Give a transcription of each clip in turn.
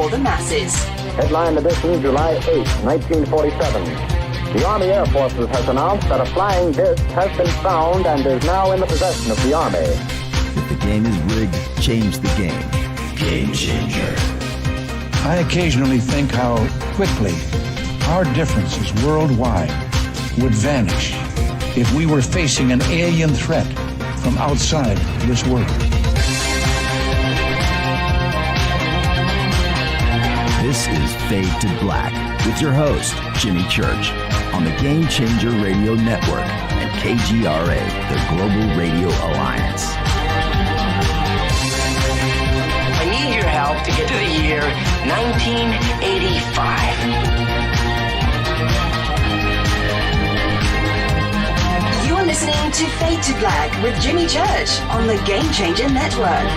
for the masses. Headline edition, July 8, 1947. The Army Air Forces has announced that a flying disc has been found and is now in the possession of the Army. If the game is rigged, change the game. Game changer. I occasionally think how quickly our differences worldwide would vanish if we were facing an alien threat from outside this world. This is Fade to Black with your host, Jimmy Church, on the Game Changer Radio Network and KGRA, the Global Radio Alliance. I need your help to get to the year 1985. You're listening to Fade to Black with Jimmy Church on the Game Changer Network.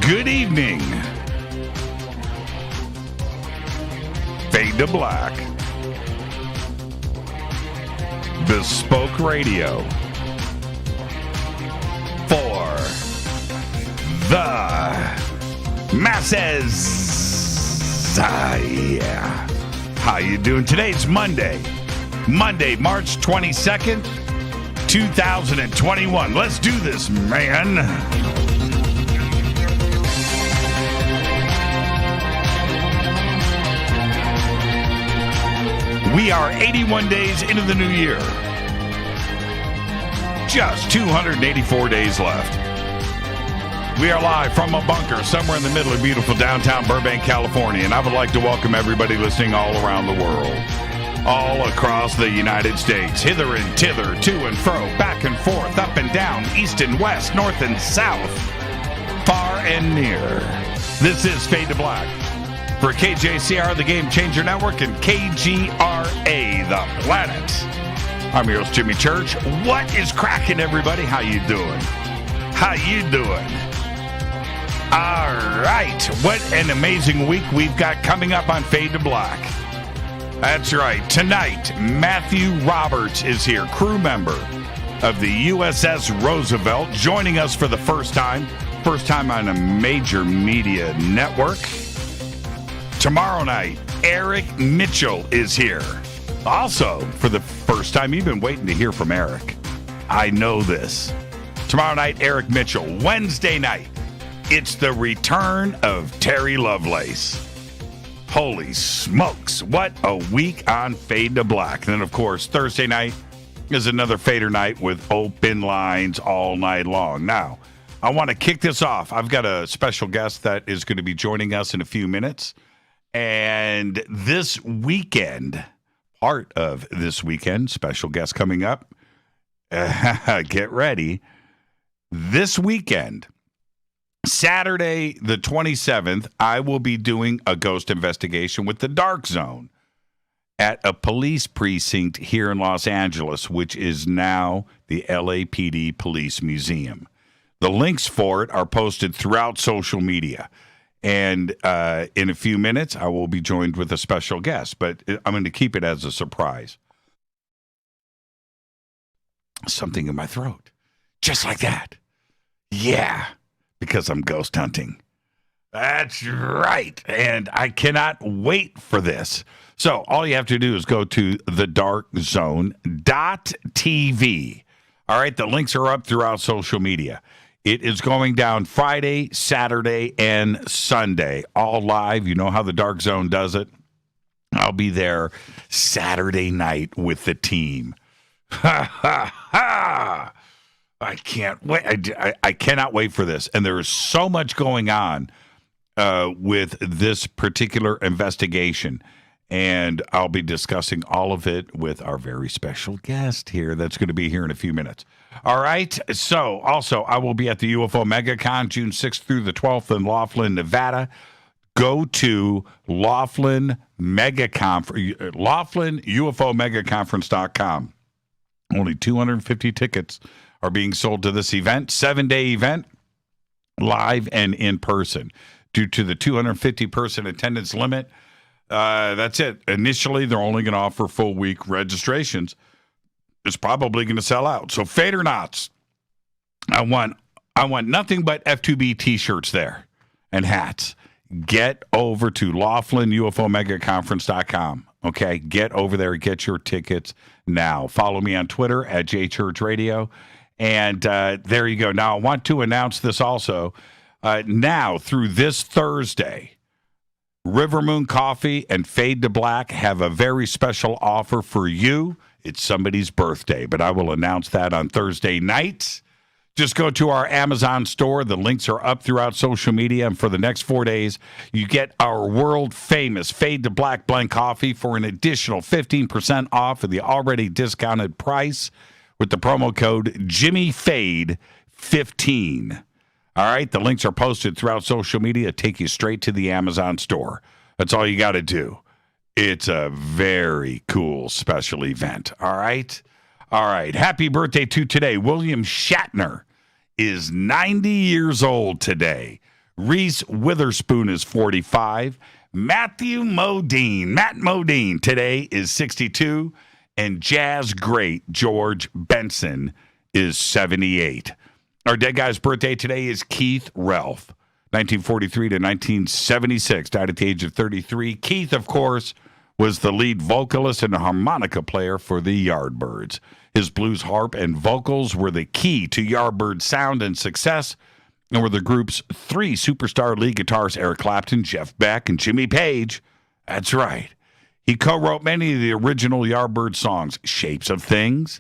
Good evening. Fade to Black. Bespoke Radio. For the masses. Yeah. How you doing? Today's Monday, March 22nd, 2021. Let's do this, man. We are 81 days into the new year. Just 284 days left. We are live from a bunker somewhere in the middle of beautiful downtown Burbank, California, and I would like to welcome everybody listening all around the world, all across the United States, hither and thither, to and fro, back and forth, up and down, east and west, north and south, far and near. This is Fade to Black for KJCR, the Game Changer Network, and KGRA, the planet. I'm your host, Jimmy Church. What is cracking, everybody? How you doing? How you doing? All right. What an amazing week we've got coming up on Fade to Black. That's right. Tonight, Matthew Roberts is here, crew member of the USS Roosevelt, joining us for the first time on a major media network. Tomorrow night, Eric Mitchell is here. Also, for the first time, you've been waiting to hear from Eric. I know this. Tomorrow night, Eric Mitchell. Wednesday night, it's the return of Terry Lovelace. Holy smokes, what a week on Fade to Black. And then, of course, Thursday night is another Fader night with open lines all night long. Now, I want to kick this off. I've got a special guest that is going to be joining us in a few minutes. And this weekend, part of this weekend, special guest coming up. Get ready. This weekend, Saturday the 27th, I will be doing a ghost investigation with the Dark Zone at a police precinct here in Los Angeles, which is now the LAPD Police Museum. The links for it are posted throughout social media. And in a few minutes, I will be joined with a special guest, but I'm going to keep it as a surprise. Something in my throat. Just like that. Yeah, because I'm ghost hunting. That's right. And I cannot wait for this. So all you have to do is go to thedarkzone.tv. All right, the links are up throughout social media. It is going down Friday, Saturday, and Sunday, all live. You know how the Dark Zone does it. I'll be there Saturday night with the team. Ha, ha, ha. I can't wait. I cannot wait for this. And there is so much going on with this particular investigation. And I'll be discussing all of it with our very special guest here that's going to be here in a few minutes. All right. So, also, I will be at the UFO MegaCon June 6th through the 12th in Laughlin, Nevada. Go to LaughlinUFOMegaConference.com. Only 250 tickets are being sold to this event, 7-day event, live and in person. Due to the 250-person attendance limit, that's it. Initially, they're only going to offer full week registrations. It's probably going to sell out. So, Fader Knots, I want nothing but F2B T-shirts there. and hats. Get over to LaughlinUFOMegaConference.com. Okay, get over there, get your tickets now. Follow me on Twitter at JChurchRadio. And there you go. Now, I want to announce this also. Now, through this Thursday, River Moon Coffee and Fade to Black have a very special offer for you. It's somebody's birthday, but I will announce that on Thursday night. Just go to our Amazon store. The links are up throughout social media. And for the next 4 days, you get our world-famous Fade to Black blend coffee for an additional 15% off of the already discounted price with the promo code JimmyFade15. All right, the links are posted throughout social media. Take you straight to the Amazon store. That's all you got to do. It's a very cool special event. All right? All right. Happy birthday to today. William Shatner is 90 years old today. Reese Witherspoon is 45. Matt Modine today is 62. And jazz great George Benson is 78. Our dead guy's birthday today is Keith Relf, 1943 to 1976, died at the age of 33. Keith, of course, was the lead vocalist and harmonica player for the Yardbirds. His blues harp and vocals were the key to Yardbirds' sound and success, and were the group's three superstar lead guitarists, Eric Clapton, Jeff Beck, and Jimmy Page. That's right. He co-wrote many of the original Yardbird songs, Shapes of Things,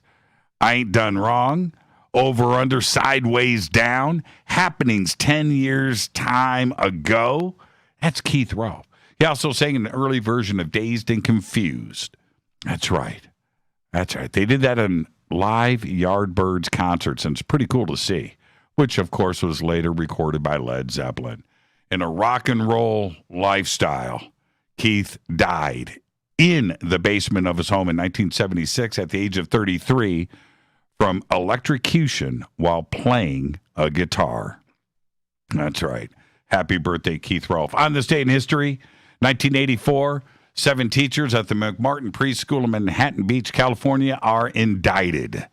I Ain't Done Wrong, Over, Under, Sideways, Down, Happenings 10 Years Time Ago. That's Keith Relf. He also sang an early version of Dazed and Confused. That's right. That's right. They did that in live Yardbirds concerts, and it's pretty cool to see, which, of course, was later recorded by Led Zeppelin. In a rock and roll lifestyle, Keith died in the basement of his home in 1976 at the age of 33 from electrocution while playing a guitar. That's right. Happy birthday, Keith Relf. On this day in history, 1984, 7 teachers at the McMartin Preschool in Manhattan Beach, California, are indicted.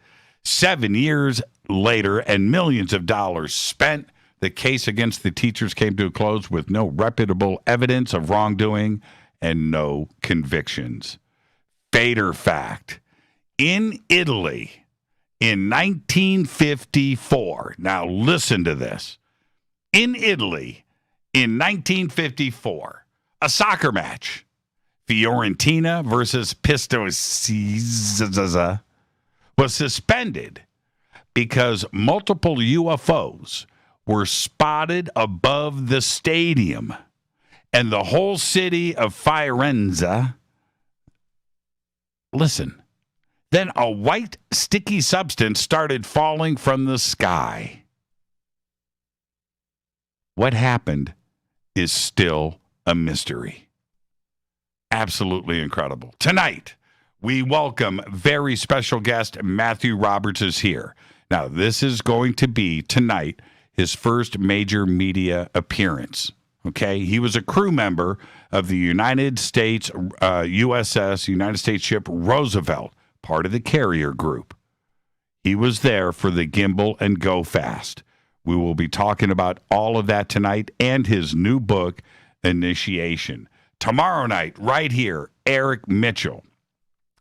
7 years later and millions of dollars spent, the case against the teachers came to a close with no reputable evidence of wrongdoing and no convictions. Fader fact. In Italy, in 1954, now listen to this. In Italy, in 1954, a soccer match, Fiorentina versus Pistoia, was suspended because multiple UFOs were spotted above the stadium, and the whole city of Firenze, listen, then a white sticky substance started falling from the sky. What happened is still a mystery. Absolutely incredible. Tonight, we welcome very special guest Matthew Roberts is here. Now, this is going to be tonight his first major media appearance. Okay, he was a crew member of the United States USS, United States ship Roosevelt, part of the carrier group. He was there for the Gimbal and Go Fast. We will be talking about all of that tonight and his new book, Initiation. Tomorrow night, right here, Eric Mitchell.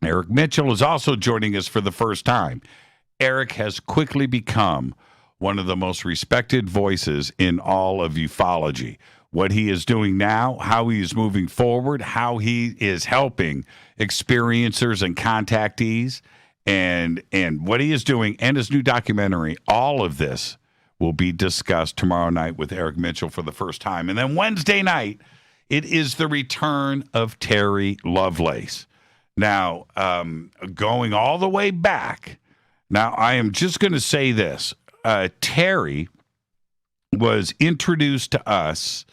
Eric Mitchell is also joining us for the first time. Eric has quickly become one of the most respected voices in all of ufology. What he is doing now, how he is moving forward, how he is helping experiencers and contactees, and what he is doing, and his new documentary, all of this will be discussed tomorrow night with Eric Mitchell for the first time. And then Wednesday night, it is the return of Terry Lovelace. Now, going all the way back, now I am just going to say this. Terry was introduced to us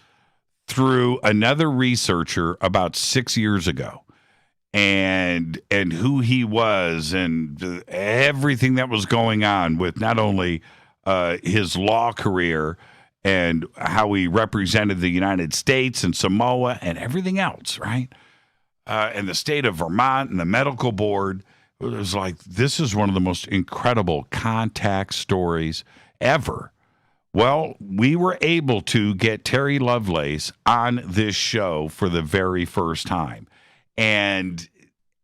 through another researcher about 6 years ago, and who he was and everything that was going on with not only his law career and how he represented the United States and Samoa and everything else, right? And the state of Vermont and the medical board. It was like, this is one of the most incredible contact stories ever, Well, we were able to get Terry Lovelace on this show for the very first time. And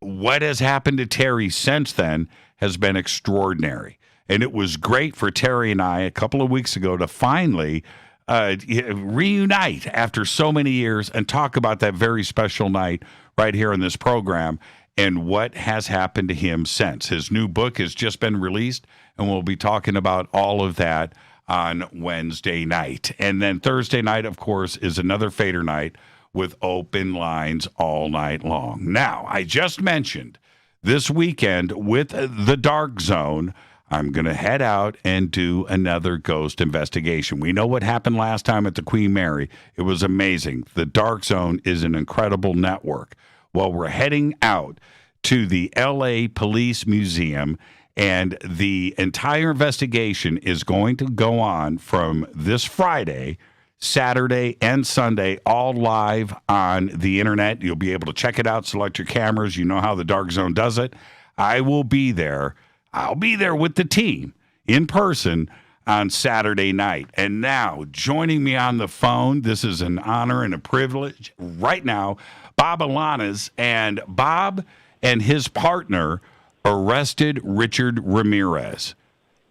what has happened to Terry since then has been extraordinary. And it was great for Terry and I a couple of weeks ago to finally reunite after so many years and talk about that very special night right here in this program and what has happened to him since. His new book has just been released, and we'll be talking about all of that on Wednesday night. And then Thursday night, of course, is another Fader night with open lines all night long. Now, I just mentioned this weekend with the Dark Zone, I'm going to head out and do another ghost investigation. We know what happened last time at the Queen Mary. It was amazing. The Dark Zone is an incredible network. Well, we're heading out to the LA Police Museum, and the entire investigation is going to go on from this Friday, Saturday, and Sunday, all live on the internet. You'll be able to check it out, select your cameras. You know how the Dark Zone does it. I will be there. I'll be there with the team in person on Saturday night. And now, joining me on the phone, this is an honor and a privilege right now, Bob Alanas. And Bob and his partner arrested Richard Ramirez.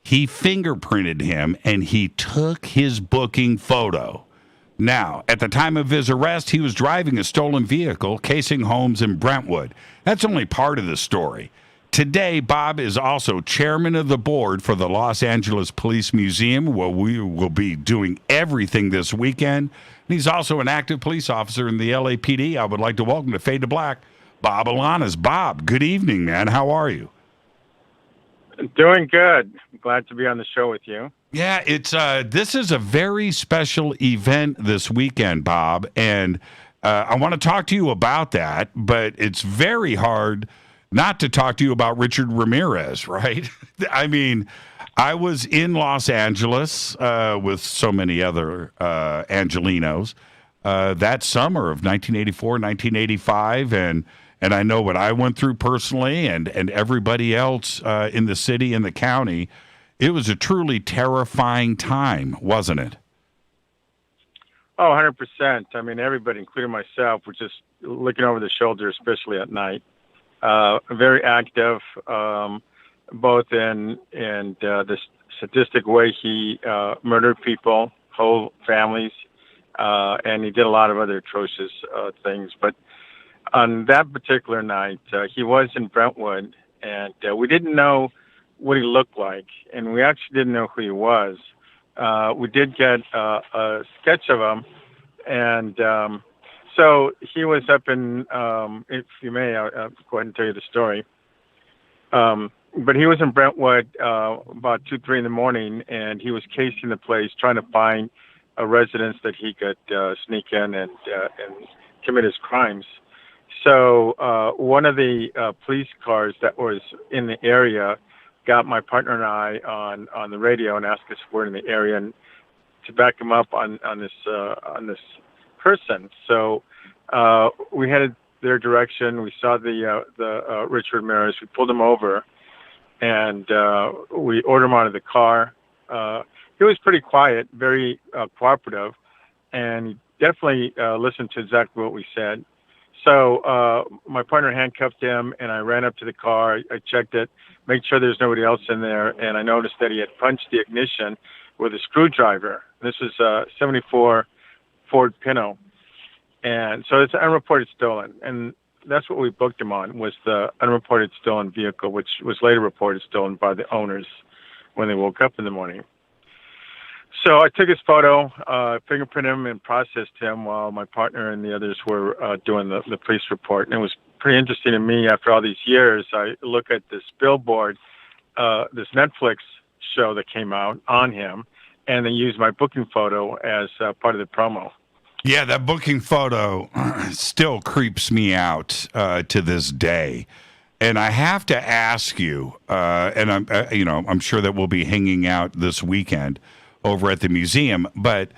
He fingerprinted him, and he took his booking photo. Now, at the time of his arrest, he was driving a stolen vehicle, casing homes in Brentwood. That's only part of the story. Today, Bob is also chairman of the board for the Los Angeles Police Museum, where we will be doing everything this weekend. And he's also an active police officer in the LAPD. I would like to welcome to Fade to Black, Bob Alanas. Bob, good evening, man. How are you? Doing good. I'm glad to be on the show with you. Yeah, it's this is a very special event this weekend, Bob, and I want to talk to you about that, but it's very hard not to talk to you about Richard Ramirez, right? I mean, I was in Los Angeles with so many other Angelinos that summer of 1984, 1985, and I know what I went through personally and everybody else in the city and the county. It was a truly terrifying time, wasn't it? Oh, 100%. I mean, everybody, including myself, was just looking over the shoulder, especially at night. Very active, both in the sadistic way he murdered people, whole families, and he did a lot of other atrocious things. But on that particular night, he was in Brentwood, and we didn't know what he looked like, and we actually didn't know who he was. We did get a sketch of him, and so he was up in, if you may, I'll go ahead and tell you the story. But he was in Brentwood about 2, 3 in the morning, and he was casing the place, trying to find a residence that he could sneak in and commit his crimes. So one of the police cars that was in the area got my partner and I on the radio and asked us if we're in the area and to back him up on this person. So we headed their direction. We saw the Richard Ramirez. We pulled him over, and we ordered him out of the car. He was pretty quiet, very cooperative, and he definitely listened to exactly what we said. So my partner handcuffed him, and I ran up to the car. I checked it, made sure there's nobody else in there, and I noticed that he had punched the ignition with a screwdriver. This was a 74 Ford Pinto. And so it's unreported stolen. And that's what we booked him on, was the unreported stolen vehicle, which was later reported stolen by the owners when they woke up in the morning. So I took his photo, fingerprinted him, and processed him while my partner and the others were doing the police report. And it was pretty interesting to me after all these years. I look at this billboard, this Netflix show that came out on him, and they used my booking photo as part of the promo. Yeah, that booking photo still creeps me out to this day. And I have to ask you, and I'm sure that we'll be hanging out this weekend over at the museum, but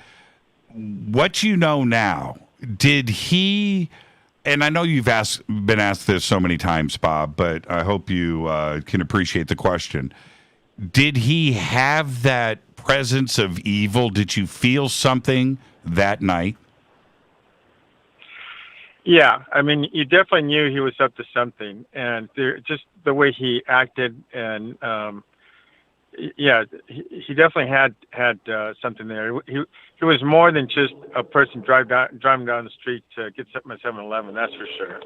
what you know now, did he, and I know you've been asked this so many times, Bob, but I hope you can appreciate the question. Did he have that presence of evil? Did you feel something that night? Yeah, I mean, you definitely knew he was up to something, and just the way he acted, and yeah, he definitely had something there. He was more than just a person driving down the street to get something at 7-Eleven. That's for sure.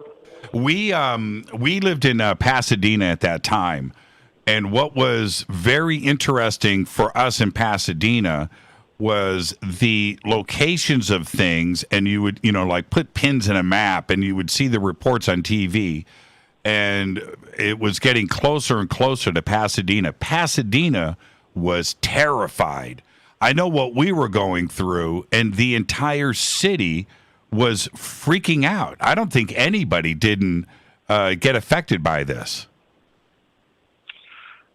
We lived in Pasadena at that time, and what was very interesting for us in Pasadena was the locations of things, and you would, like put pins in a map, and you would see the reports on TV, and it was getting closer and closer to Pasadena. Pasadena was terrified. I know what we were going through, and the entire city was freaking out. I don't think anybody didn't get affected by this.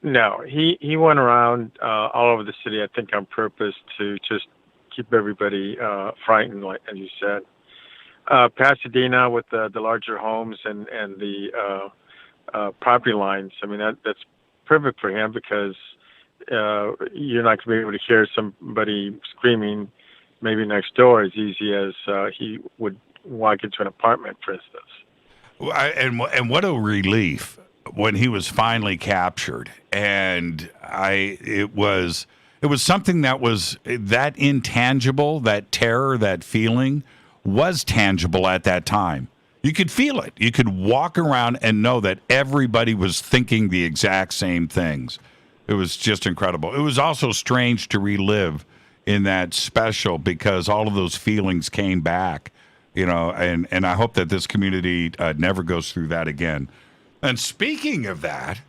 No, he went around all over the city, I think, on purpose to just keep everybody frightened, like as you said. Pasadena with the larger homes and the property lines. I mean, that's perfect for him because you're not going to be able to hear somebody screaming maybe next door as easy as he would walk into an apartment, for instance. And what a relief when he was finally captured. And it was something that was that intangible, that terror, that feeling was tangible at that time. You could feel it. You could walk around and know that everybody was thinking the exact same things. It was just incredible. It was also strange to relive in that special because all of those feelings came back, and I hope that this community never goes through that again. And speaking of that,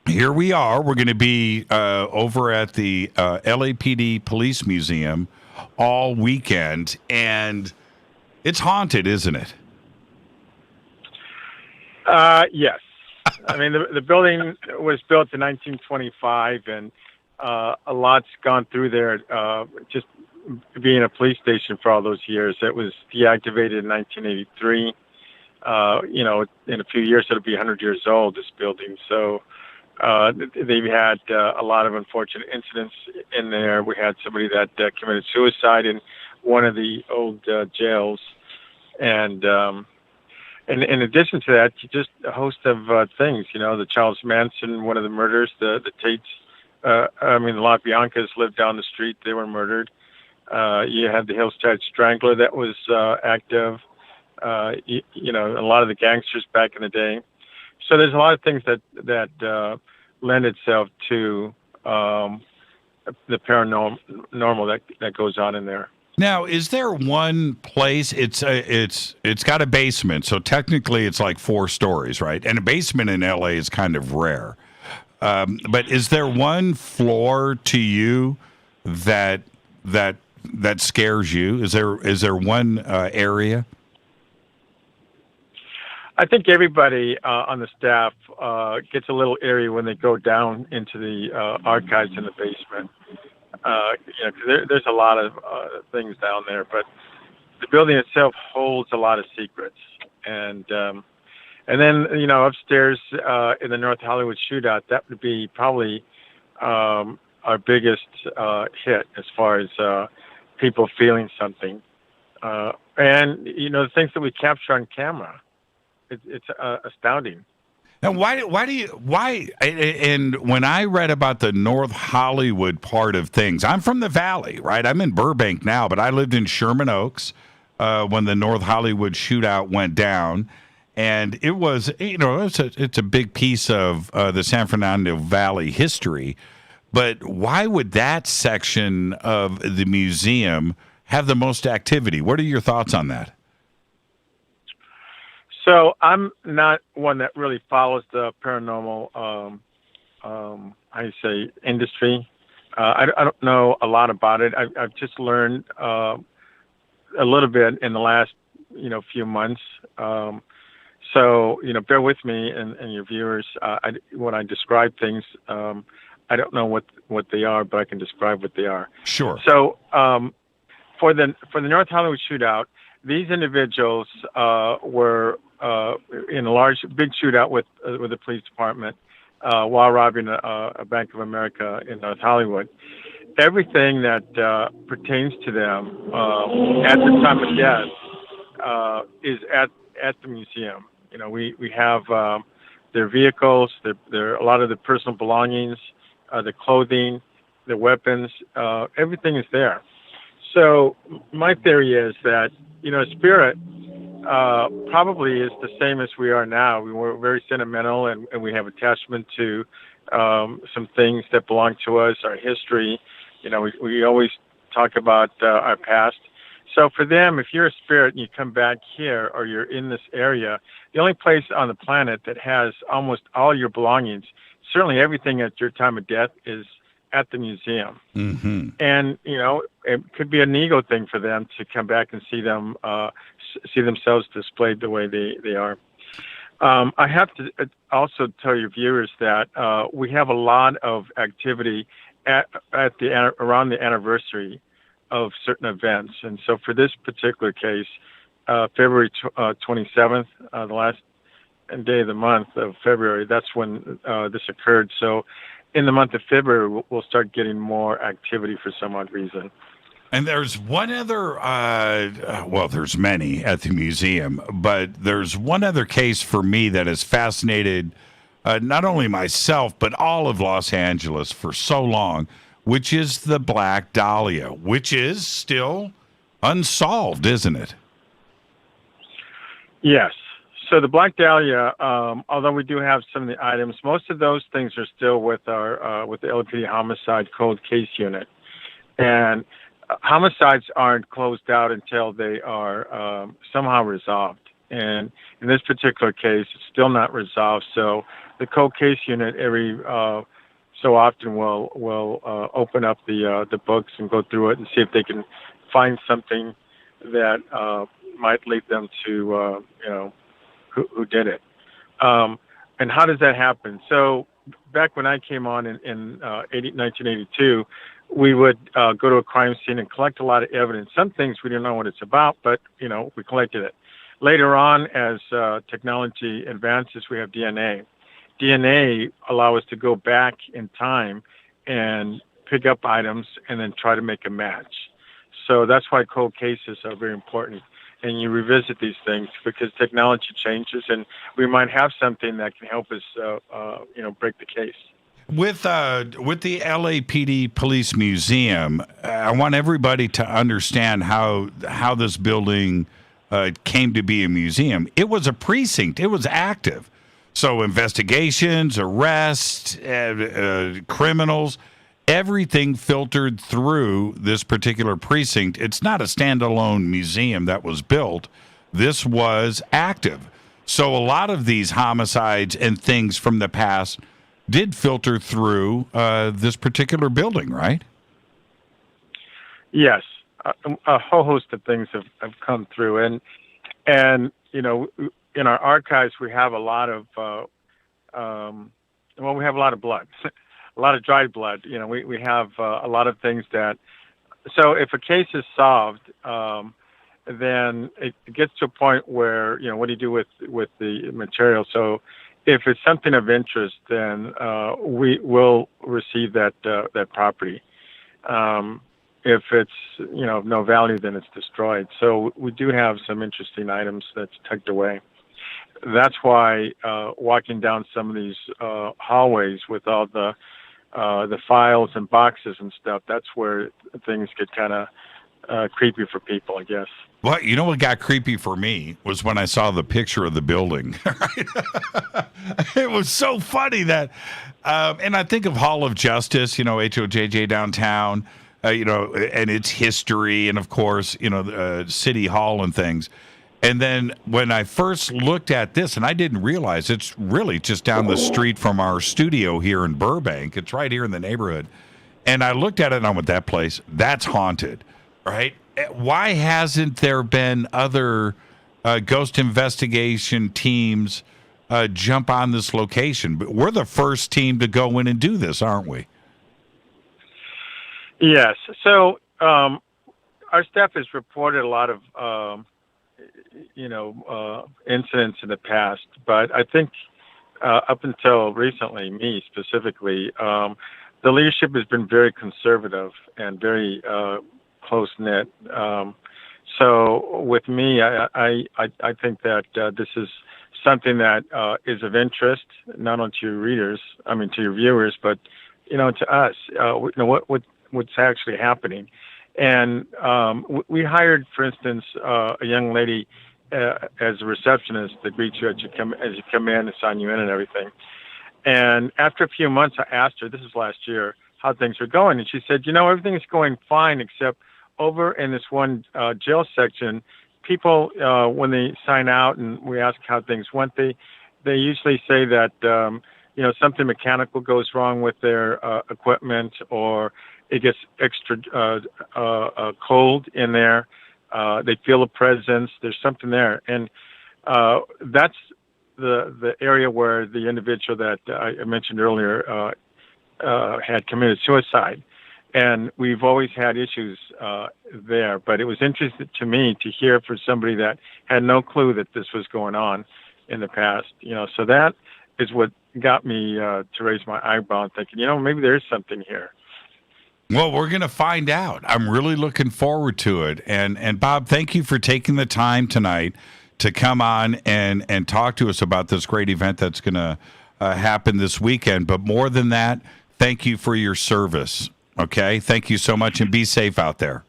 here we are. We're going to be over at the LAPD Police Museum all weekend, and it's haunted, isn't it? Yes. I mean, the building was built in 1925, and a lot's gone through there. Just being a police station for all those years, it was deactivated in 1983. In a few years, it'll be 100 years old, this building. So they've had a lot of unfortunate incidents in there. We had somebody that committed suicide in one of the old jails. And in addition to that, just a host of things, the Charles Manson, one of the murders, the Tates, the LaBiancas lived down the street. They were murdered. You had the Hillside Strangler that was active. A lot of the gangsters back in the day. So there's a lot of things that lend itself to the paranormal that goes on in there. Now, is there one place? It's got a basement, so technically it's like 4 stories, right? And a basement in LA is kind of rare. But is there one floor to you that scares you? Is there one area? I think everybody on the staff gets a little eerie when they go down into the archives in the basement. 'Cause there's a lot of things down there, but the building itself holds a lot of secrets. And then upstairs in the North Hollywood shootout, that would be probably our biggest hit as far as people feeling something. And the things that we capture on camera. It's astounding. Now, why? And when I read about the North Hollywood part of things, I'm from the Valley, right? I'm in Burbank now, but I lived in Sherman Oaks when the North Hollywood shootout went down, and it was, it's a big piece of the San Fernando Valley history. But why would that section of the museum have the most activity? What are your thoughts on that? So I'm not one that really follows the paranormal, industry. I don't know a lot about it. I've just learned a little bit in the last, few months. So bear with me and your viewers. When I describe things, I don't know what they are, but I can describe what they are. Sure. So for the North Hollywood shootout, these individuals were in a big shootout with the police department. while robbing a Bank of America in North Hollywood. Everything that pertains to them at the time of death is at the museum. You know, we have their vehicles, their a lot of the personal belongings, the clothing, the weapons, everything is there. So my theory is that, you know, spirit probably is the same as we are now. We were very sentimental, and we have attachment to some things that belong to us, our history. You know, we always talk about our past. So for them, if you're a spirit and you come back here or you're in this area, the only place on the planet that has almost all your belongings, certainly everything at your time of death, is at the museum. Mm-hmm. And, you know, it could be an ego thing for them to come back and see themselves displayed the way they are. I have to also tell your viewers that we have a lot of activity around the anniversary of certain events. And so for this particular case, February 27th, the last day of the month of February, that's when this occurred. So in the month of February, we'll start getting more activity for some odd reason. And there's one other, well, there's many at the museum, but there's one other case for me that has fascinated not only myself, but all of Los Angeles for so long, which is the Black Dahlia, which is still unsolved, isn't it? Yes. So the Black Dahlia, although we do have some of the items, most of those things are still with our with the LAPD Homicide Cold Case Unit, and homicides aren't closed out until they are somehow resolved. And in this particular case, it's still not resolved. So the Cold Case Unit every so often will open up the books and go through it and see if they can find something that might lead them to who did it. And how does that happen? So back when I came on in 1982, we would go to a crime scene and collect a lot of evidence. Some things we didn't know what it's about, but, you know, we collected it. Later on, as technology advances, we have DNA. DNA allow us to go back in time and pick up items and then try to make a match. So that's why cold cases are very important. And you revisit these things because technology changes, and we might have something that can help us, break the case. With the LAPD Police Museum, I want everybody to understand how this building came to be a museum. It was a precinct. It was active. So investigations, arrests, criminals, everything filtered through this particular precinct. It's not a standalone museum that was built. This was active. So a lot of these homicides and things from the past did filter through this particular building, right? Yes. A whole host of things have come through. And you know, in our archives, we have a lot of, we have a lot of blood. A lot of dried blood. You know, we have a lot of things that. So if a case is solved, then it gets to a point where, you know, what do you do with the material? So if it's something of interest, then we will receive that property. If it's, you know, of no value, then it's destroyed. So we do have some interesting items that's tucked away. That's why walking down some of these hallways with all the files and boxes and stuff, that's where things get kind of creepy for people, I guess. Well, you know what got creepy for me was when I saw the picture of the building. It was so funny that, and I think of Hall of Justice, you know, HOJJ downtown, and its history, and of course, you know, City Hall and things. And then when I first looked at this, and I didn't realize it's really just down the street from our studio here in Burbank. It's right here in the neighborhood. And I looked at it and I went, that place, that's haunted, right? Why hasn't there been other ghost investigation teams jump on this location? But we're the first team to go in and do this, aren't we? Yes. So our staff has reported a lot of incidents in the past, but I think up until recently, me specifically, the leadership has been very conservative and very close-knit. So with me, I think that this is something that is of interest, not only to your readers, to your viewers, but, to us, what's actually happening. And we hired, for instance, a young lady as a receptionist to greet you as you come in and sign you in and everything. And after a few months, I asked her, this is last year, how things were going. And she said, everything is going fine, except over in this one jail section, people, when they sign out and we ask how things went, they usually say that, something mechanical goes wrong with their equipment, or it gets extra cold in there. They feel a presence. There's something there. And that's the area where the individual that I mentioned earlier had committed suicide. And we've always had issues there. But it was interesting to me to hear from somebody that had no clue that this was going on in the past. So that is what got me to raise my eyebrow and thinking, maybe there is something here. Well, we're going to find out. I'm really looking forward to it. And Bob, thank you for taking the time tonight to come on and talk to us about this great event that's going to happen this weekend. But more than that, thank you for your service. Okay? Thank you so much, and be safe out there.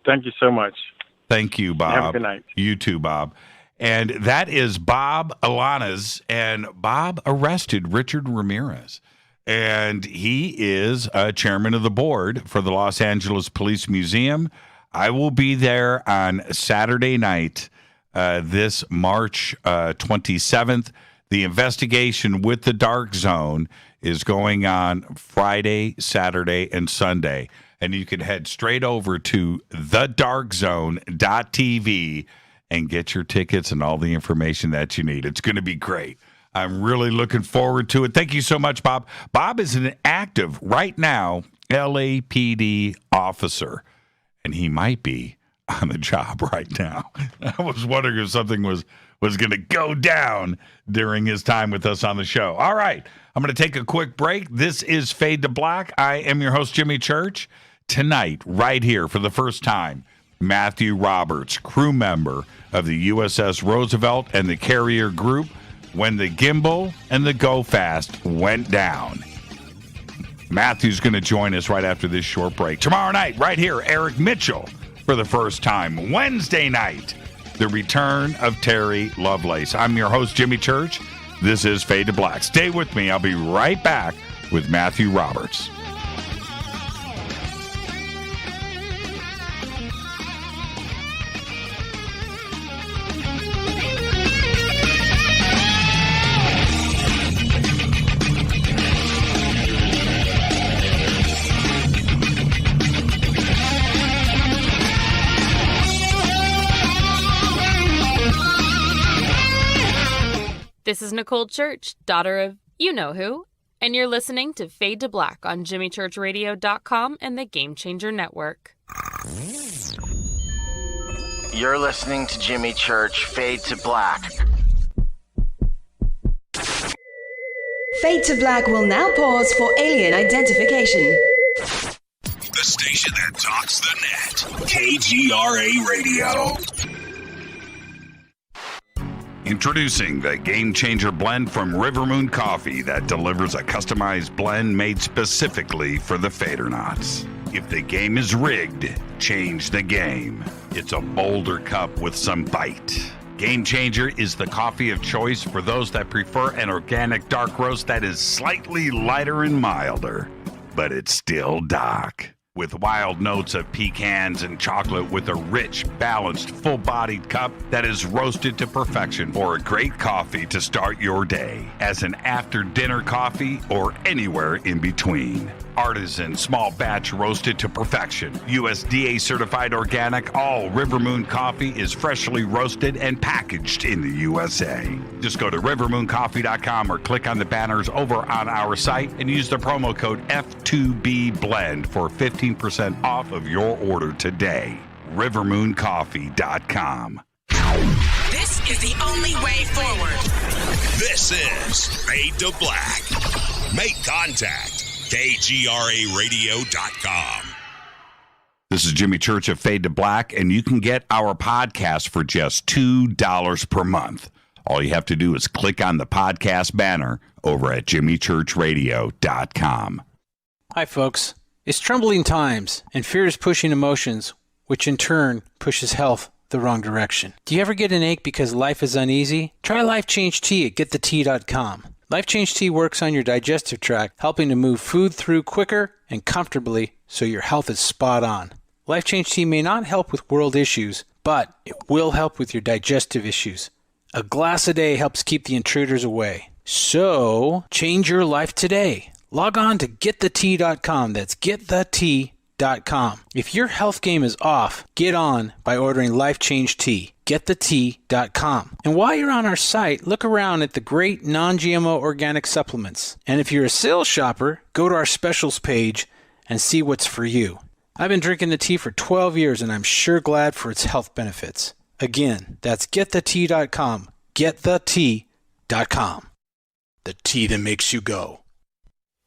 Thank you so much. Thank you, Bob. Have a good night. You too, Bob. And that is Bob Alanas, and Bob arrested Richard Ramirez. And he is chairman of the board for the Los Angeles Police Museum. I will be there on Saturday night, this March 27th. The investigation with the Dark Zone is going on Friday, Saturday, and Sunday. And you can head straight over to thedarkzone.tv and get your tickets and all the information that you need. It's going to be great. I'm really looking forward to it. Thank you so much, Bob. Bob is an active, right now, LAPD officer, and he might be on the job right now. I was wondering if something was going to go down during his time with us on the show. All right, I'm going to take a quick break. This is Fade to Black. I am your host, Jimmy Church. Tonight, right here, for the first time, Matthew Roberts, crew member of the USS Roosevelt and the Carrier Group, when the Gimbal and the Go Fast went down. Matthew's going to join us right after this short break. Tomorrow night, right here, Eric Mitchell for the first time. Wednesday night, the return of Terry Lovelace. I'm your host, Jimmy Church. This is Fade to Black. Stay with me. I'll be right back with Matthew Roberts. This is Nicole Church, daughter of you-know-who, and you're listening to Fade to Black on JimmyChurchRadio.com and the Game Changer Network. You're listening to Jimmy Church, Fade to Black. Fade to Black will now pause for alien identification. The station that talks the net. KGRA Radio. Introducing the Game Changer blend from Rivermoon Coffee that delivers a customized blend made specifically for the Fadernauts. If the game is rigged, change the game. It's a bolder cup with some bite. Game Changer is the coffee of choice for those that prefer an organic dark roast that is slightly lighter and milder, but it's still dark. With wild notes of pecans and chocolate, with a rich, balanced, full-bodied cup that is roasted to perfection for a great coffee to start your day, as an after-dinner coffee or anywhere in between. Artisan, small batch roasted to perfection. USDA certified organic, all Rivermoon coffee is freshly roasted and packaged in the USA. Just go to rivermooncoffee.com or click on the banners over on our site and use the promo code F2BBLEND for 15% off of your order today. rivermooncoffee.com. This is the only way forward. This is Fade to Black. Make contact. KGRAradio.com. This is Jimmy Church of Fade to Black, and you can get our podcast for just $2 per month. All you have to do is click on the podcast banner over at jimmychurchradio.com. Hi, folks. It's troubling times, and fear is pushing emotions, which in turn pushes health the wrong direction. Do you ever get an ache because life is uneasy? Try Life Change Tea at getthetea.com. Life Change Tea works on your digestive tract, helping to move food through quicker and comfortably so your health is spot on. Life Change Tea may not help with world issues, but it will help with your digestive issues. A glass a day helps keep the intruders away. So, change your life today. Log on to getthetea.com. That's getthetea.com. If your health game is off, get on by ordering Life Change Tea. Getthetea.com. And while you're on our site, look around at the great non-GMO organic supplements. And if you're a sales shopper, go to our specials page and see what's for you. I've been drinking the tea for 12 years, and I'm sure glad for its health benefits. Again, that's getthetea.com. Getthetea.com. The tea that makes you go.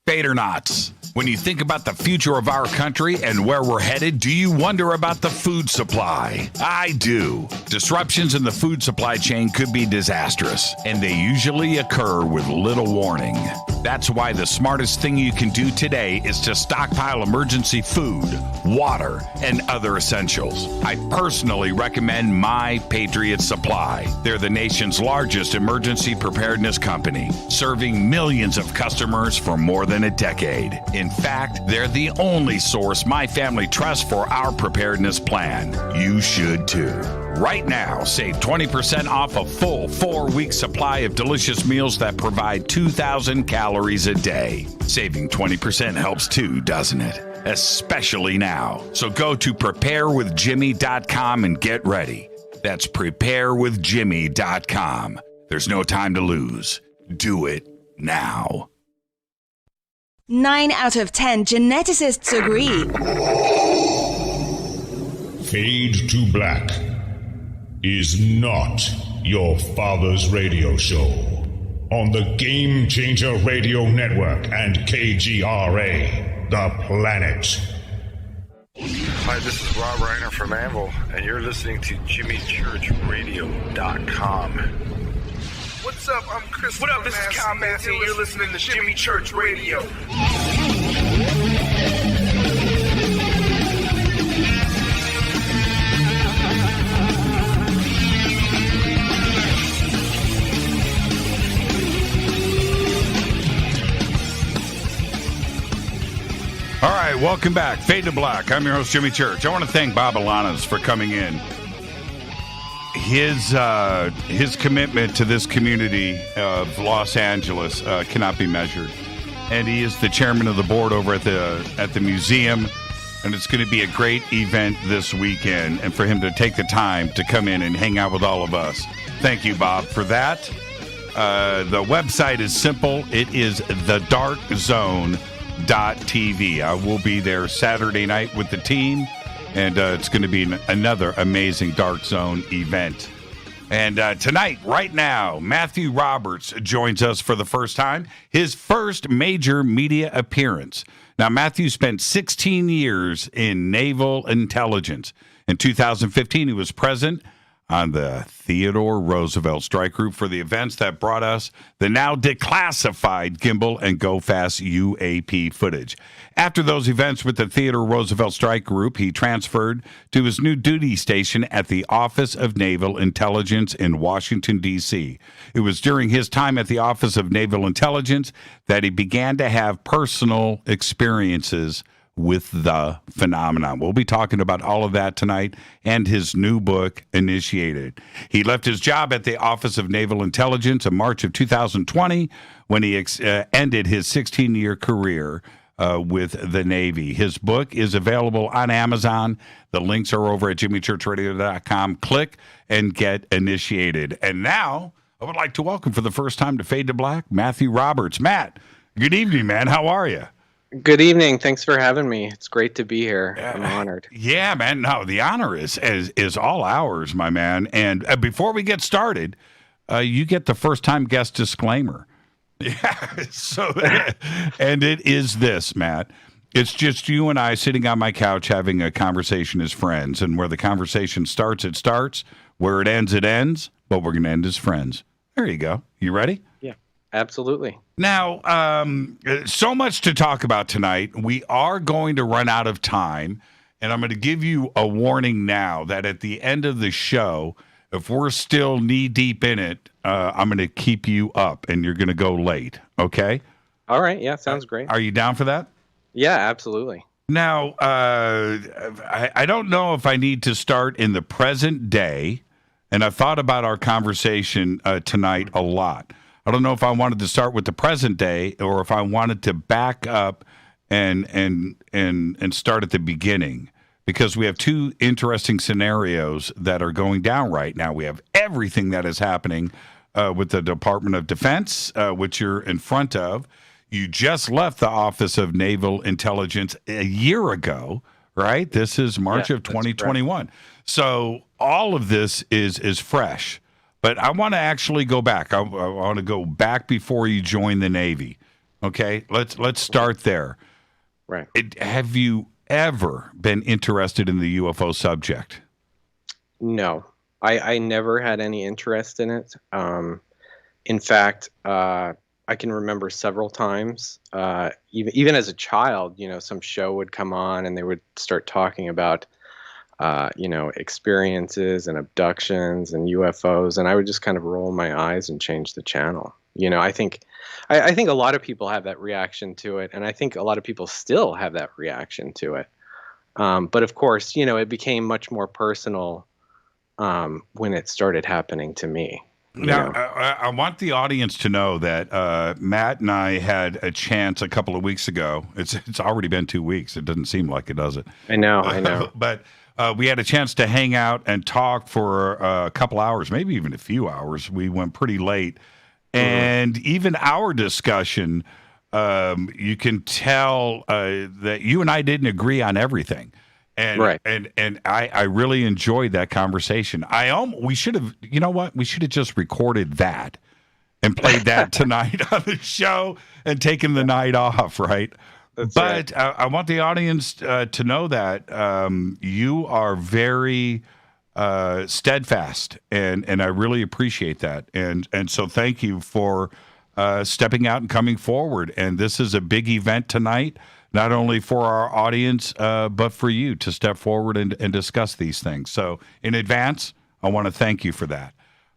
Fadernauts, when you think about the future of our country and where we're headed, do you wonder about the food supply? I do. Disruptions in the food supply chain could be disastrous, and they usually occur with little warning. That's why the smartest thing you can do today is to stockpile emergency food, water, and other essentials. I personally recommend My Patriot Supply. They're the nation's largest emergency preparedness company, serving millions of customers for more than a decade. In fact, they're the only source my family trusts for our preparedness plan. You should too. Right now, save 20% off a full 4-week supply of delicious meals that provide 2,000 calories a day. Saving 20% helps too, doesn't it? Especially now. So go to preparewithjimmy.com and get ready. That's preparewithjimmy.com. There's no time to lose. Do it now. 9 out of 10 geneticists agree. Fade to Black is not your father's radio show on the Game Changer Radio Network and KGRA, the planet. Hi, this is Rob Reiner from Anvil, and you're listening to JimmyChurchRadio.com. What's up? I'm Chris. What up? This is Kyle Massey, and you're listening to Jimmy Church Radio. All right, welcome back. Fade to Black. I'm your host, Jimmy Church. I want to thank Bob Alanis for coming in. His commitment to this community of Los Angeles cannot be measured. And he is the chairman of the board over at the museum. And it's going to be a great event this weekend. And for him to take the time to come in and hang out with all of us. Thank you, Bob, for that. The website is simple. It is thedarkzone.tv. I will be there Saturday night with the team. And it's going to be another amazing Dark Zone event. And tonight, right now, Matthew Roberts joins us for the first time. His first major media appearance. Now, Matthew spent 16 years in naval intelligence. In 2015, he was president on the Theodore Roosevelt Strike Group for the events that brought us the now declassified Gimbal and Go Fast UAP footage. After those events with the Theodore Roosevelt Strike Group, he transferred to his new duty station at the Office of Naval Intelligence in Washington, D.C. It was during his time at the Office of Naval Intelligence that he began to have personal experiences with the phenomenon. We'll be talking about all of that tonight and his new book, Initiated. He left his job at the Office of Naval Intelligence in March of 2020 when he ended his 16-year career with the Navy. His book is available on Amazon. The links are over at jimmychurchradio.com. Click and get Initiated. And now, I would like to welcome for the first time to Fade to Black, Matthew Roberts. Matt, good evening, man. How are you? Good evening. Thanks for having me. It's great to be here. I'm honored. Yeah, man. No, the honor is all ours, my man. And before we get started, you get the first time guest disclaimer. Yeah. So, and it is this, Matt. It's just you and I sitting on my couch having a conversation as friends. And where the conversation starts, it starts. Where it ends. But we're going to end as friends. There you go. You ready? Yeah, absolutely. Now, so much to talk about tonight. We are going to run out of time. And I'm going to give you a warning now that at the end of the show, if we're still knee deep in it, I'm going to keep you up and you're going to go late. Okay? All right. Yeah, sounds great. Are you down for that? Yeah, absolutely. Now, I don't know if I need to start in the present day, and I've thought about our conversation tonight a lot. I don't know if I wanted to start with the present day or if I wanted to back up and start at the beginning, because we have two interesting scenarios that are going down right now. We have everything that is happening with the Department of Defense, which you're in front of. You just left the Office of Naval Intelligence a year ago, right? This is March of 2021. So all of this is fresh. But I want to actually go back. I want to go back before you joined the Navy. Okay? Let's start there. Right. Have you ever been interested in the UFO subject? No. I never had any interest in it. In fact, I can remember several times, even as a child, some show would come on and they would start talking about, experiences and abductions and UFOs, and I would just kind of roll my eyes and change the channel. I think a lot of people have that reaction to it, and I think a lot of people still have that reaction to it. But of course, it became much more personal when it started happening to me. Now, I want the audience to know that Matt and I had a chance a couple of weeks ago. It's already been 2 weeks. It doesn't seem like it, does it? I know. But we had a chance to hang out and talk for a couple hours, maybe even a few hours. We went pretty late. And even our discussion, you can tell that you and I didn't agree on everything. And, right. and I really enjoyed that conversation. We should have, you know what? We should have just recorded that and played that tonight on the show and taken the night off, right? That's but right. I want the audience to know that you are very steadfast, and I really appreciate that. And so thank you for stepping out and coming forward. And this is a big event tonight. Not only for our audience, but for you to step forward and discuss these things. So in advance, I want to thank you for that.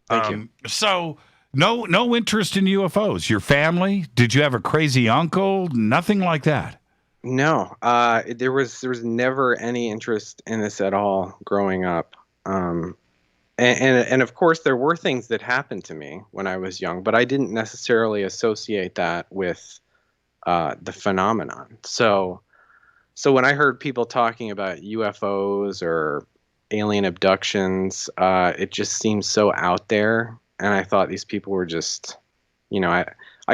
Thank you. So no interest in UFOs. Your family? Did you have a crazy uncle? Nothing like that? No. There was never any interest in this at all growing up. And of course, there were things that happened to me when I was young, but I didn't necessarily associate that with the phenomenon. So when I heard people talking about UFOs or alien abductions, it just seemed so out there. And I thought these people were just, I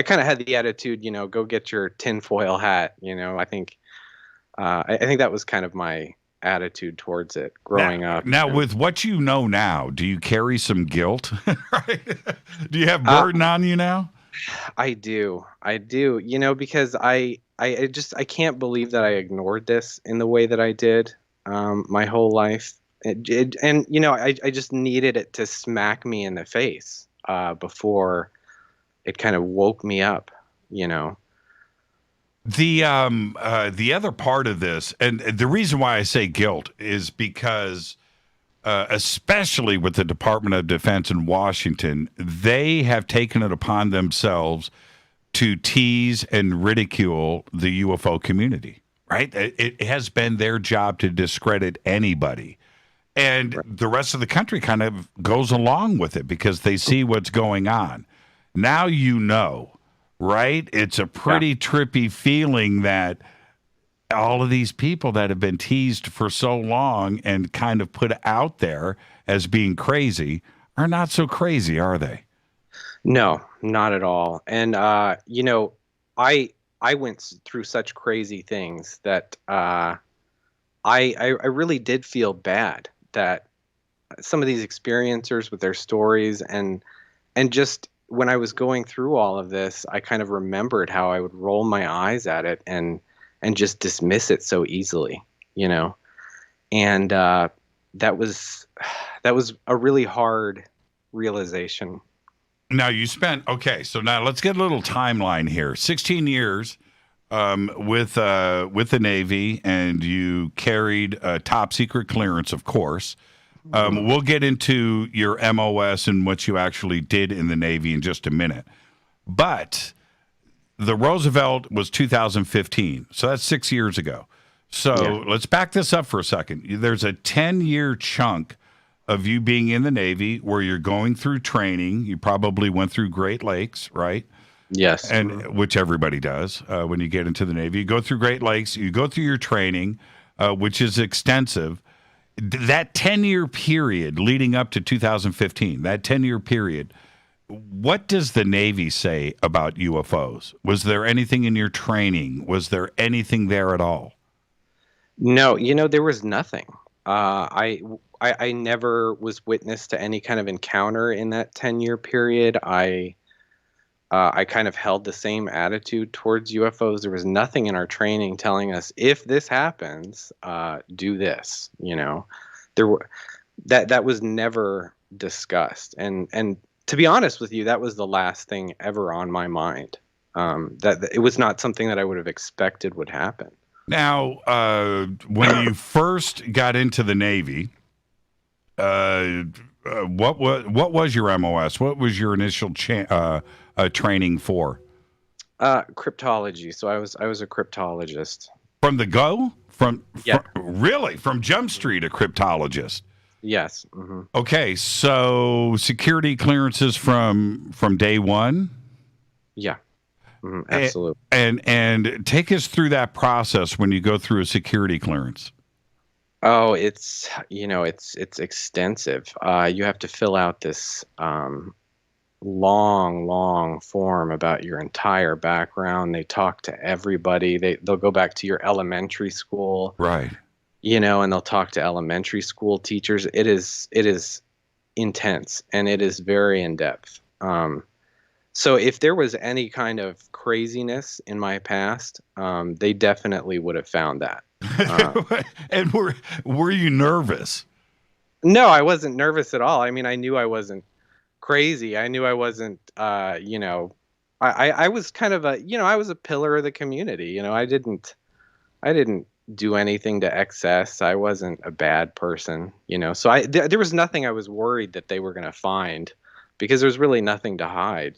kind of had the attitude, go get your tinfoil hat. I think that was kind of my attitude towards it growing up. Now, with what you know now, do you carry some guilt? Right? Do you have burden on you now? I do, because I can't believe that I ignored this in the way that I did my whole life. I just needed it to smack me in the face before it kind of woke me up, The other part of this, and the reason why I say guilt is because especially with the Department of Defense in Washington, they have taken it upon themselves to tease and ridicule the UFO community, right? It has been their job to discredit anybody. And the rest of the country kind of goes along with it because they see what's going on. Now right? It's a pretty trippy feeling that all of these people that have been teased for so long and kind of put out there as being crazy are not so crazy, are they? No, not at all. And, I I went through such crazy things that I really did feel bad that some of these experiencers with their stories and just when I was going through all of this, I kind of remembered how I would roll my eyes at it and just dismiss it so easily, and that was a really hard realization. Now you spent so now let's get a little timeline here. 16 years with the Navy, and you carried a top secret clearance, of course. We'll get into your MOS and what you actually did in the Navy in just a minute. But the Roosevelt was 2015, so that's 6 years ago. So let's back this up for a second. There's a 10-year chunk of you being in the Navy where you're going through training. You probably went through Great Lakes, right? Yes. And which everybody does when you get into the Navy. You go through Great Lakes, you go through your training, which is extensive. That 10-year period leading up to 2015, that 10-year period, what does the Navy say about UFOs? Was there anything in your training? Was there anything there at all? No, there was nothing. I never was witness to any kind of encounter in that 10-year period. I kind of held the same attitude towards UFOs. There was nothing in our training telling us, if this happens, do this. That was never discussed. And to be honest with you, that was the last thing ever on my mind. That it was not something that I would have expected would happen. Now, when you first got into the Navy, what was your MOS? What was your initial training for? Cryptology. So I was a cryptologist. From the go? From really? From Jump Street, a cryptologist? Yes. Mm-hmm. Okay, so security clearances from day one? Yeah. Mm-hmm, absolutely. And take us through that process when you go through a security clearance. Oh, it's extensive. You have to fill out this long form about your entire background. They talk to everybody. They'll go back to your elementary school, right? And they'll talk to elementary school teachers. It is intense and it is very in depth. So if there was any kind of craziness in my past, they definitely would have found that. And were you nervous? No, I wasn't nervous at all. I mean, I knew I wasn't crazy. I knew I wasn't, I was kind of I was a pillar of the community. I didn't do anything to excess. I wasn't a bad person, so there was nothing I was worried that they were going to find because there's really nothing to hide,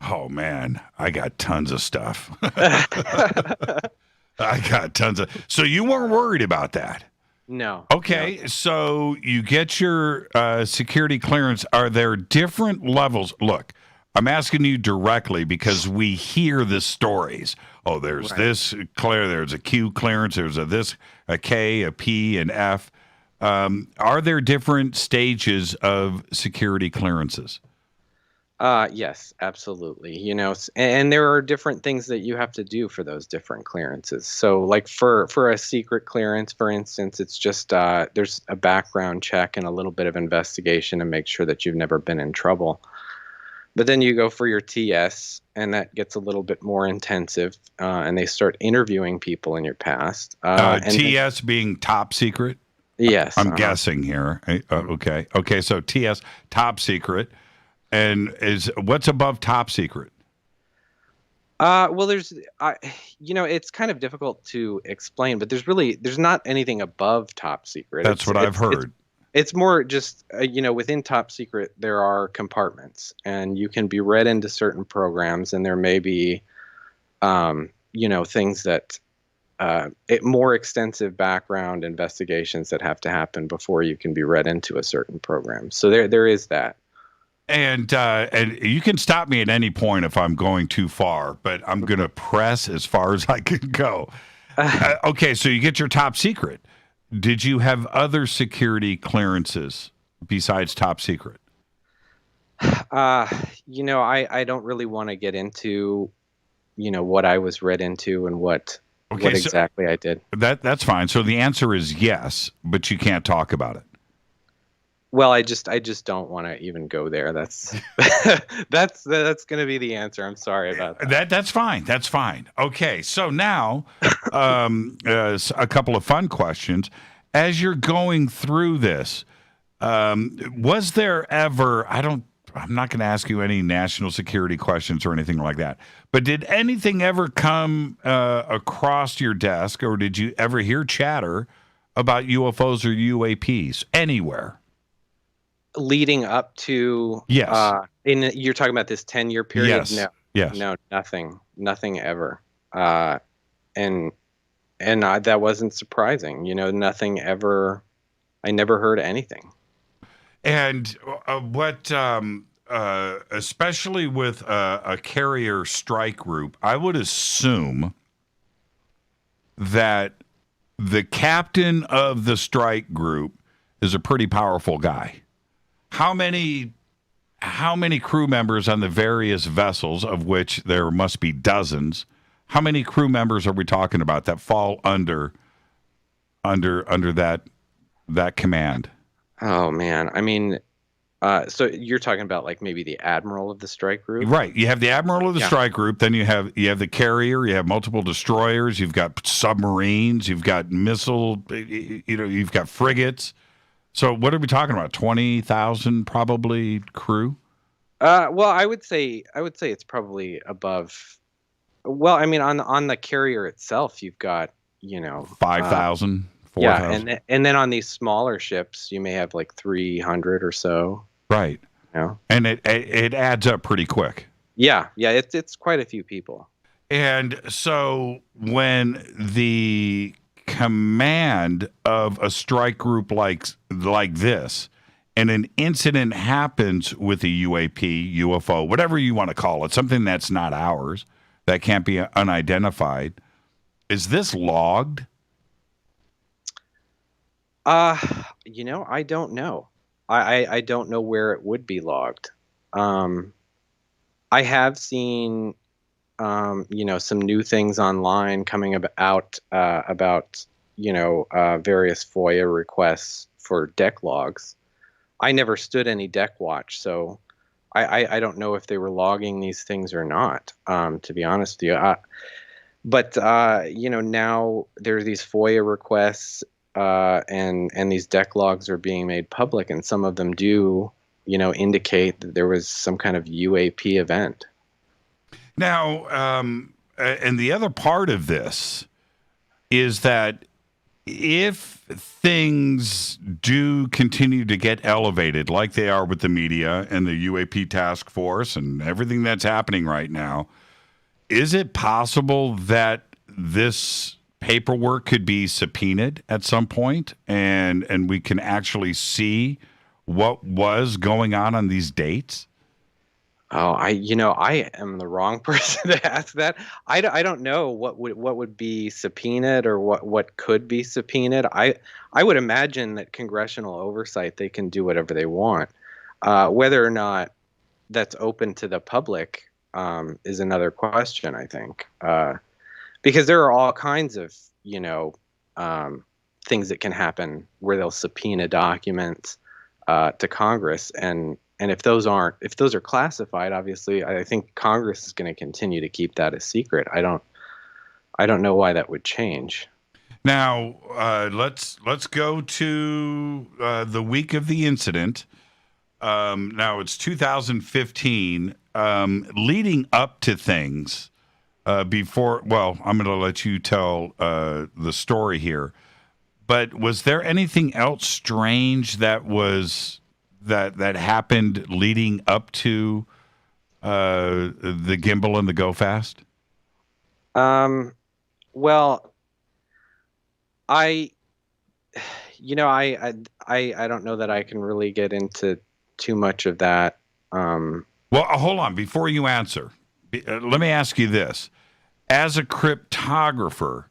Oh man, I got tons of stuff. So you weren't worried about that? No. Okay, no. So you get your security clearance. Are there different levels? Look, I'm asking you directly because we hear the stories. Oh, there's this there's a Q clearance, there's a K, a P, and F. Are there different stages of security clearances? Yes, absolutely. And there are different things that you have to do for those different clearances. So like for a secret clearance, for instance, it's just there's a background check and a little bit of investigation to make sure that you've never been in trouble. But then you go for your TS, and that gets a little bit more intensive, and they start interviewing people in your past. TS being top secret? Yes. I'm guessing here. Okay, so TS, top secret. And what's above top secret? Well, it's kind of difficult to explain, but there's not anything above top secret. That's what I've heard. It's more just, within top secret, there are compartments and you can be read into certain programs, and there may be, things that, more extensive background investigations that have to happen before you can be read into a certain program. So there is that. And you can stop me at any point if I'm going too far, but I'm going to press as far as I can go. Okay, so you get your top secret. Did you have other security clearances besides top secret? I don't really want to get into what I was read into and what exactly I did. That's fine. So the answer is yes, but you can't talk about it. Well, I just don't want to even go there. That's that's going to be the answer. I'm sorry about that. That's fine. That's fine. Okay, so now a couple of fun questions. As you're going through this, was there ever? I'm not going to ask you any national security questions or anything like that. But did anything ever come across your desk, or did you ever hear chatter about UFOs or UAPs anywhere? Leading up to yes, you're talking about this 10-year period. Yes. No, yes, no, nothing ever, and that wasn't surprising. Nothing ever. I never heard anything. And what, especially with a carrier strike group, I would assume that the captain of the strike group is a pretty powerful guy. How many crew members on the various vessels, of which there must be dozens, how many crew members are we talking about that fall under that command? Oh man, I mean, so you're talking about like maybe the admiral of the strike group, right? You have the admiral of the strike group, then you have the carrier, you have multiple destroyers, you've got submarines, you've got missile, you've got frigates. So what are we talking about? 20,000 probably crew? Well, I would say it's probably above. Well, I mean, on the carrier itself, you've got 5,000, 4,000. Yeah, and then on these smaller ships, you may have like 300 or so. Right. And it adds up pretty quick. Yeah, it's quite a few people. And so when the command of a strike group like this, and an incident happens with a UAP, UFO, whatever you want to call it, something that's not ours, that can't be unidentified, is this logged? I don't know. I don't know where it would be logged. I have seen some new things online coming about various FOIA requests for deck logs. I never stood any deck watch, so I don't know if they were logging these things or not, to be honest with you. But now there are these FOIA requests, and these deck logs are being made public, and some of them do, indicate that there was some kind of UAP event. Now, and the other part of this is that if things do continue to get elevated like they are with the media and the UAP task force and everything that's happening right now, is it possible that this paperwork could be subpoenaed at some point and we can actually see what was going on these dates? Oh, I am the wrong person to ask that. I don't know what would be subpoenaed or what could be subpoenaed. I would imagine that congressional oversight, they can do whatever they want. Whether or not that's open to the public is another question, I think. Because there are all kinds of, things that can happen where they'll subpoena documents to Congress, and if those are classified, obviously, I think Congress is going to continue to keep that a secret. I don't know why that would change. Now, let's go to the week of the incident. Now it's 2015. Leading up to things before. Well, I'm going to let you tell the story here. But was there anything else strange that happened leading up to the Gimbal and the Go Fast? Well, I don't know that I can really get into too much of that. Well, hold on. Before you answer, let me ask you this. As a cryptographer,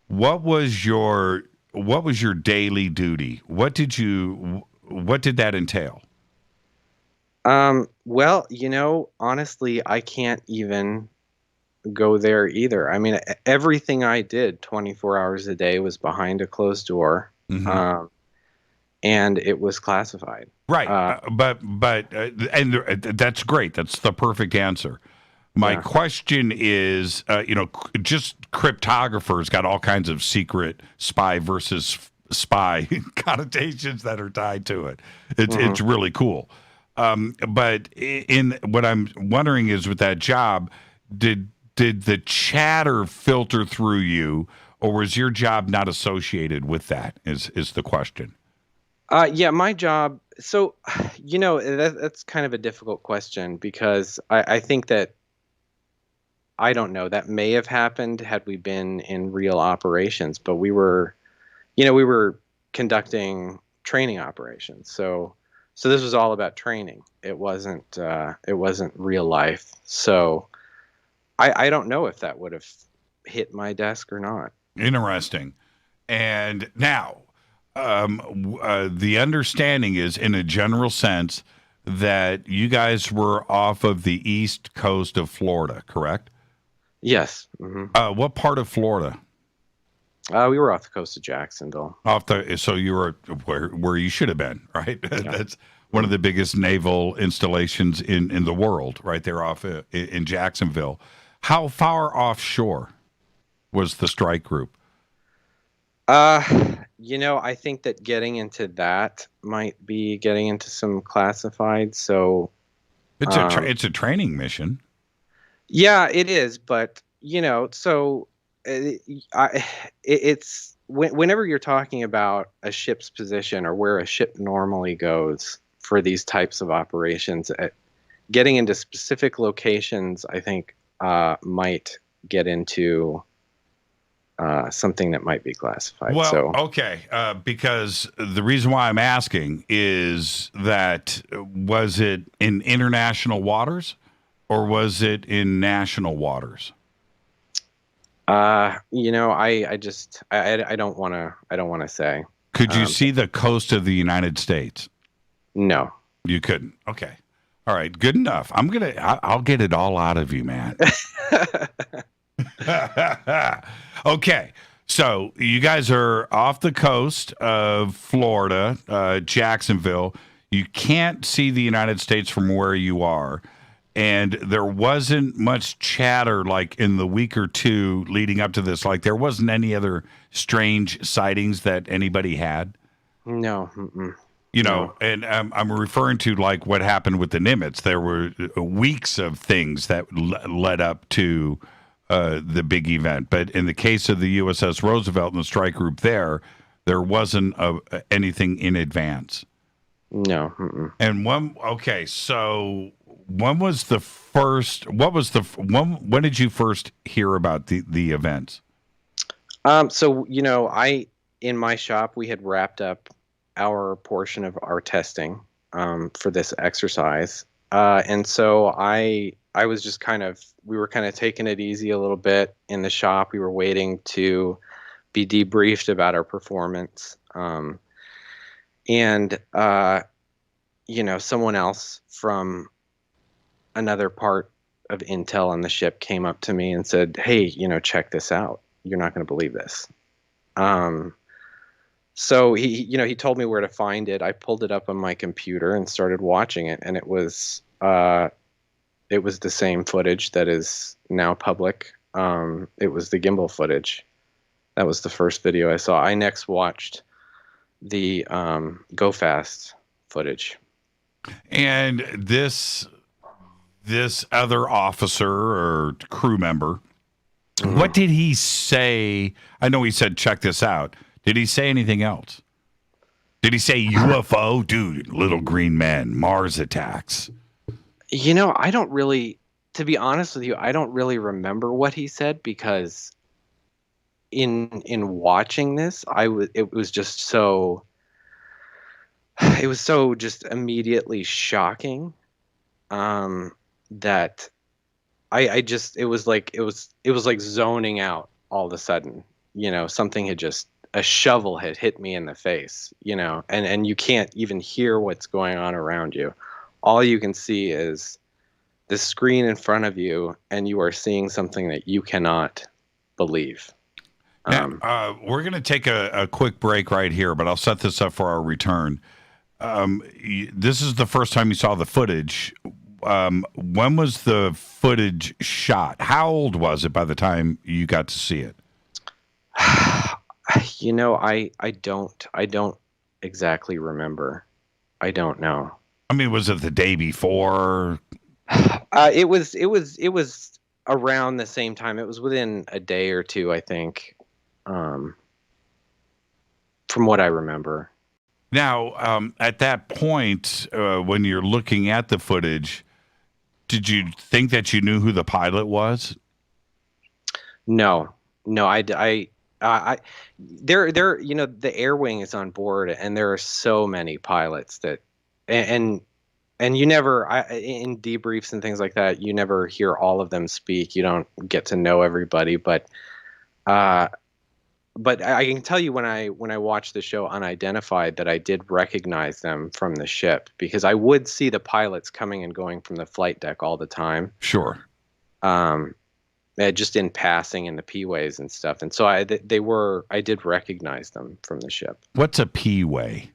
what was your daily duty? What did that entail? Well, honestly, I can't even go there either. I mean, everything I did 24 hours a day was behind a closed door, and it was classified. Right, but that's great. That's the perfect answer. My question is, just cryptographers got all kinds of secret spy versus spy connotations that are tied to it. It's really cool. But in what I'm wondering is, with that job, did the chatter filter through you, or was your job not associated with that? Is the question? Yeah, my job. So, that's kind of a difficult question, because I think that, I don't know, that may have happened had we been in real operations, but we were conducting training operations. So this was all about training. It wasn't real life. So I don't know if that would have hit my desk or not. Interesting. And now, the understanding is, in a general sense, that you guys were off of the east coast of Florida, correct? Yes. What part of Florida? We were off the coast of Jacksonville. So you were where you should have been, right? Yeah. That's one of the biggest naval installations in the world, right there off in Jacksonville. How far offshore was the strike group? I think that getting into that might be getting into some classified. So it's a training mission. Yeah, it is. But so it's whenever you're talking about a ship's position or where a ship normally goes for these types of operations, getting into specific locations, I think, might get into something that might be classified. Well, okay, because the reason why I'm asking is that, was it in international waters or was it in national waters? I don't want to say. Could you see the coast of the United States? No, you couldn't. Okay, all right, good enough. I'll get it all out of you, man. Okay, so you guys are off the coast of Florida, Jacksonville. You can't see the United States from where you are, and there wasn't much chatter like in the week or two leading up to this. Like, there wasn't any other strange sightings that anybody had? No. And I'm referring to like what happened with the Nimitz. There were weeks of things that led up to the big event. But in the case of the USS Roosevelt and the strike group there wasn't anything in advance. No. And so when was the first, when did you first hear about the events? So, in my shop, we had wrapped up our portion of our testing for this exercise. And so I was just we were kind of taking it easy a little bit in the shop. We were waiting to be debriefed about our performance. Someone else from another part of intel on the ship came up to me and said, "Hey, check this out. You're not going to believe this." So he told me where to find it. I pulled it up on my computer and started watching it, and it was the same footage that is now public. It was the gimbal footage. That was the first video I saw. I next watched the Go Fast footage. And this other officer or crew member, what did he say? I know he said, "Check this out." Did he say anything else? Did he say UFO? Dude, little green men, Mars attacks. I don't really, to be honest with you, I don't really remember what he said, because in watching this, it was so just immediately shocking, that it was like zoning out all of a sudden. Something had a shovel had hit me in the face, and you can't even hear what's going on around you. All you can see is the screen in front of you, and you are seeing something that you cannot believe. Now, we're going to take a quick break right here, but I'll set this up for our return. This is the first time you saw the footage. When was the footage shot? How old was it by the time you got to see it? You know, I don't exactly remember. I don't know. I mean, was it the day before? It was around the same time. It was within a day or two, I think. From what I remember. Now, at that point, when you're looking at the footage, did you think that you knew who the pilot was? No, there, you know, the air wing is on board, and there are so many pilots that, and you never, in debriefs and things like that, you never hear all of them speak. You don't get to know everybody, but I can tell you when I watched the show Unidentified that I did recognize them from the ship, because I would see the pilots coming and going from the flight deck all the time. Sure. Just in passing in the P-ways and stuff. And so I did recognize them from the ship. What's a P-way?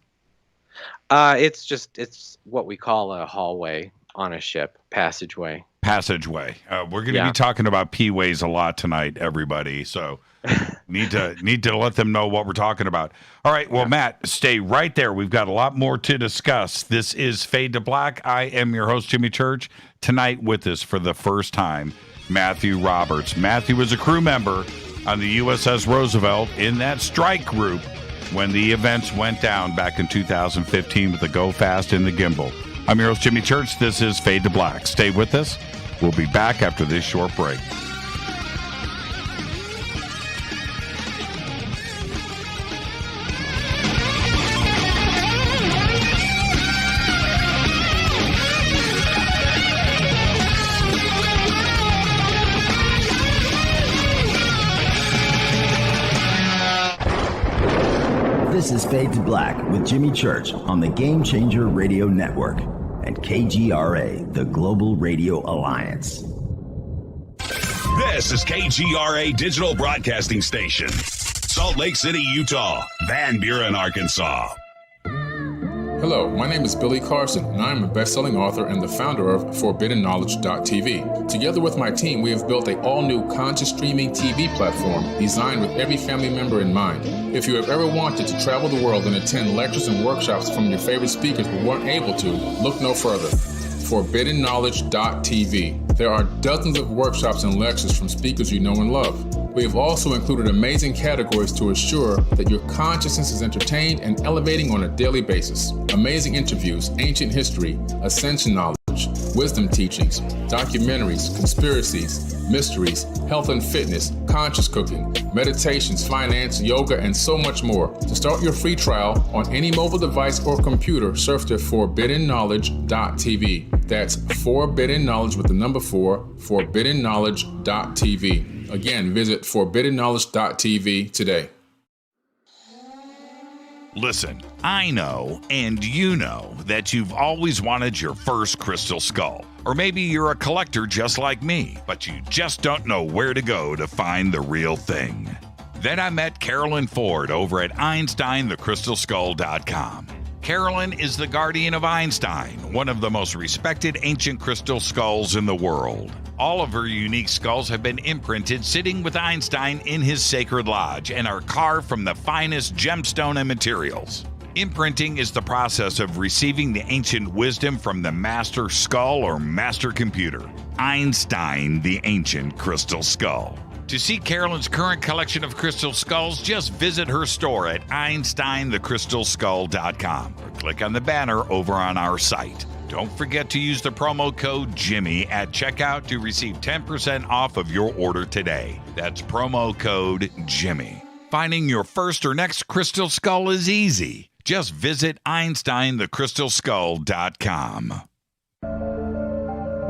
It's what we call a hallway on a ship, passageway. Passageway. We're going to be talking about P-ways a lot tonight, everybody. So need to let them know what we're talking about. All right. Well, Matt, stay right there. We've got a lot more to discuss. This is Fade to Black. I am your host, Jimmy Church. Tonight with us for the first time, Matthew Roberts. Matthew was a crew member on the USS Roosevelt in that strike group when the events went down back in 2015 with the Go Fast and the Gimbal. I'm your host, Jimmy Church. This is Fade to Black. Stay with us. We'll be back after this short break. This is Fade to Black with Jimmy Church on the Game Changer Radio Network and KGRA, the Global Radio Alliance. This is KGRA Digital Broadcasting Station, Salt Lake City, Utah, Van Buren, Arkansas. Hello, my name is Billy Carson, and I am a best-selling author and the founder of ForbiddenKnowledge.tv. Together with my team, we have built an all-new conscious streaming TV platform designed with every family member in mind. If you have ever wanted to travel the world and attend lectures and workshops from your favorite speakers but weren't able to, look no further. ForbiddenKnowledge.tv. There are dozens of workshops and lectures from speakers you know and love. We have also included amazing categories to assure that your consciousness is entertained and elevating on a daily basis. Amazing interviews, ancient history, ascension knowledge, wisdom teachings, documentaries, conspiracies, mysteries, health and fitness, conscious cooking, meditations, finance, yoga, and so much more. To start your free trial on any mobile device or computer, surf to ForbiddenKnowledge.tv. That's Forbidden Knowledge with the number 4, ForbiddenKnowledge.tv. Again, visit ForbiddenKnowledge.tv today. Listen, I know, and you know, that you've always wanted your first crystal skull. Or maybe you're a collector just like me, but you just don't know where to go to find the real thing. Then I met Carolyn Ford over at EinsteinTheCrystalSkull.com. Carolyn is the guardian of Einstein, one of the most respected ancient crystal skulls in the world. All of her unique skulls have been imprinted sitting with Einstein in his sacred lodge and are carved from the finest gemstone and materials. Imprinting is the process of receiving the ancient wisdom from the master skull or master computer, Einstein the Ancient Crystal Skull. To see Carolyn's current collection of crystal skulls, just visit her store at EinsteinTheCrystalSkull.com or click on the banner over on our site. Don't forget to use the promo code Jimmy at checkout to receive 10% off of your order today. That's promo code Jimmy. Finding your first or next crystal skull is easy. Just visit EinsteinTheCrystalSkull.com.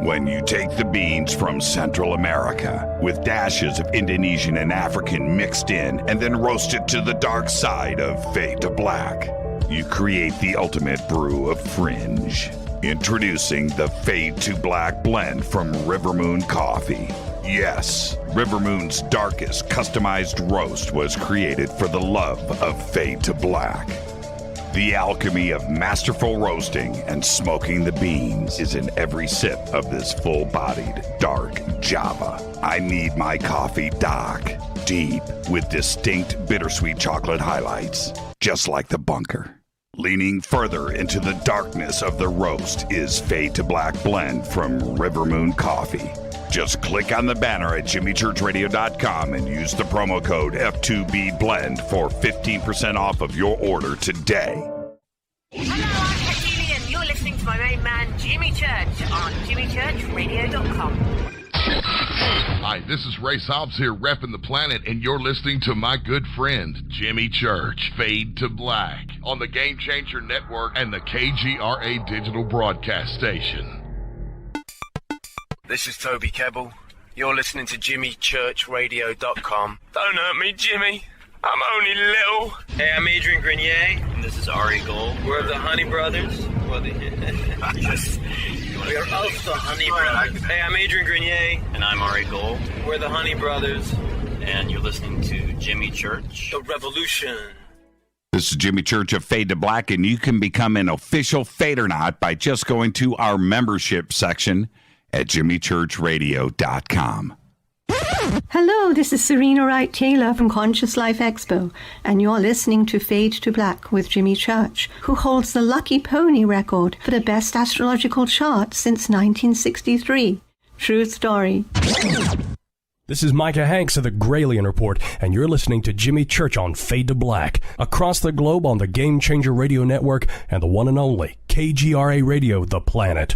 When you take the beans from Central America with dashes of Indonesian and African mixed in and then roasted to the dark side of Fade to Black, you create the ultimate brew of fringe. Introducing the Fade to Black blend from Rivermoon Coffee. Yes, Rivermoon's darkest customized roast was created for the love of Fade to Black. The alchemy of masterful roasting and smoking the beans is in every sip of this full-bodied, dark Java. I need my coffee dark, deep, with distinct bittersweet chocolate highlights, just like the bunker. Leaning further into the darkness of the roast is Fade to Black blend from Rivermoon Coffee. Just click on the banner at jimmychurchradio.com and use the promo code F2BBLEND for 15% off of your order today. Hello, I'm Katie, and you're listening to my main man, Jimmy Church, on jimmychurchradio.com. Hi, this is Ray Hobbs here, repping the planet, and you're listening to my good friend, Jimmy Church, Fade to Black, on the Game Changer Network and the KGRA Digital Broadcast Station. This is Toby Kebbell. You're listening to JimmyChurchRadio.com. Don't hurt me, Jimmy. I'm only little. Hey, I'm Adrian Grenier. And this is Ari Gold. We're the Honey Brothers. We're of the Honey Brothers. Hey, I'm Adrian Grenier. And I'm Ari Gold. We're the Honey Brothers. And you're listening to Jimmy Church. The Revolution. This is Jimmy Church of Fade to Black, and you can become an official Fadernaut by just going to our membership section at jimmychurchradio.com. Hello, this is Serena Wright Taylor from Conscious Life Expo, and you're listening to Fade to Black with Jimmy Church, who holds the Lucky Pony record for the best astrological chart since 1963. True story. This is Micah Hanks of the Gralien Report, and you're listening to Jimmy Church on Fade to Black, across the globe on the Game Changer Radio Network and the one and only KGRA Radio, The Planet.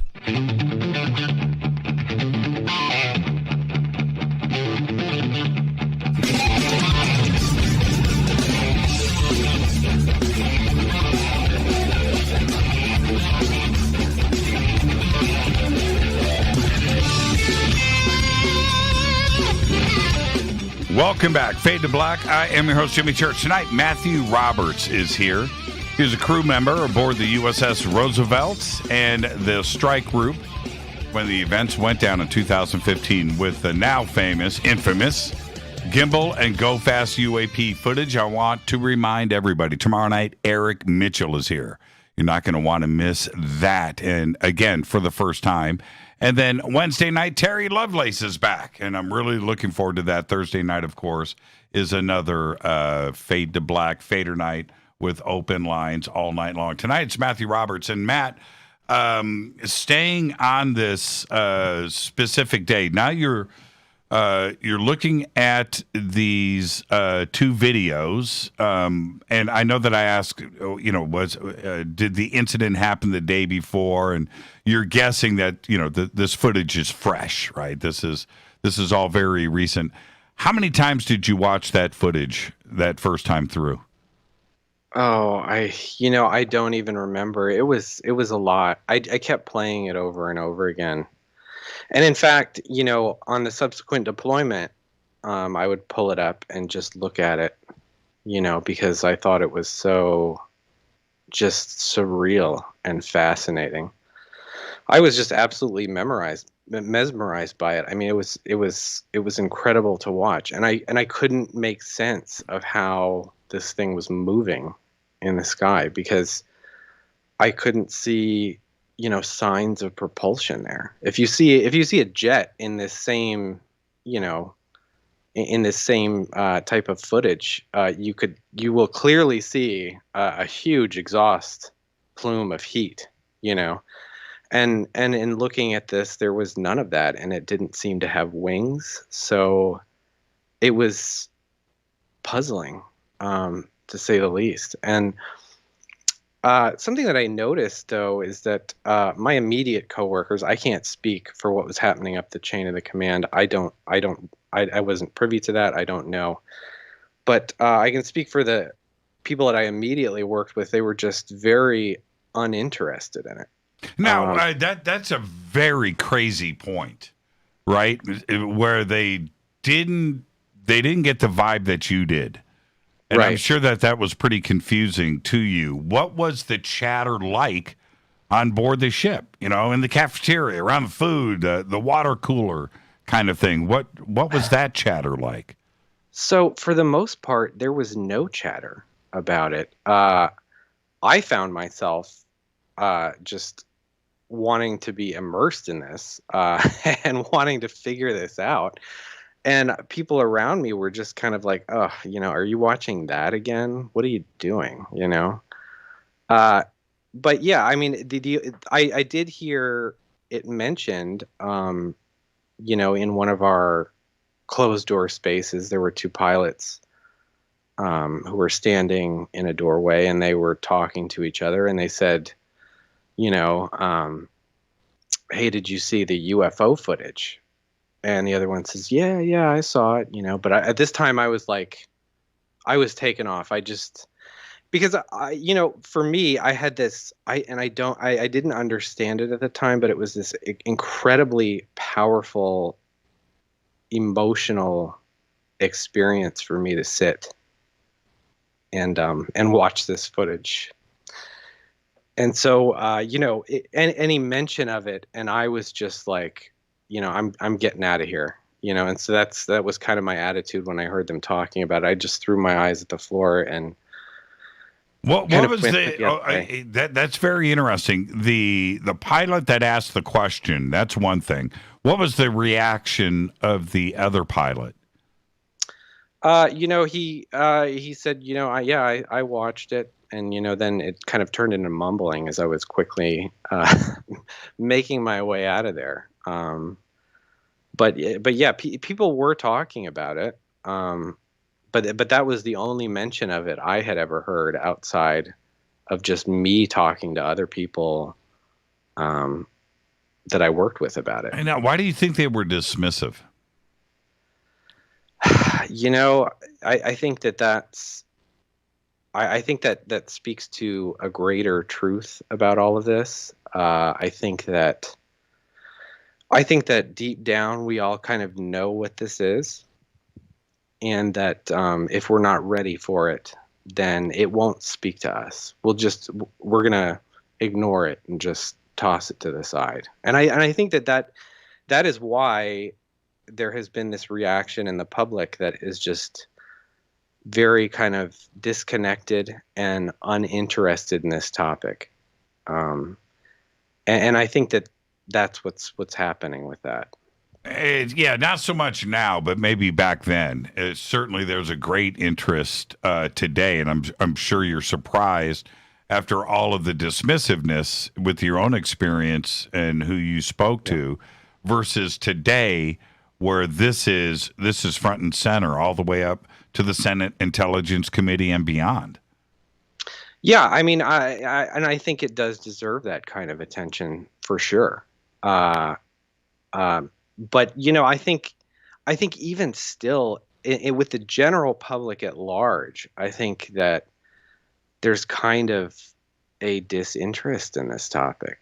Welcome back. Fade to Black. I am your host, Jimmy Church. Tonight, Matthew Roberts is here. He's a crew member aboard the USS Roosevelt and the Strike Group when the events went down in 2015 with the now famous, infamous Gimbal and Go Fast UAP footage. I want to remind everybody, tomorrow night, Eric Mitchell is here. You're not going to want to miss that. And again, for the first time. And then Wednesday night, Terry Lovelace is back, and I'm really looking forward to that. Thursday night, of course, is another Fade to Black Fader night with open lines all night long. Tonight, it's Matthew Roberts. And Matt, staying on this specific day, now you're looking at these two videos, and I know that I asked, did the incident happen the day before? And you're guessing that this footage is fresh, right? This is all very recent. How many times did you watch that footage that first time through? Oh, I don't even remember. It was a lot. I kept playing it over and over again. And in fact, on the subsequent deployment, I would pull it up and just look at it, because I thought it was so just surreal and fascinating. I was just absolutely mesmerized by it. I mean, it was incredible to watch, and I couldn't make sense of how this thing was moving in the sky because I couldn't see signs of propulsion there. If you see a jet in this same type of footage, you will clearly see a huge exhaust plume of heat, and in looking at this, there was none of that, and it didn't seem to have wings, so it was puzzling, to say the least. And something that I noticed, though, is that my immediate coworkers, I can't speak for what was happening up the chain of the command. I wasn't privy to that. I don't know. But I can speak for the people that I immediately worked with. They were just very uninterested in it. Now, that's a very crazy point, right? Where they didn't get the vibe that you did. And right. I'm sure that was pretty confusing to you. What was the chatter like on board the ship, in the cafeteria, around the food, the water cooler kind of thing. What was that chatter like? So for the most part, there was no chatter about it. I found myself just wanting to be immersed in this and wanting to figure this out. And people around me were just kind of like, oh, are you watching that again? What are you doing? But yeah, I mean, I did hear it mentioned, in one of our closed door spaces, there were two pilots who were standing in a doorway, and they were talking to each other, and they said, hey, did you see the UFO footage? And the other one says, yeah, I saw it, but at this time I was taken off. Because for me, I had this, I didn't understand it at the time, but it was this incredibly powerful, emotional experience for me to sit and watch this footage. And so, any mention of it, and I was just like, I'm getting out of here, and so that was kind of my attitude when I heard them talking about it. I just threw my eyes at the floor and. What was that's very interesting. The pilot that asked the question, that's one thing. What was the reaction of the other pilot? He said, I watched it, and then it kind of turned into mumbling as I was quickly making my way out of there. But yeah, people were talking about it. But that was the only mention of it I had ever heard outside of just me talking to other people that I worked with about it. And now, why do you think they were dismissive? I think I think that speaks to a greater truth about all of this. I think that deep down we all kind of know what this is. And that if we're not ready for it, then it won't speak to us. We're going to ignore it and just toss it to the side. And I think that is why there has been this reaction in the public that is just very kind of disconnected and uninterested in this topic. And I think that's what's happening with that. Not so much now, but maybe back then. Certainly, there's a great interest today, and I'm sure you're surprised after all of the dismissiveness with your own experience and who you spoke to, versus today, where this is front and center all the way up to the Senate Intelligence Committee and beyond. Yeah, I mean, I think it does deserve that kind of attention for sure. But I think even still, with the general public at large, I think that there's kind of a disinterest in this topic.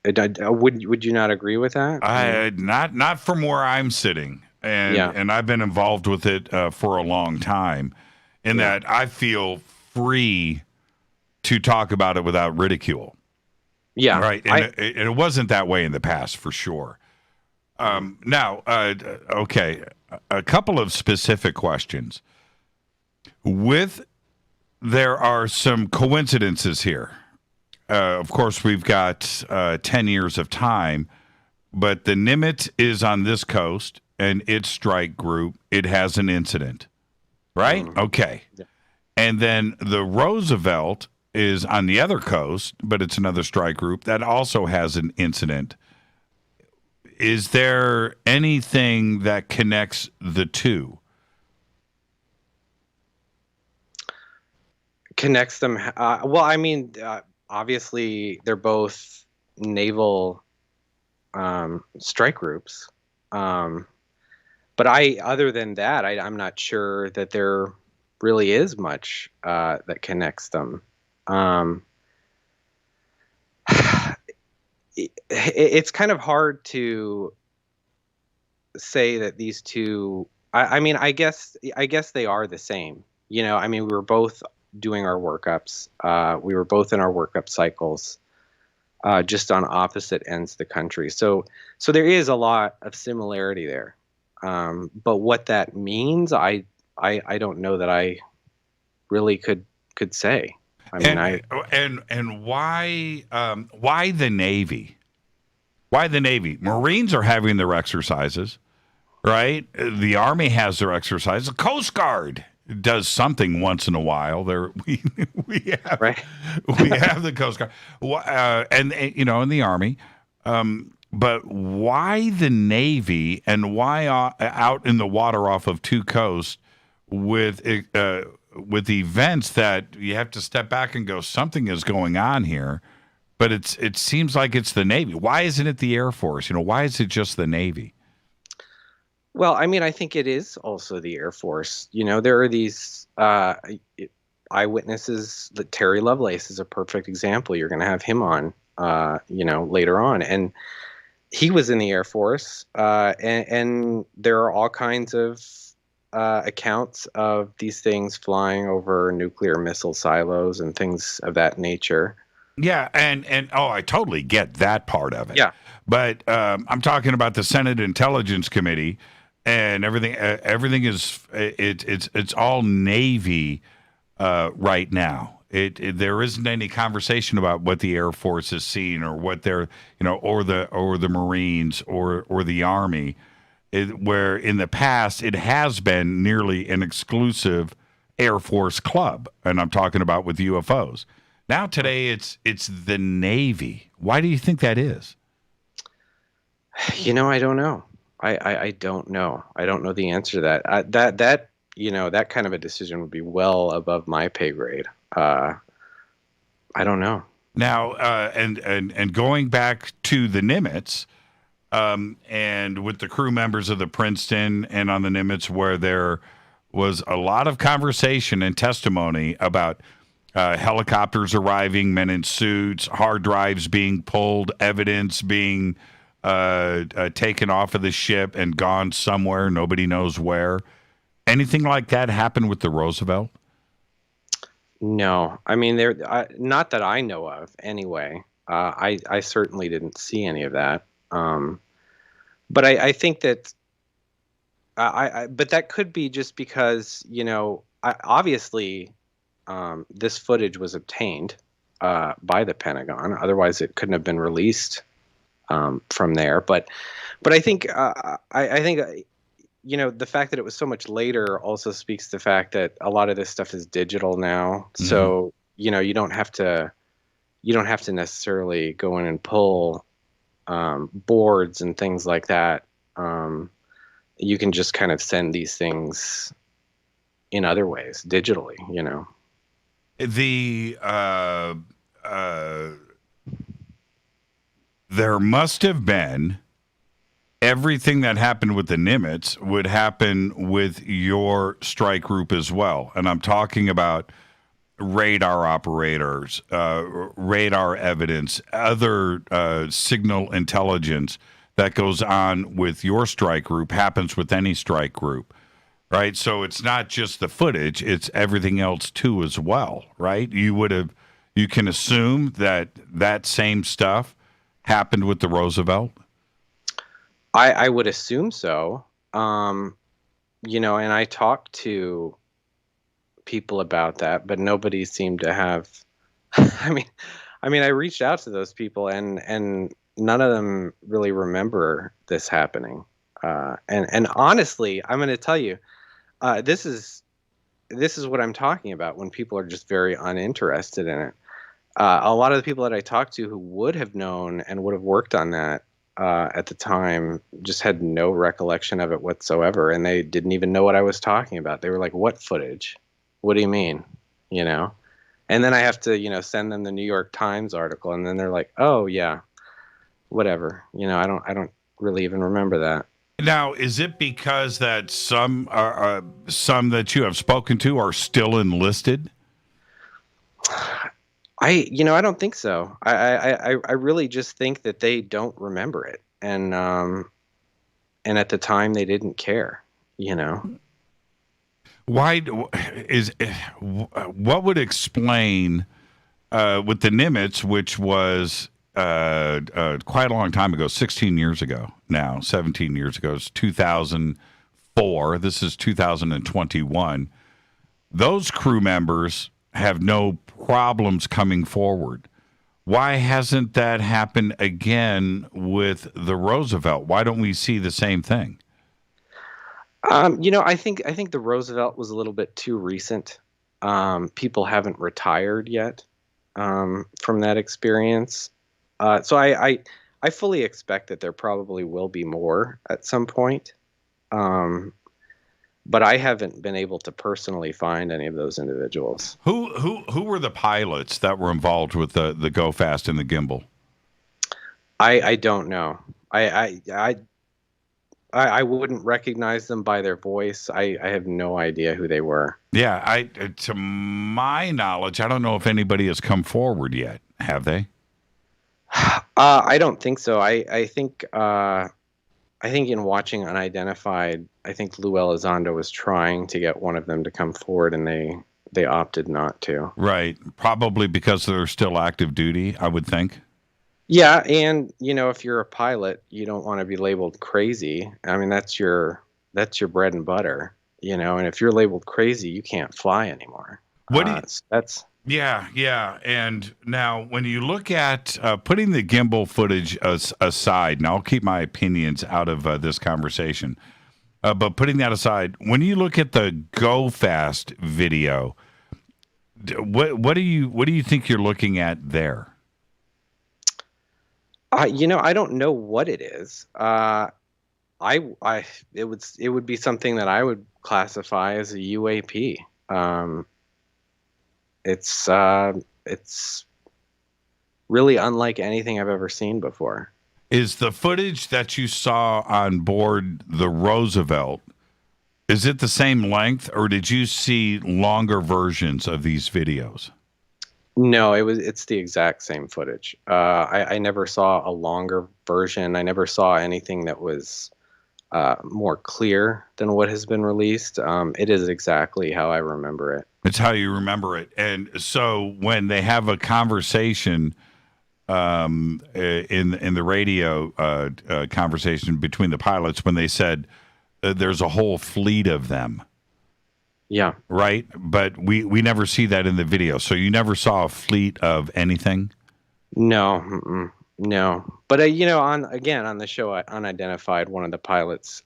Would you not agree with that? Not from where I'm sitting, and I've been involved with it for a long time. In that I feel free to talk about it without ridicule. Yeah, right. And it wasn't that way in the past, for sure. Now, okay, a couple of specific questions. There are some coincidences here. Of course, we've got 10 years of time, but the Nimitz is on this coast, and its strike group, it has an incident, right? Okay. Yeah. And then the Roosevelt is on the other coast, but it's another strike group that also has an incident. Is there anything that connects the two? Connects them? Well, I mean, obviously they're both naval strike groups. But other than that, I'm not sure that there really is much that connects them. It's kind of hard to say that these two. I mean, I guess they are the same. I mean, we were both doing our workups. We were both in our workup cycles. just on opposite ends of the country. So there is a lot of similarity there. But what that means, I don't know that I really could say. And why the Navy? Why the Navy? Marines are having their exercises, right? The Army has their exercises. The Coast Guard does something once in a while. We have the Coast Guard, and in the Army. But why the Navy, and why out in the water off of two coasts with events that you have to step back and go, something is going on here? But it seems like it's the Navy. Why isn't it the Air Force? Why is it just the Navy? Well, I mean, I think it is also the Air Force. There are these eyewitnesses. Terry Lovelace is a perfect example. You're going to have him on, later on. And he was in the Air Force. And there are all kinds of accounts of these things flying over nuclear missile silos and things of that nature. Yeah, and I totally get that part of it. Yeah, but I'm talking about the Senate Intelligence Committee and everything. Everything is it's all Navy right now. There isn't any conversation about what the Air Force is seeing or what they're or the Marines or the Army. Where in the past it has been nearly an exclusive Air Force club, and I'm talking about with UFOs. Now today it's the Navy. Why do you think that is? I don't know. I don't know. I don't know the answer to that. That kind of a decision would be well above my pay grade. I don't know. Now, and going back to the Nimitz, and with the crew members of the Princeton and on the Nimitz, where there was a lot of conversation and testimony about helicopters arriving, men in suits, hard drives being pulled, evidence being taken off of the ship and gone somewhere, nobody knows where. Anything like that happened with the Roosevelt? No. I mean, not that I know of anyway. I certainly didn't see any of that. But I think that but that could be just because, obviously this footage was obtained by the Pentagon. Otherwise, it couldn't have been released from there. But I think I think the fact that it was so much later also speaks to the fact that a lot of this stuff is digital now. Mm-hmm. So you don't have to necessarily go in and pull boards and things like that. You can just kind of send these things in other ways digitally. There must have been everything that happened with the Nimitz would happen with your strike group as well. And I'm talking about radar operators, radar evidence, other signal intelligence that goes on with your strike group happens with any strike group. Right, so it's not just the footage; it's everything else too as well. Right, you can assume that same stuff happened with the Roosevelt. I would assume so. And I talked to people about that, but nobody seemed to have. I mean, I reached out to those people, and none of them really remember this happening. And honestly, I'm going to tell you. This is what I'm talking about when people are just very uninterested in it. A lot of the people that I talked to who would have known and would have worked on that at the time just had no recollection of it whatsoever, and they didn't even know what I was talking about. They were like, "What footage? What do you mean?" And then I have to send them the New York Times article, and then they're like, "Oh yeah, whatever." I don't really even remember that. Now, is it because that some that you have spoken to are still enlisted? I don't think so. I really just think that they don't remember it, and at the time they didn't care. Why what would explain with the Nimitz, which was quite a long time ago, 16 years ago now, 17 years ago. It's 2004. This is 2021. Those crew members have no problems coming forward. Why hasn't that happened again with the Roosevelt? Why don't we see the same thing? I think the Roosevelt was a little bit too recent. People haven't retired yet from that experience. So I fully expect that there probably will be more at some point. But I haven't been able to personally find any of those individuals. Who were the pilots that were involved with the Go Fast and the Gimbal? I don't know. I wouldn't recognize them by their voice. I have no idea who they were. Yeah, to my knowledge, I don't know if anybody has come forward yet. Have they? I don't think so. I think in watching Unidentified, I think Lou Elizondo was trying to get one of them to come forward, and they opted not to. Right, probably because they're still active duty, I would think. Yeah, and if you're a pilot, you don't want to be labeled crazy. I mean, that's your bread and butter, and if you're labeled crazy, you can't fly anymore. What do you, that's Yeah. And now when you look at putting the gimbal footage aside, and I'll keep my opinions out of this conversation, but putting that aside, when you look at the Go Fast video, what do you think you're looking at there? I don't know what it is. It would be something that I would classify as a UAP. It's really unlike anything I've ever seen before. Is the footage that you saw on board the Roosevelt, is it the same length, or did you see longer versions of these videos? No, it's the exact same footage. I never saw a longer version. I never saw anything that was more clear than what has been released. It is exactly how I remember it. It's how you remember it. And so when they have a conversation in the radio conversation between the pilots, when they said there's a whole fleet of them. Yeah. Right? But we never see that in the video. So you never saw a fleet of anything? No. No. But, on the show Unidentified, one of the pilots,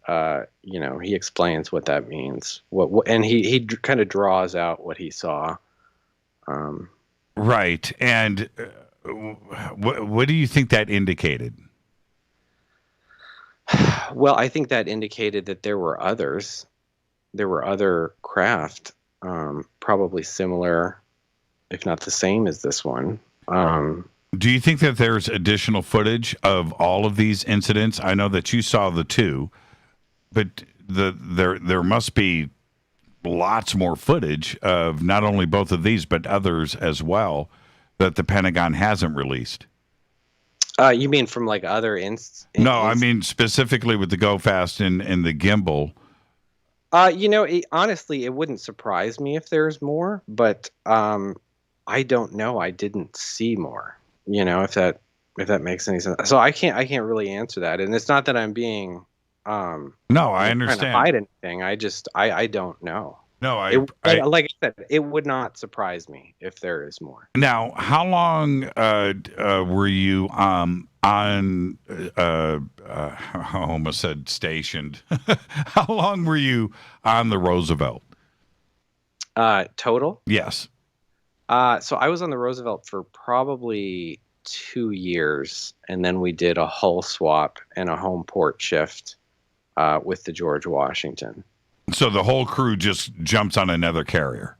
he explains what that means. And he kind of draws out what he saw. Right. And what do you think that indicated? Well, I think that indicated that there were others. There were other craft, probably similar, if not the same as this one. Do you think that there's additional footage of all of these incidents? I know that you saw the two, but there must be lots more footage of not only both of these, but others as well that the Pentagon hasn't released. You mean from like other No, I mean specifically with the Go Fast and the Gimbal. Honestly, it wouldn't surprise me if there's more, but I don't know. I didn't see more. If that makes any sense. So I can't really answer that. And it's not that I'm being no, I understand. Trying to hide anything. I don't know. No, like I said, it would not surprise me if there is more. Now, how long were you on? I almost said stationed. How long were you on the Roosevelt? Total? Yes. So I was on the Roosevelt for probably 2 years, and then we did a hull swap and a home port shift with the George Washington. So the whole crew just jumps on another carrier.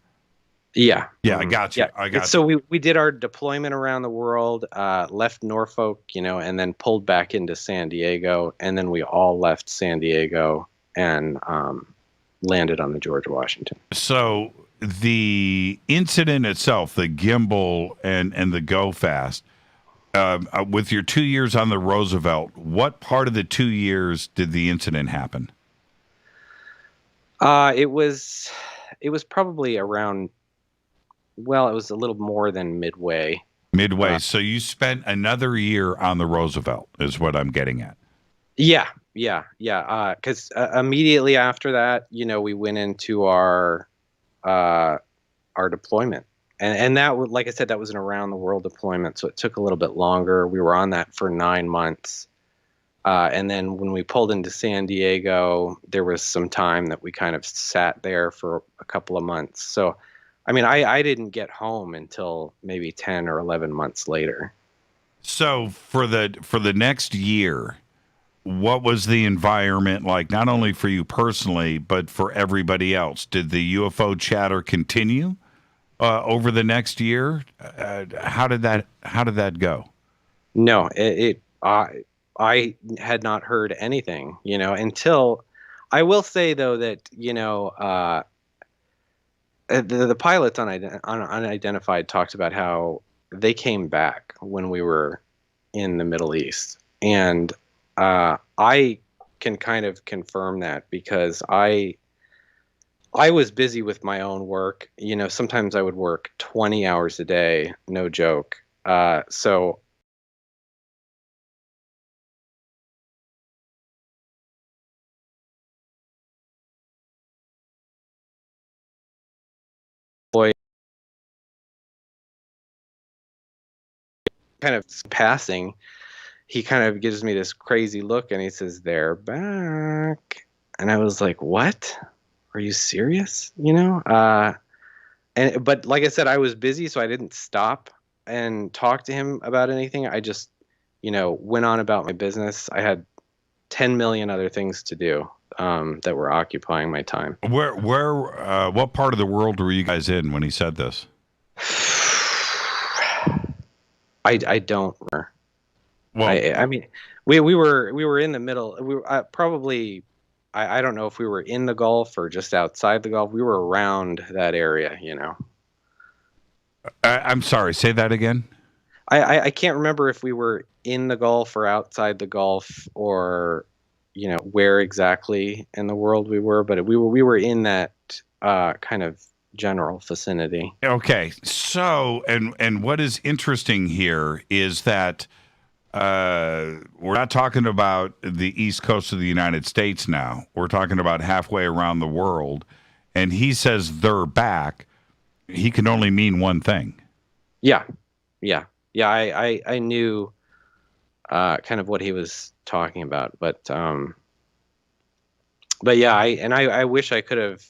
Yeah. Yeah, I got you. Yeah. So we did our deployment around the world, left Norfolk, and then pulled back into San Diego, and then we all left San Diego and landed on the George Washington. So the incident itself, the Gimbal and the Go Fast, with your 2 years on the Roosevelt, what part of the 2 years did the incident happen? It was probably around, well, it was a little more than midway. Midway. So you spent another year on the Roosevelt, is what I'm getting at. Yeah. Because immediately after that, we went into our deployment, and that was, like I said, that was an around the world deployment, so it took a little bit longer. We were on that for 9 months, and then when we pulled into San Diego, there was some time that we kind of sat there for a couple of months. So, I mean, I didn't get home until maybe 10 or 11 months later. So for the next year, what was the environment like, not only for you personally, but for everybody else? Did the UFO chatter continue over the next year? How did that go? No, I had not heard anything, until, I will say though that, the pilots on Unidentified talked about how they came back when we were in the Middle East. And I can kind of confirm that because I was busy with my own work. Sometimes I would work 20 hours a day, no joke. So kind of passing, he kind of gives me this crazy look and he says, "They're back." And I was like, "What? Are you serious?" But like I said, I was busy, so I didn't stop and talk to him about anything. I just, went on about my business. I had 10 million other things to do that were occupying my time. What part of the world were you guys in when he said this? I don't remember. Well, I mean, we were in the middle. We were probably, I don't know if we were in the Gulf or just outside the Gulf. We were around that area, I'm sorry. Say that again. I can't remember if we were in the Gulf or outside the Gulf or, where exactly in the world we were, but we were in that kind of general vicinity. Okay. So, and what is interesting here is that we're not talking about the East Coast of the United States now. We're talking about halfway around the world. And he says they're back. He can only mean one thing. Yeah. I knew kind of what he was talking about, but yeah, I wish I could have,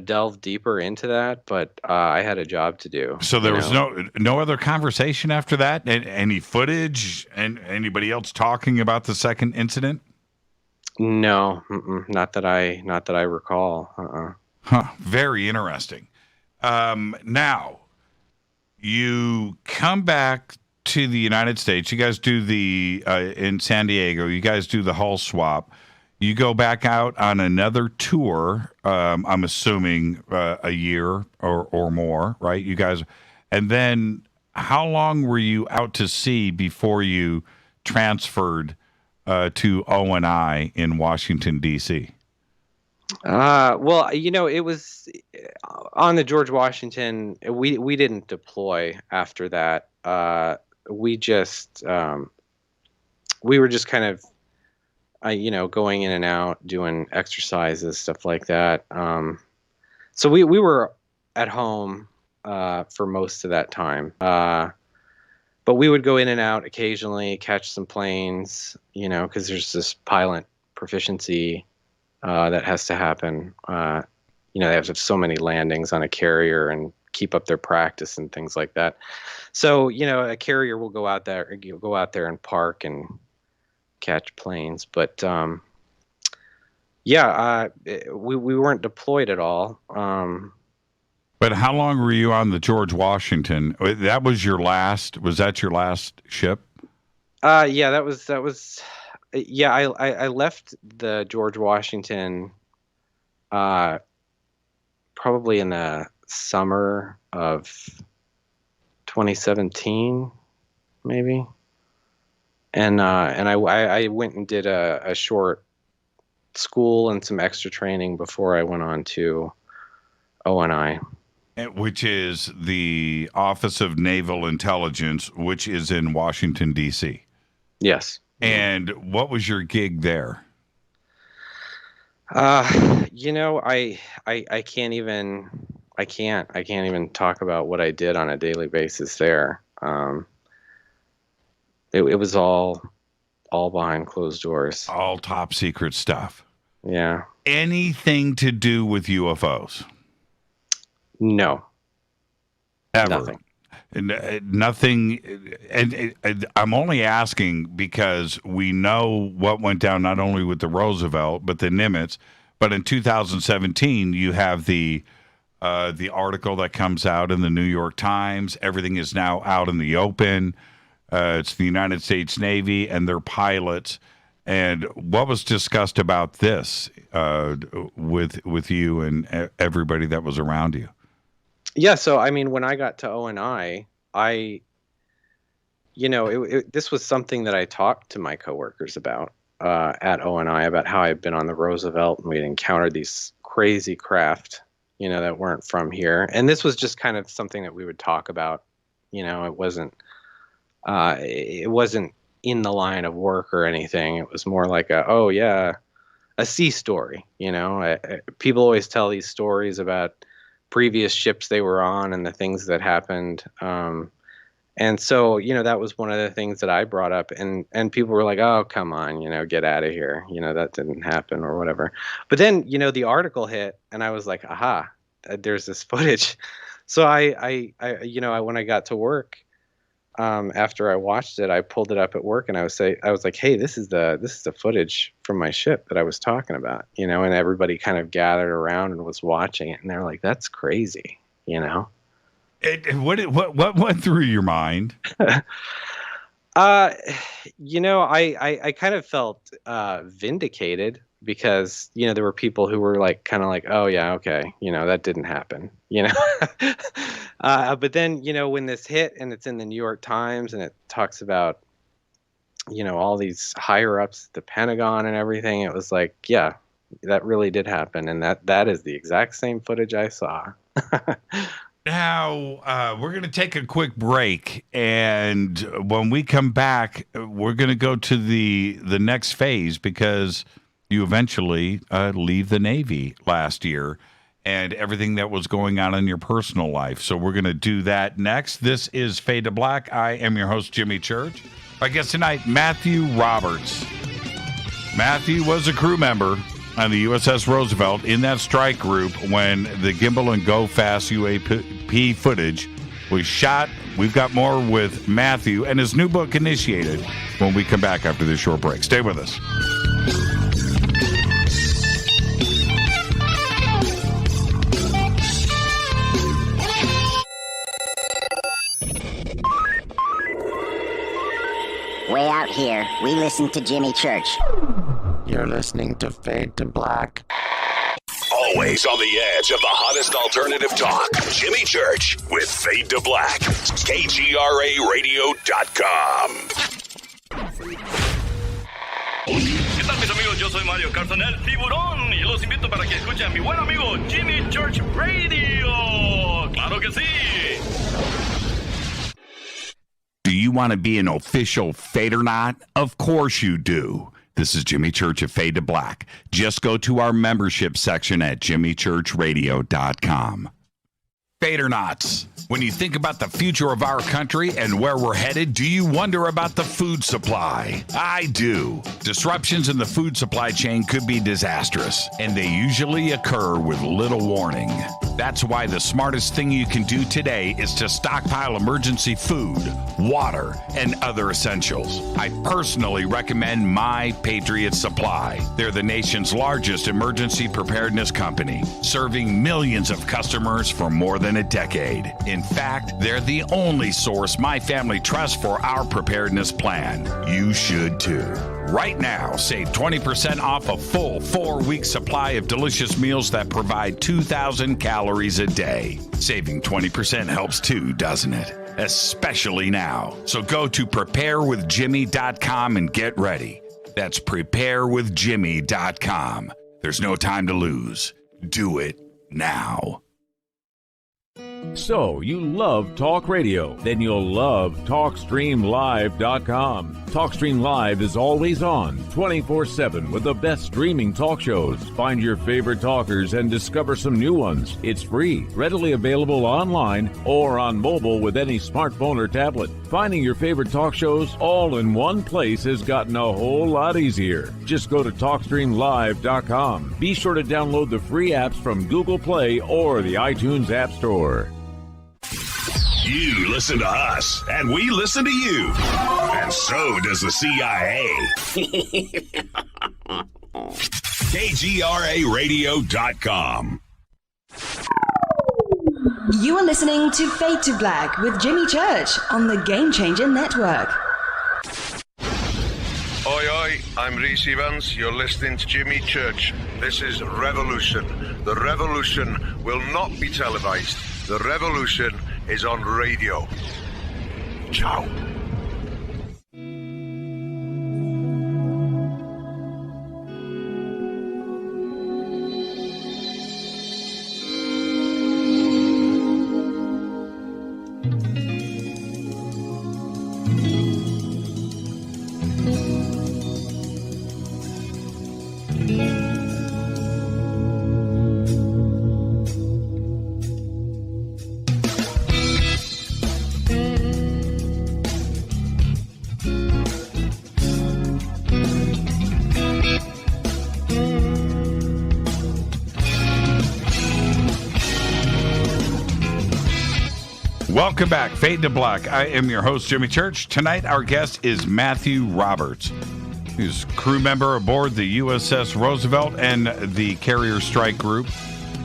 delved deeper into that, but I had a job to do. So there was no other conversation after that? Any footage and anybody else talking about the second incident? No, not that I recall. Very interesting. Now, you come back to the United States. You guys do in San Diego, you guys do the hull swap. You go back out on another tour, I'm assuming a year or more, right? You guys, and then how long were you out to sea before you transferred to O&I in Washington, D.C.? Well, it was on the George Washington. We didn't deploy after that. We were just kind of, going in and out, doing exercises, stuff like that. So we were at home for most of that time. But we would go in and out occasionally, catch some planes, because there's this pilot proficiency that has to happen. They have so many landings on a carrier and keep up their practice and things like that. So, a carrier will go out there and park and catch planes. But we weren't deployed at all. But how long were you on the George Washington? That was your last. Was that your last ship? Yeah, that was. Yeah, I left the George Washington probably in the summer of 2017, maybe. And I went and did a short school and some extra training before I went on to O&I. which is the Office of Naval Intelligence, which is in Washington, D.C. Yes. And what was your gig there? You know, I can't even talk about what I did on a daily basis there. It was all behind closed doors. All top secret stuff. Yeah. Anything to do with UFOs? No. Ever. Nothing. Nothing. And I'm only asking because we know what went down not only with the Roosevelt, but the Nimitz. But in 2017, you have the article that comes out in the New York Times. Everything is now out in the open. It's the United States Navy and their pilots. And what was discussed about this with you and everybody that was around you? Yeah, so I mean, when I got to O&I, this was something that I talked to my coworkers about at O&I, about how I'd been on the Roosevelt and we'd encountered these crazy craft, that weren't from here. And this was just kind of something that we would talk about. It wasn't in the line of work or anything. It was more like a sea story. People always tell these stories about previous ships they were on and the things that happened. And so, that was one of the things that I brought up, and people were like, oh, come on, get out of here. That didn't happen or whatever. But then, the article hit and I was like, aha, there's this footage. So I when I got to work, after I watched it, I pulled it up at work and I was like, hey, this is the footage from my ship that I was talking about, and everybody kind of gathered around and was watching it, and they're like, that's crazy, What went through your mind? I kind of felt vindicated because, there were people who were like, kind of like, oh yeah, okay, that didn't happen, but then, when this hit and it's in the New York Times and it talks about, all these higher ups at the Pentagon and everything, it was like, yeah, that really did happen. And that is the exact same footage I saw. Now, we're going to take a quick break, and when we come back, we're going to go to the next phase, because you eventually leave the Navy last year and everything that was going on in your personal life. So we're going to do that next. This is Fade to Black. I am your host, Jimmy Church. Our guest tonight, Matthew Roberts. Matthew was a crew member on the USS Roosevelt in that strike group when the Gimbal and Go Fast UAP footage was shot. We've got more with Matthew and his new book, Initiated, when we come back after this short break. Stay with us. Way out here, we listen to Jimmy Church. You're listening to Fade to Black. Always on the edge of the hottest alternative talk. Jimmy Church with Fade to Black. KGRARadio.com. ¿Qué tal, mis amigos? Yo soy Mario Carson, el tiburón, y los invito para que escuchen a mi buen amigo Jimmy Church Radio. ¡Claro que sí! Do you want to be an official Fadernaut? Of course you do. This is Jimmy Church of Fade to Black. Just go to our membership section at jimmychurchradio.com. Fadernauts, when you think about the future of our country and where we're headed, do you wonder about the food supply? I do. Disruptions in the food supply chain could be disastrous, and they usually occur with little warning. That's why the smartest thing you can do today is to stockpile emergency food, water, and other essentials. I personally recommend My Patriot Supply. They're the nation's largest emergency preparedness company, serving millions of customers for more than a decade. In fact, they're the only source my family trusts for our preparedness plan. You should too. Right now, save 20% off a full 4-week supply of delicious meals that provide 2,000 calories a day. Saving 20% helps too, doesn't it? Especially now. So go to preparewithjimmy.com and get ready. That's preparewithjimmy.com. There's no time to lose. Do it now. So, you love talk radio? Then you'll love TalkStreamLive.com. TalkStream Live is always on, 24/7, with the best streaming talk shows. Find your favorite talkers and discover some new ones. It's free, readily available online or on mobile with any smartphone or tablet. Finding your favorite talk shows all in one place has gotten a whole lot easier. Just go to TalkStreamLive.com. Be sure to download the free apps from Google Play or the iTunes App Store. You listen to us, and we listen to you. And so does the CIA. KGRARadio.com. You are listening to Fade to Black with Jimmy Church on the Game Changer Network. Oi, oi, I'm Reese Evans. You're listening to Jimmy Church. This is Revolution. The revolution will not be televised. The revolution is on radio. Ciao. Welcome back, Fade to Black. I am your host, Jimmy Church. Tonight, our guest is Matthew Roberts. He's crew member aboard the USS Roosevelt and the Carrier Strike Group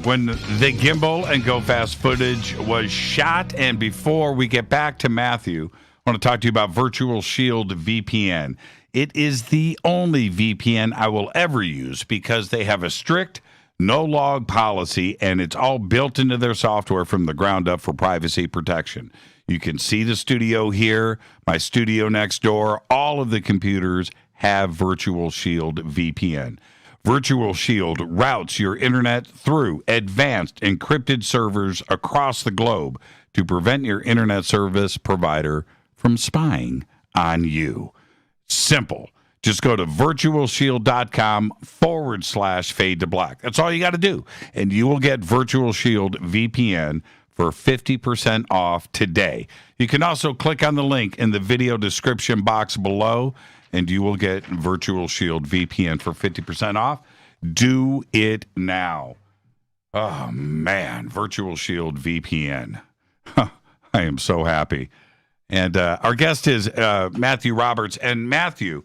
when the Gimbal and Go Fast footage was shot. And before we get back to Matthew, I want to talk to you about Virtual Shield VPN. It is the only VPN I will ever use because they have a strict no-log policy, and it's all built into their software from the ground up for privacy protection. You can see the studio here, my studio next door. All of the computers have Virtual Shield VPN. Virtual Shield routes your internet through advanced encrypted servers across the globe to prevent your internet service provider from spying on you. Simple. Just go to virtualshield.com/fade to black. That's all you got to do. And you will get Virtual Shield VPN for 50% off today. You can also click on the link in the video description box below, and you will get Virtual Shield VPN for 50% off. Do it now. Oh, man. Virtual Shield VPN. I am so happy. And our guest is Matthew Roberts. And Matthew,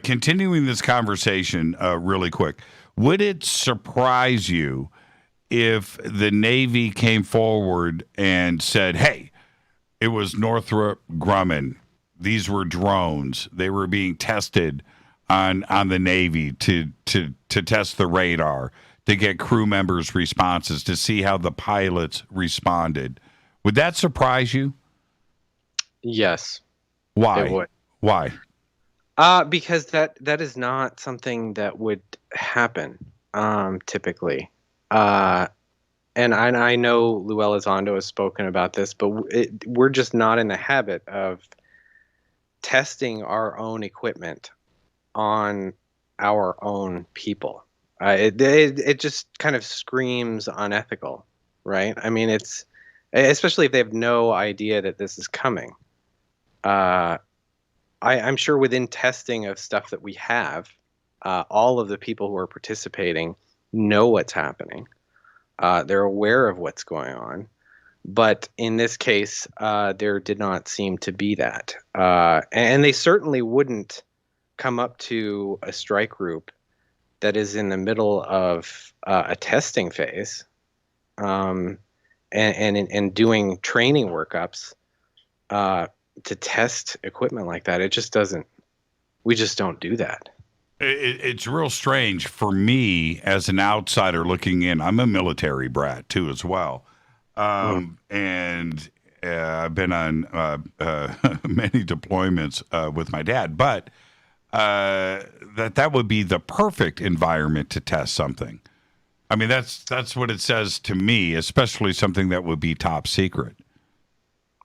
continuing this conversation really quick, would it surprise you if the Navy came forward and said, hey, it was Northrop Grumman, these were drones, they were being tested on the Navy to test the radar, to get crew members' responses, to see how the pilots responded? Would that surprise you? Yes. Why? It would. Why? Because that is not something that would happen typically. And I know Lou Elizondo has spoken about this, but we're just not in the habit of testing our own equipment on our own people. It just kind of screams unethical, right? I mean, it's especially if they have no idea that this is coming. I'm sure within testing of stuff that we have, all of the people who are participating know what's happening. They're aware of what's going on. But in this case, there did not seem to be that. And they certainly wouldn't come up to a strike group that is in the middle of a testing phase and doing training workups to test equipment like that. It just doesn't, we just don't do that. It's real strange for me as an outsider looking in. I'm a military brat too, as well. And I've been on many deployments with my dad, but that would be the perfect environment to test something. I mean, that's what it says to me, especially something that would be top secret.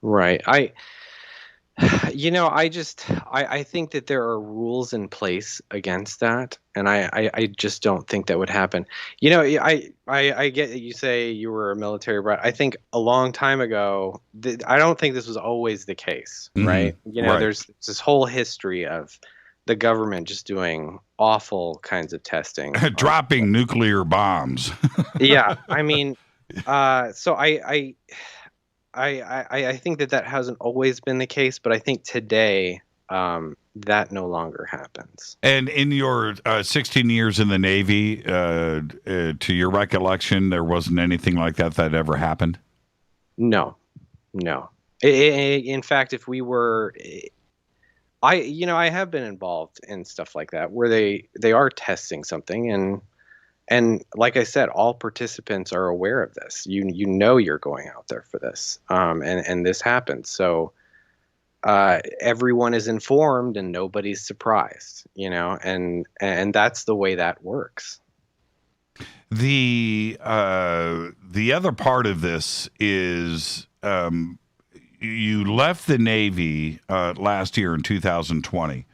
Right. I think that there are rules in place against that, and I just don't think that would happen. I get that you say you were a military brat. I think a long time ago, I don't think this was always the case, right? Right. There's this whole history of the government just doing awful kinds of testing. Dropping nuclear bombs. Yeah, I mean, so I think that hasn't always been the case, but I think today that no longer happens. And in your 16 years in the Navy, to your recollection, there wasn't anything like that ever happened? No. In fact, if we were, I have been involved in stuff like that where they are testing something, and like I said, all participants are aware of this. You know you're going out there for this, and this happens. So everyone is informed and nobody's surprised, and that's the way that works. The other part of this is you left the Navy last year in 2020.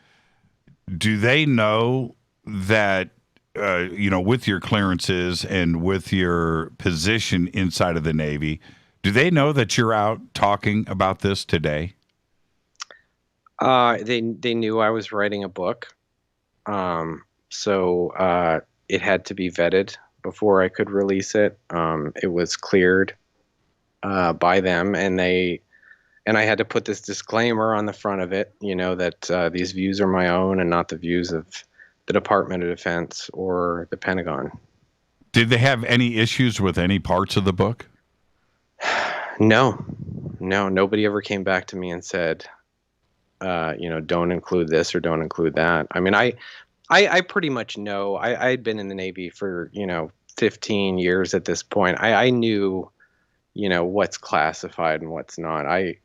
Do they know that? With your clearances and with your position inside of the Navy, do they know that you're out talking about this today? They knew I was writing a book, so it had to be vetted before I could release it. It was cleared by them, and I had to put this disclaimer on the front of it, that these views are my own and not the views of the Department of Defense or the Pentagon. Did they have any issues with any parts of the book? No, nobody ever came back to me and said, don't include this or don't include that. I mean, I pretty much know. I'd been in the Navy for 15 years at this point. I knew what's classified and what's not. I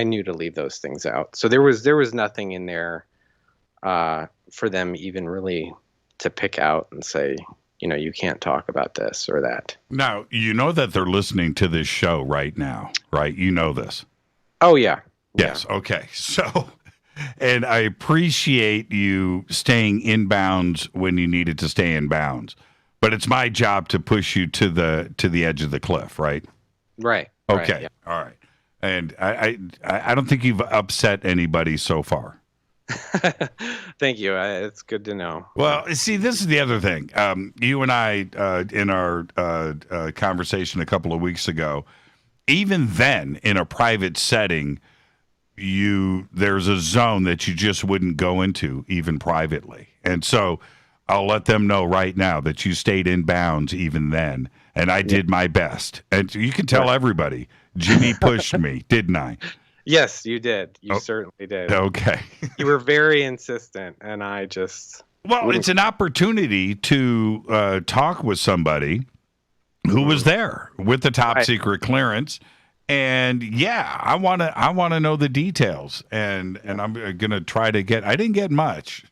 knew to leave those things out. So there was nothing in there for them even really to pick out and say, you can't talk about this or that. Now, you know that they're listening to this show right now, right? You know this. Oh, yeah. Yes. Yeah. Okay. So, and I appreciate you staying in bounds when you needed to stay in bounds, but it's my job to push you to the edge of the cliff, right? Right. Okay. Right, yeah. All right. And I don't think you've upset anybody so far. Thank you. It's good to know. Well, see, this is the other thing. You and I, in our conversation a couple of weeks ago, even then, in a private setting, there's a zone that you just wouldn't go into, even privately. And so I'll let them know right now that you stayed in bounds even then, and I did my best. And you can tell everybody, Jimmy pushed me, didn't I? Yes, you did. You certainly did. Okay. You were very insistent, and I just... Well, it's an opportunity to talk with somebody who was there with the top secret clearance, and I want to know the details, and I'm gonna try to get. I didn't get much,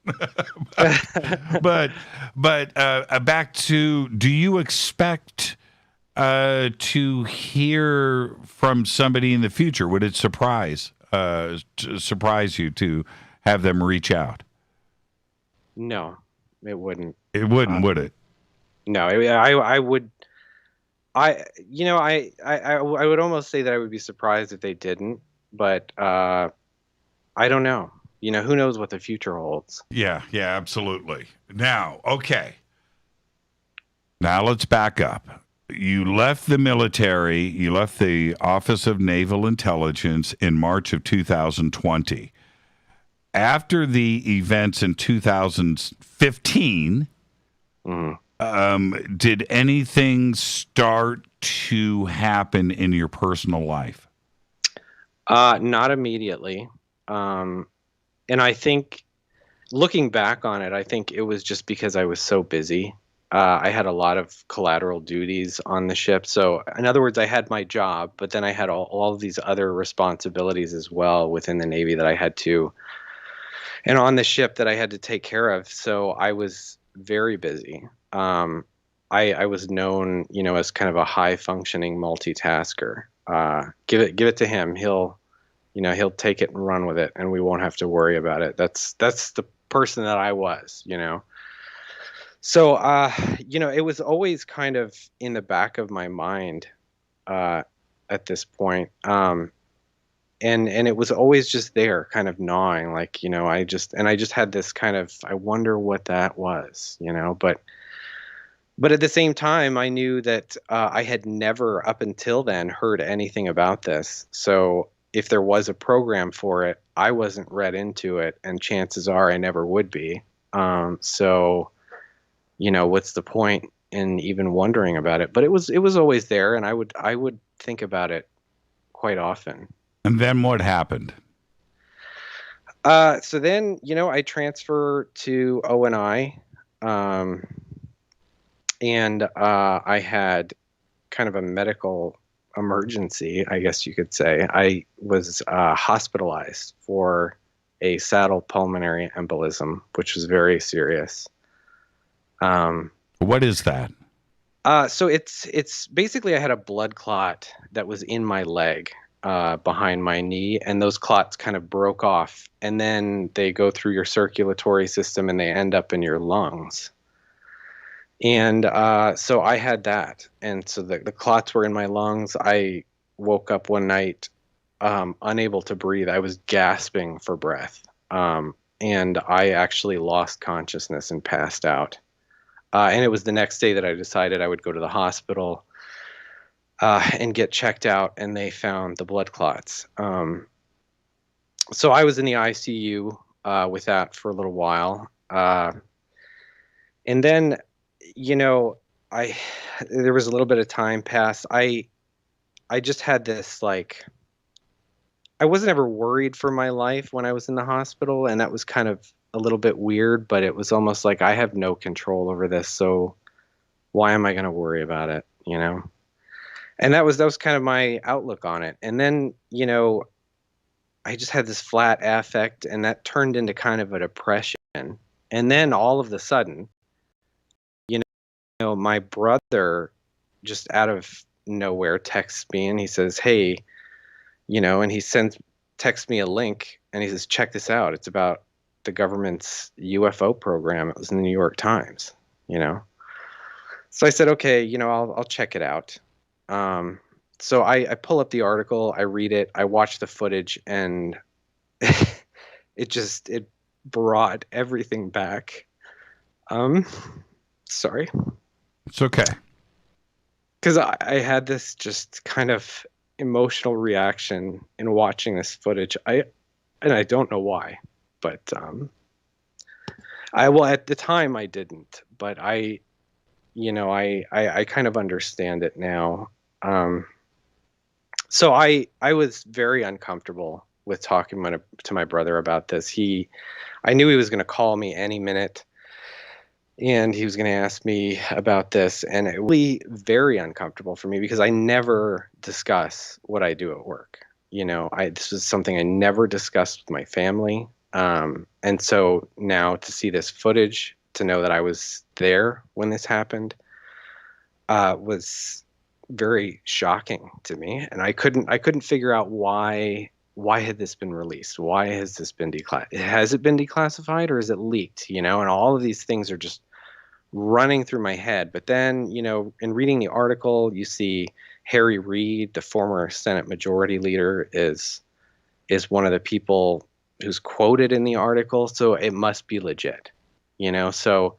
but back to. Do you expect to hear from somebody in the future? Would it surprise you to have them reach out? No, it wouldn't. It wouldn't, would it? No, I would. I would almost say that I would be surprised if they didn't, but I don't know. Who knows what the future holds? Yeah, absolutely. Now, okay. Now let's back up. You left the military, you left the Office of Naval Intelligence in March of 2020. After the events in 2015, did anything start to happen in your personal life? Not immediately. And I think, looking back on it, I think it was just because I was so busy. I had a lot of collateral duties on the ship. So, in other words, I had my job, but then I had all of these other responsibilities as well within the Navy that I had to, and on the ship that I had to take care of. So I was very busy. I was known, as kind of a high functioning multitasker. Give it to him. He'll take it and run with it, and we won't have to worry about it. That's the person that I was, So, it was always kind of in the back of my mind at this point. And it was always just there, kind of gnawing, like, I just had this kind of, I wonder what that was, but at the same time, I knew that I had never up until then heard anything about this. So if there was a program for it, I wasn't read into it, and chances are I never would be. So, what's the point in even wondering about it? But it was always there, and I would think about it quite often. And then what happened? So then, I transfer to O&I, and I had kind of a medical emergency, I guess you could say. I was hospitalized for a saddle pulmonary embolism, which was very serious. What is that? So it's basically, I had a blood clot that was in my leg, behind my knee, and those clots kind of broke off, and then they go through your circulatory system and they end up in your lungs. And so I had that, and so the clots were in my lungs. I woke up one night unable to breathe. I was gasping for breath, and I actually lost consciousness and passed out. And it was the next day that I decided I would go to the hospital and get checked out, and they found the blood clots. So I was in the ICU with that for a little while. And then, there was a little bit of time passed. I just had this, like, I wasn't ever worried for my life when I was in the hospital, and that was kind of a little bit weird, but it was almost like I have no control over this, so why am I going to worry about it, And that was kind of my outlook on it. And then, I just had this flat affect, and that turned into kind of a depression. And then all of a sudden, my brother just out of nowhere texts me, and he says, hey, and he texts me a link, and he says, check this out. It's about the government's UFO program. It was in the New York Times, So I said, okay, I'll check it out. So I pull up the article, I read it, I watch the footage, and it brought everything back. Sorry. It's okay. Because I had this just kind of emotional reaction in watching this footage. I don't know why, but at the time I didn't, but I kind of understand it now. So I was very uncomfortable with talking to my brother about this. I knew he was going to call me any minute, and he was going to ask me about this, and it was really very uncomfortable for me because I never discuss what I do at work. This was something I never discussed with my family. And so now to see this footage, to know that I was there when this happened, was very shocking to me. And I couldn't figure out why had this been released? Why has this been has it been declassified, or is it leaked? And all of these things are just running through my head. But then, in reading the article, you see Harry Reid, the former Senate Majority Leader, is one of the people who's quoted in the article, so it must be legit. So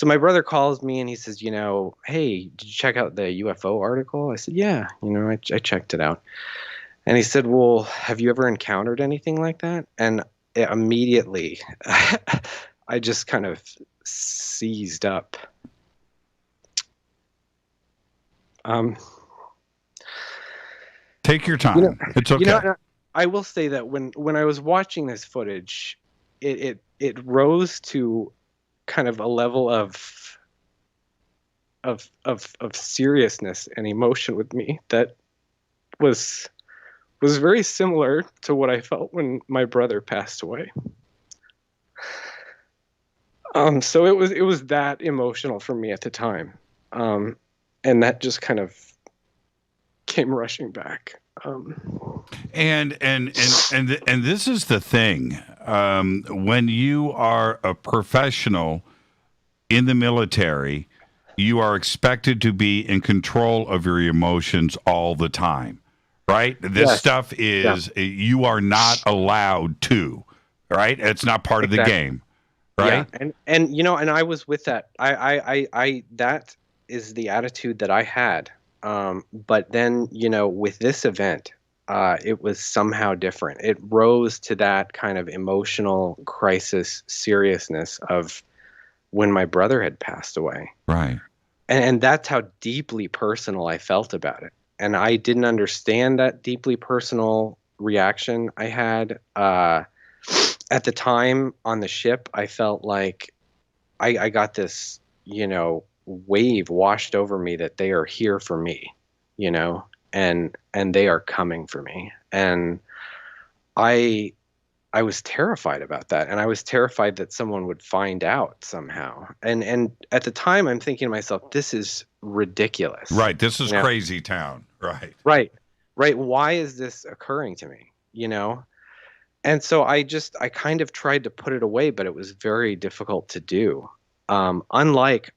my brother calls me and he says, hey, did you check out the UFO article? I said, yeah, I checked it out. And he said, well, have you ever encountered anything like that? And immediately I just kind of seized up. Take your time. It's okay. I will say that when I was watching this footage, it rose to kind of a level of seriousness and emotion with me that was very similar to what I felt when my brother passed away. So it was that emotional for me at the time. And that just kind of came rushing back. And this is the thing. When you are a professional in the military, you are expected to be in control of your emotions all the time, right? This stuff is, you are not allowed to, right? It's not part of the game, right? Yeah. And you know, and I was with that. I that is the attitude that I had. But then, you know, with this event, it was somehow different. It rose to that kind of emotional crisis seriousness of when my brother had passed away. Right. And that's how deeply personal I felt about it. And I didn't understand that deeply personal reaction I had. At the time on the ship, I felt like I got this, you know, wave washed over me that they are here for me, you know, and they are coming for me. And I was terrified about that. And I was terrified that someone would find out somehow. And at the time I'm thinking to myself, this is ridiculous. Right. This is crazy town. Right. Right. Why is this occurring to me? You know? And so I kind of tried to put it away, but it was very difficult to do. Unlike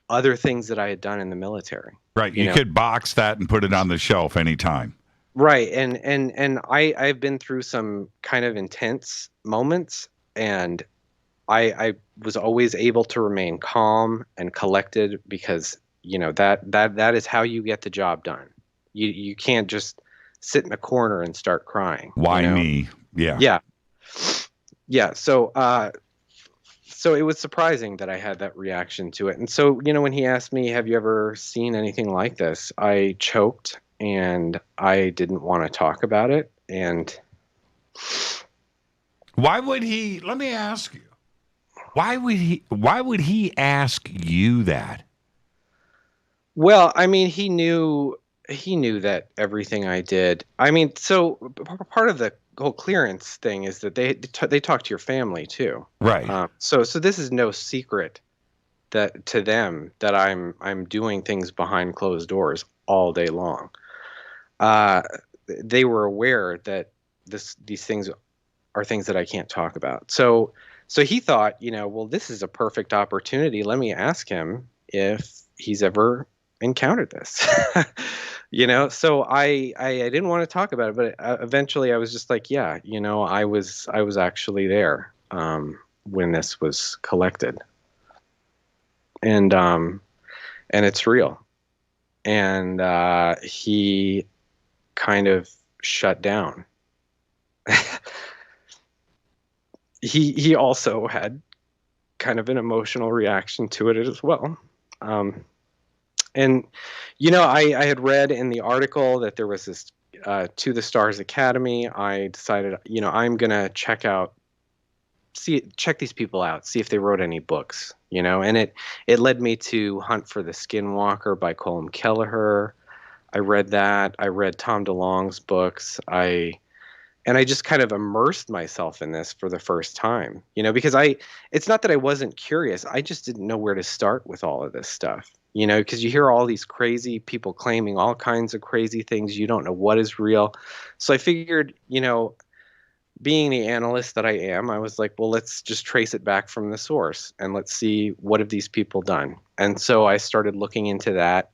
other things that I had done in the military. Right. You could box that and put it on the shelf anytime. Right. And I've been through some kind of intense moments, and I was always able to remain calm and collected because, you know, that is how you get the job done. You can't just sit in a corner and start crying. Why me? Yeah. Yeah. Yeah. So it was surprising that I had that reaction to it. And so, you know, when he asked me, have you ever seen anything like this? I choked and I didn't want to talk about it. And why would he, let me ask you, why would he ask you that? Well, I mean, he knew that everything I did. I mean, so part of the whole clearance thing is that they talk to your family too, right? So this is no secret that to them that I'm doing things behind closed doors all day long. They were aware that these things are things that I can't talk about. So he thought, you know, well, this is a perfect opportunity. Let me ask him if he's ever encountered this. You know, so I didn't want to talk about it, but eventually I was just like, yeah, you know, I was actually there when this was collected, and it's real. And he kind of shut down. He also had kind of an emotional reaction to it as well. And, you know, I had read in the article that there was this To the Stars Academy. I decided, you know, I'm going to check these people out, see if they wrote any books, you know, and it led me to Hunt for the Skinwalker by Colm Kelleher. I read that. I read Tom DeLonge's books. And I just kind of immersed myself in this for the first time, you know, because it's not that I wasn't curious. I just didn't know where to start with all of this stuff. You know, because you hear all these crazy people claiming all kinds of crazy things. You don't know what is real. So I figured, you know, being the analyst that I am, I was like, well, let's just trace it back from the source and let's see what have these people done. And so I started looking into that.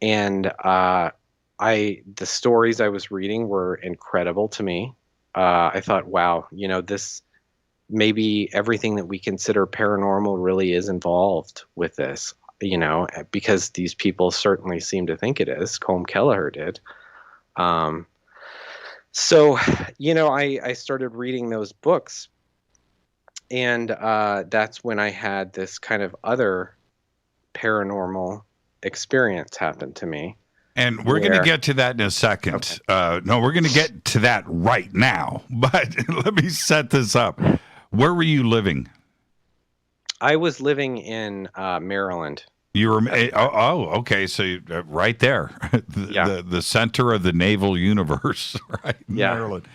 And the stories I was reading were incredible to me. I thought, wow, you know, this maybe everything that we consider paranormal really is involved with this. You know, because these people certainly seem to think it is. Colm Kelleher did. So, you know, I started reading those books, and that's when I had this kind of other paranormal experience happen to me. And we're going to get to that in a second. Okay. No, we're going to get to that right now. But let me set this up. Where were you living? I was living in Maryland. You were okay. So right there, the center of the naval universe, right? Yeah. Maryland.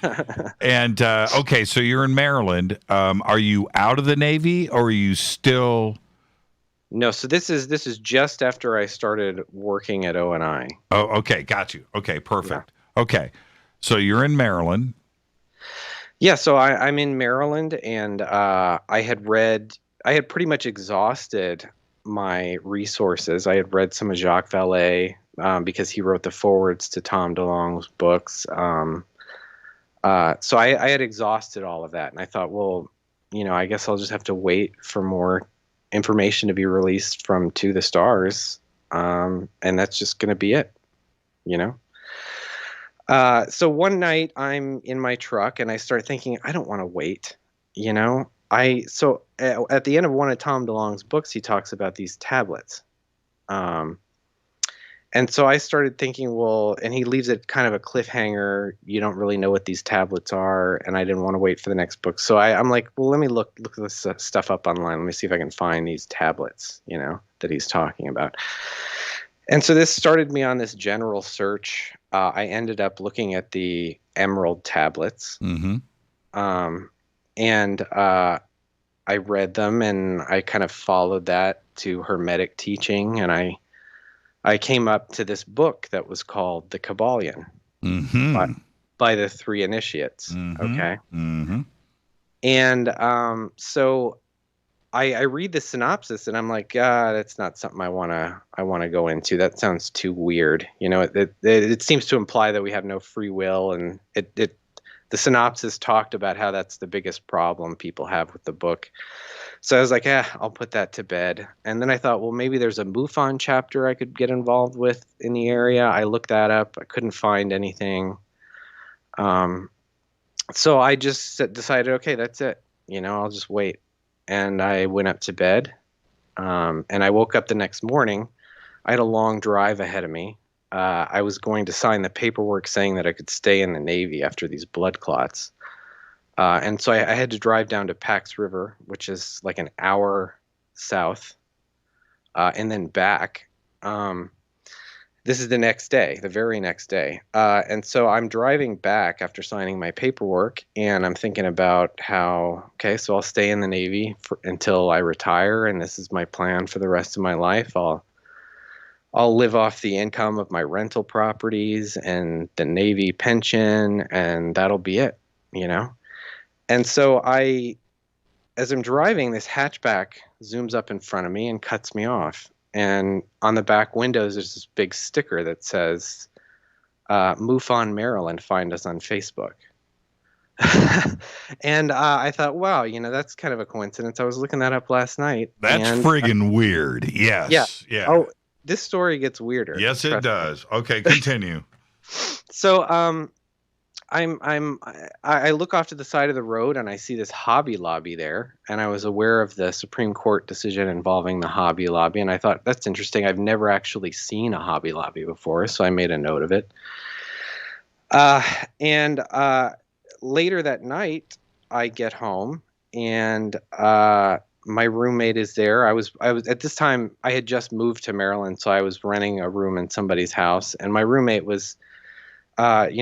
And okay, so you're in Maryland. Are you out of the Navy, or are you still No, so this is just after I started working at O&I. Oh, okay, got you. Okay, perfect. Yeah. Okay, so you're in Maryland. Yeah, so I'm in Maryland, and I had pretty much exhausted my resources. I had read some of Jacques Vallée because he wrote the forwards to Tom DeLonge's books. So I had exhausted all of that, and I thought, well, I guess I'll just have to wait for more information to be released from To the Stars, and that's just going to be it, So one night I'm in my truck and I start thinking, I don't want to wait, So at the end of one of Tom DeLonge's books, he talks about these tablets. And so I started thinking, well, and he leaves it kind of a cliffhanger. You don't really know what these tablets are, and I didn't want to wait for the next book. So I'm like, well, let me look this stuff up online. Let me see if I can find these tablets, that he's talking about. And so this started me on this general search. I ended up looking at the Emerald tablets. Mm-hmm. And I read them, and I kind of followed that to Hermetic teaching, and I came up to this book that was called The Kabbalion by the Three Initiates. Mm-hmm. Okay. Mm-hmm. And so I read the synopsis, and I'm like, that's not something I want to go into. That sounds too weird. It seems to imply that we have no free will, and the synopsis talked about how that's the biggest problem people have with the book. So I was like, I'll put that to bed. And then I thought, well, maybe there's a MUFON chapter I could get involved with in the area. I looked that up. I couldn't find anything. So I just decided, okay, that's it. I'll just wait. And I went up to bed. And I woke up the next morning. I had a long drive ahead of me. I was going to sign the paperwork saying that I could stay in the Navy after these blood clots. And so I had to drive down to Pax River, which is like an hour south, and then back. This is the next day, the very next day. And so I'm driving back after signing my paperwork, and I'm thinking about how, okay, so I'll stay in the Navy until I retire, and this is my plan for the rest of my life. I'll live off the income of my rental properties and the Navy pension, and that'll be it, And so as I'm driving, this hatchback zooms up in front of me and cuts me off. And on the back windows, there's this big sticker that says, MUFON Maryland, find us on Facebook. And I thought, wow, that's kind of a coincidence. I was looking that up last night. That's friggin' weird. Yes. Yeah. Oh, this story gets weirder. Yes, it does. Okay, continue. So, I look off to the side of the road and I see this Hobby Lobby there, and I was aware of the Supreme Court decision involving the Hobby Lobby, and I thought, that's interesting. I've never actually seen a Hobby Lobby before, so I made a note of it. And later that night, I get home, and my roommate is there. I was at this time, I had just moved to Maryland, so I was renting a room in somebody's house, and my roommate was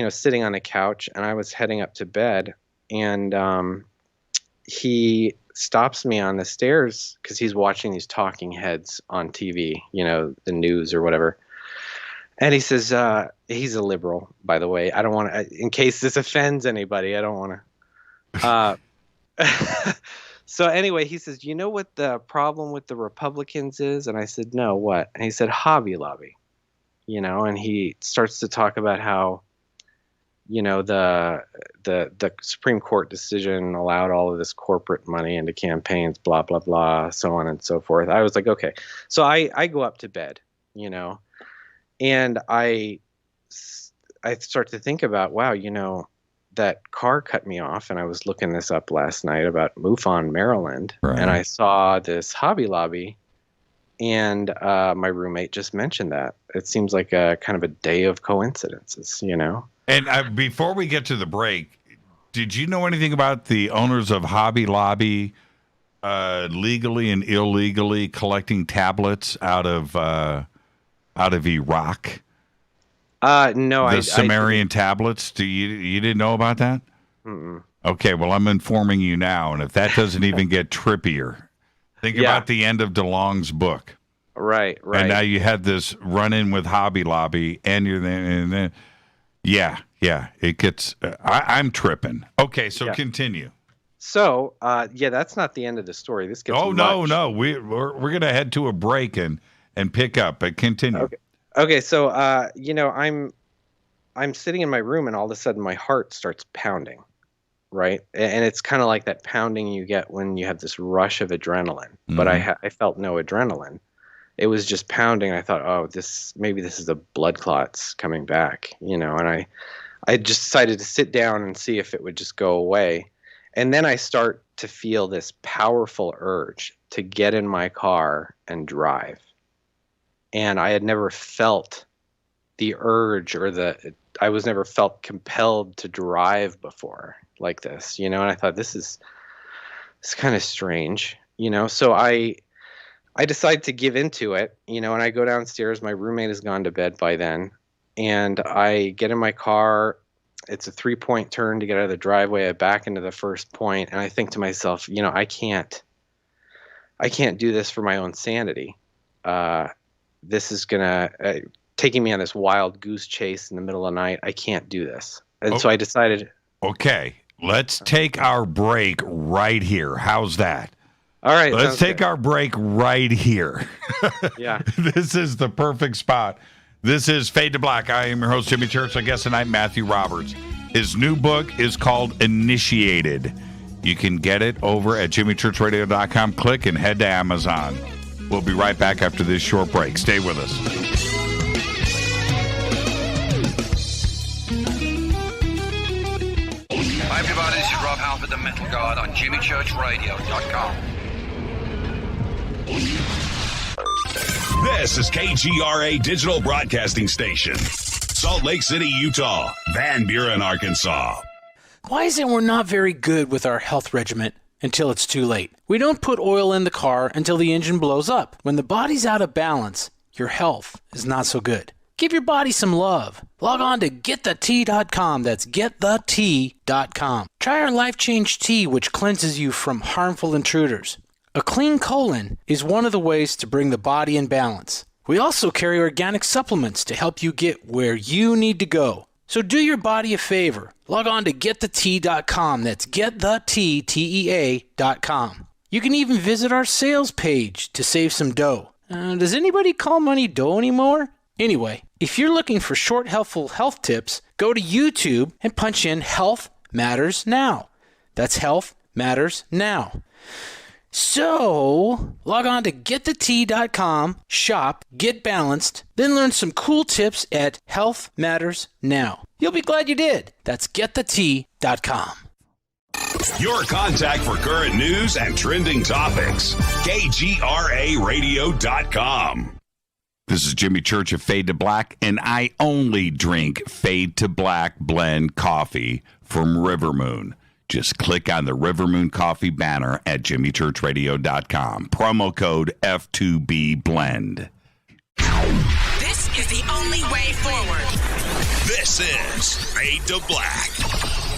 sitting on a couch, and I was heading up to bed, and he stops me on the stairs because he's watching these talking heads on TV, the news or whatever. And he says, he's a liberal, by the way. I don't want to, in case this offends anybody, I don't want to. So anyway, he says, you know what the problem with the Republicans is? And I said, no, what? And he said, Hobby Lobby, and he starts to talk about how, the Supreme Court decision allowed all of this corporate money into campaigns, blah, blah, blah, so on and so forth. I was like, okay. So I go up to bed, and I start to think about, wow, that car cut me off, and I was looking this up last night about MUFON, Maryland, and I saw this Hobby Lobby, and my roommate just mentioned that. It seems like a kind of a day of coincidences, And before we get to the break, did you know anything about the owners of Hobby Lobby legally and illegally collecting tablets out of Iraq? No, the Sumerian tablets. You didn't know about that? Mm-mm. Okay, well, I'm informing you now, and if that doesn't even get trippier, Think about the end of DeLong's book. Right. And now you had this run-in with Hobby Lobby, and you're then, yeah, it gets. I'm tripping. Okay, so continue. So, that's not the end of the story. This gets. Oh no, we're gonna head to a break and pick up. But continue. Okay. So, I'm sitting in my room, and all of a sudden, my heart starts pounding. Right, and it's kind of like that pounding you get when you have this rush of adrenaline. But I felt no adrenaline. It was just pounding. I thought, oh, maybe this is the blood clots coming back, and I just decided to sit down and see if it would just go away. And then I start to feel this powerful urge to get in my car and drive. And I had never felt the urge I was never felt compelled to drive before like this, and I thought it's kind of strange, so I decided to give into it, and I go downstairs. My roommate has gone to bed by then, and I get in my car. It's a 3-point turn to get out of the driveway. I back into the first point, and I think to myself, I can't do this for my own sanity. This is gonna taking me on this wild goose chase in the middle of the night. I can't do this, and so I decided. Okay, let's take our break right here. How's that? All right. Let's take our break right here. Yeah. This is the perfect spot. This is Fade to Black. I am your host, Jimmy Church. Our guest tonight, Matthew Roberts. His new book is called Initiated. You can get it over at jimmychurchradio.com. Click and head to Amazon. We'll be right back after this short break. Stay with us. Hi everybody, this is Rob Halford, the Metal Guard on jimmychurchradio.com. This is KGRA Digital Broadcasting Station. Salt Lake City, Utah. Van Buren, Arkansas. Why is it we're not very good with our health regimen until it's too late? We don't put oil in the car until the engine blows up. When the body's out of balance, your health is not so good. Give your body some love. Log on to GetTheT.com. That's GetTheT.com. Try our Life Change Tea, which cleanses you from harmful intruders. A clean colon is one of the ways to bring the body in balance. We also carry organic supplements to help you get where you need to go. So do your body a favor. Log on to GetTheT.com. That's GetTheT.com. You can even visit our sales page to save some dough. Does anybody call money dough anymore? Anyway, if you're looking for short, helpful health tips, go to YouTube and punch in Health Matters Now. That's Health Matters Now. So, log on to GetTheT.com, shop, get balanced, then learn some cool tips at Health Matters Now. You'll be glad you did. That's GetTheT.com. Your contact for current news and trending topics. KGRARadio.com. This is Jimmy Church of Fade to Black, and I only drink Fade to Black blend coffee from Rivermoon. Just click on the Rivermoon coffee banner at jimmychurchradio.com. Promo code F2B Blend. This is the only way forward. This is Fade to Black.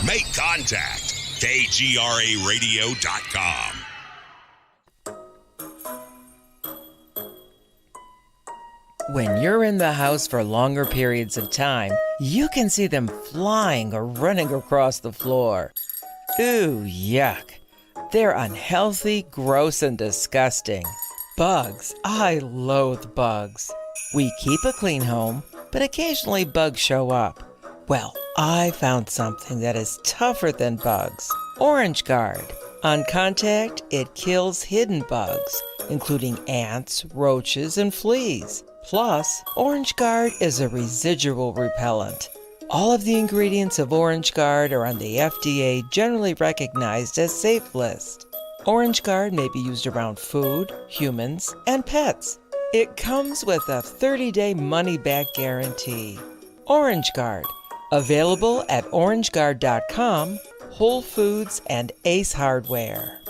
Make contact. KGRARadio.com. When you're in the house for longer periods of time, you can see them flying or running across the floor. Ooh, yuck. They're unhealthy, gross, and disgusting. Bugs. I loathe bugs. We keep a clean home, but occasionally bugs show up. Well, I found something that is tougher than bugs. Orange Guard. On contact, it kills hidden bugs, including ants, roaches, and fleas. Plus, Orange Guard is a residual repellent. All of the ingredients of Orange Guard are on the FDA generally recognized as safe list. Orange Guard may be used around food, humans, and pets. It comes with a 30-day money-back guarantee. Orange Guard, available at orangeguard.com, Whole Foods, and Ace Hardware.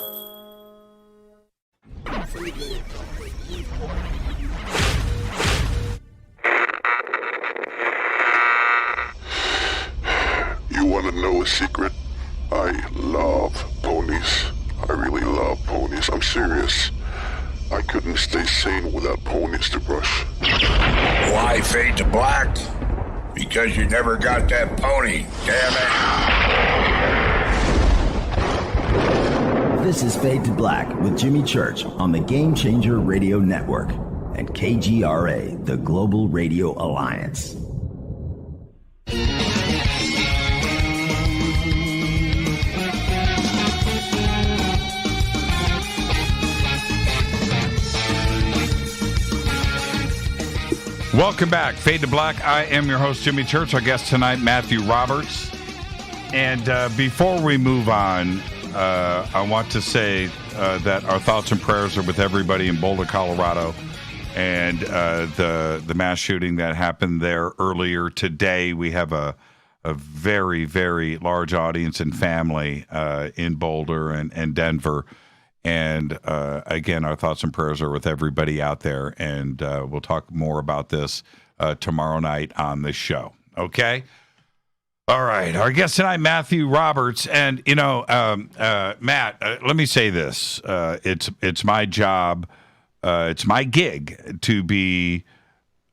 You want to know a secret? I love ponies. I really love ponies. I'm serious. I couldn't stay sane without ponies to brush. Why fade to black? Because you never got that pony, damn it. This is Fade to Black with Jimmy Church on the Game Changer Radio Network and KGRA, the Global Radio Alliance. Welcome back, Fade to Black. I am your host, Jimmy Church. Our guest tonight, Matthew Roberts. And before we move on, I want to say that our thoughts and prayers are with everybody in Boulder, Colorado, and the mass shooting that happened there earlier today. We have a very, very large audience and family in Boulder and Denver. And again, our thoughts and prayers are with everybody out there. And we'll talk more about this tomorrow night on the show. Okay? All right. Our guest tonight, Matthew Roberts. And, you know, Matt, let me say this. It's my job. It's my gig to be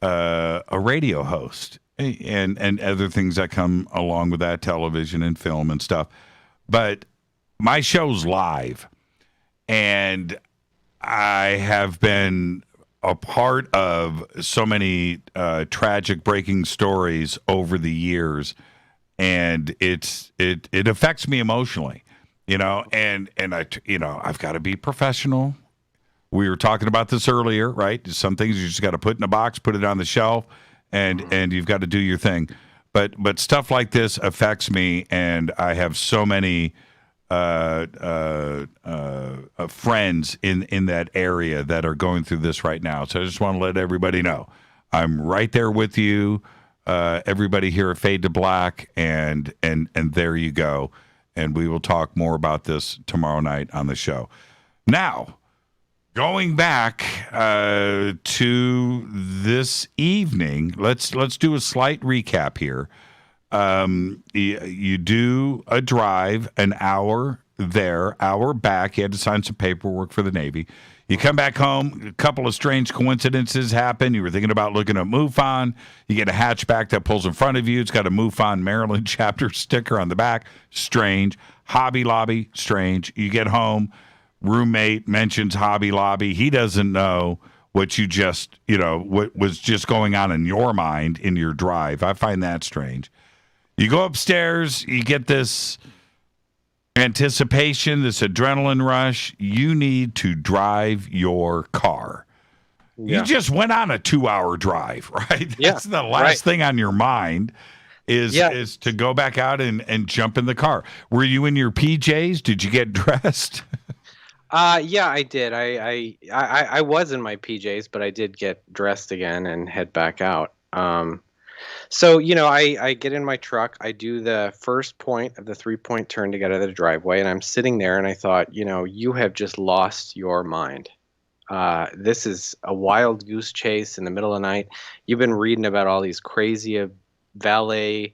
a radio host and other things that come along with that, television and film and stuff. But my show's live. And I have been a part of so many tragic breaking stories over the years, and it affects me emotionally, you know. And I've got to be professional. We were talking about this earlier, right? Some things you just got to put in a box, put it on the shelf, and you've got to do your thing. But stuff like this affects me, and I have so many friends in that area that are going through this right now. So I just want to let everybody know I'm right there with you. Everybody here at Fade to Black, and there you go. And we will talk more about this tomorrow night on the show. Now, going back to this evening, let's do a slight recap here. You do a drive, an hour there, hour back. You had to sign some paperwork for the Navy. You come back home, a couple of strange coincidences happen. You were thinking about looking at MUFON. You get a hatchback that pulls in front of you. It's got a MUFON Maryland chapter sticker on the back. Strange. Hobby Lobby, strange. You get home, roommate mentions Hobby Lobby. He doesn't know what you just, what was just going on in your mind in your drive. I find that strange. You go upstairs, you get this anticipation, this adrenaline rush. You need to drive your car. Yeah. You just went on a 2-hour drive, right? That's the last thing on your mind is to go back out and jump in the car. Were you in your PJs? Did you get dressed? Yeah, I did. I was in my PJs, but I did get dressed again and head back out. So, I get in my truck, I do the first point of the 3-point turn to get out of the driveway, and I'm sitting there and I thought, you have just lost your mind. This is a wild goose chase in the middle of the night. You've been reading about all these crazy valet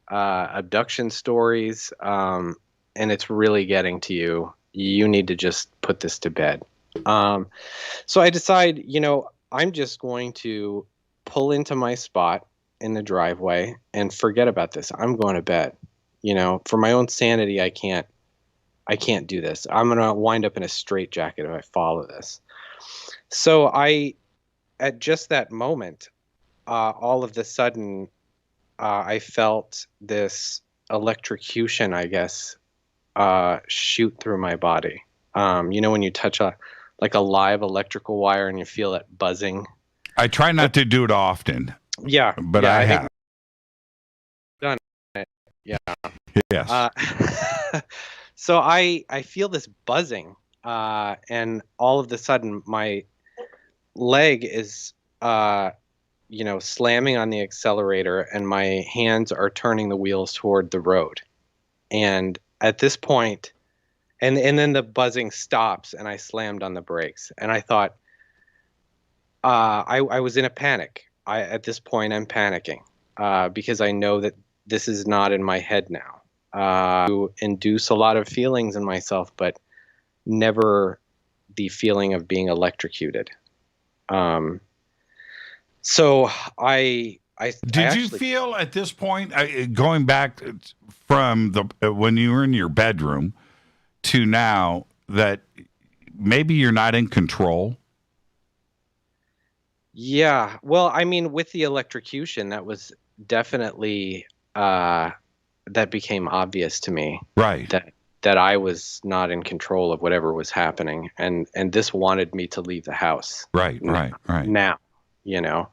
abduction stories, and it's really getting to you. You need to just put this to bed. So I decide, I'm just going to pull into my spot in the driveway and forget about this. I'm going to bed. For my own sanity, I can't do this. I'm going to wind up in a straitjacket if I follow this. So at just that moment, all of a sudden, I felt this electrocution, I guess, shoot through my body. When you touch a live electrical wire and you feel it buzzing. I try not to do it often. Yeah, but I have done it. Yeah. Yes. So I feel this buzzing, and all of a sudden my leg is, slamming on the accelerator, and my hands are turning the wheels toward the road. And at this point, and then the buzzing stops, and I slammed on the brakes, and I thought, I was in a panic. At this point, I'm panicking because I know that this is not in my head now. To induce a lot of feelings in myself, but never the feeling of being electrocuted. So Did you feel at this point, going back from when you were in your bedroom to now, that maybe you're not in control? Yeah. Well, I mean, with the electrocution, that was definitely that became obvious to me. Right. That I was not in control of whatever was happening, and this wanted me to leave the house. Right. Now, you know.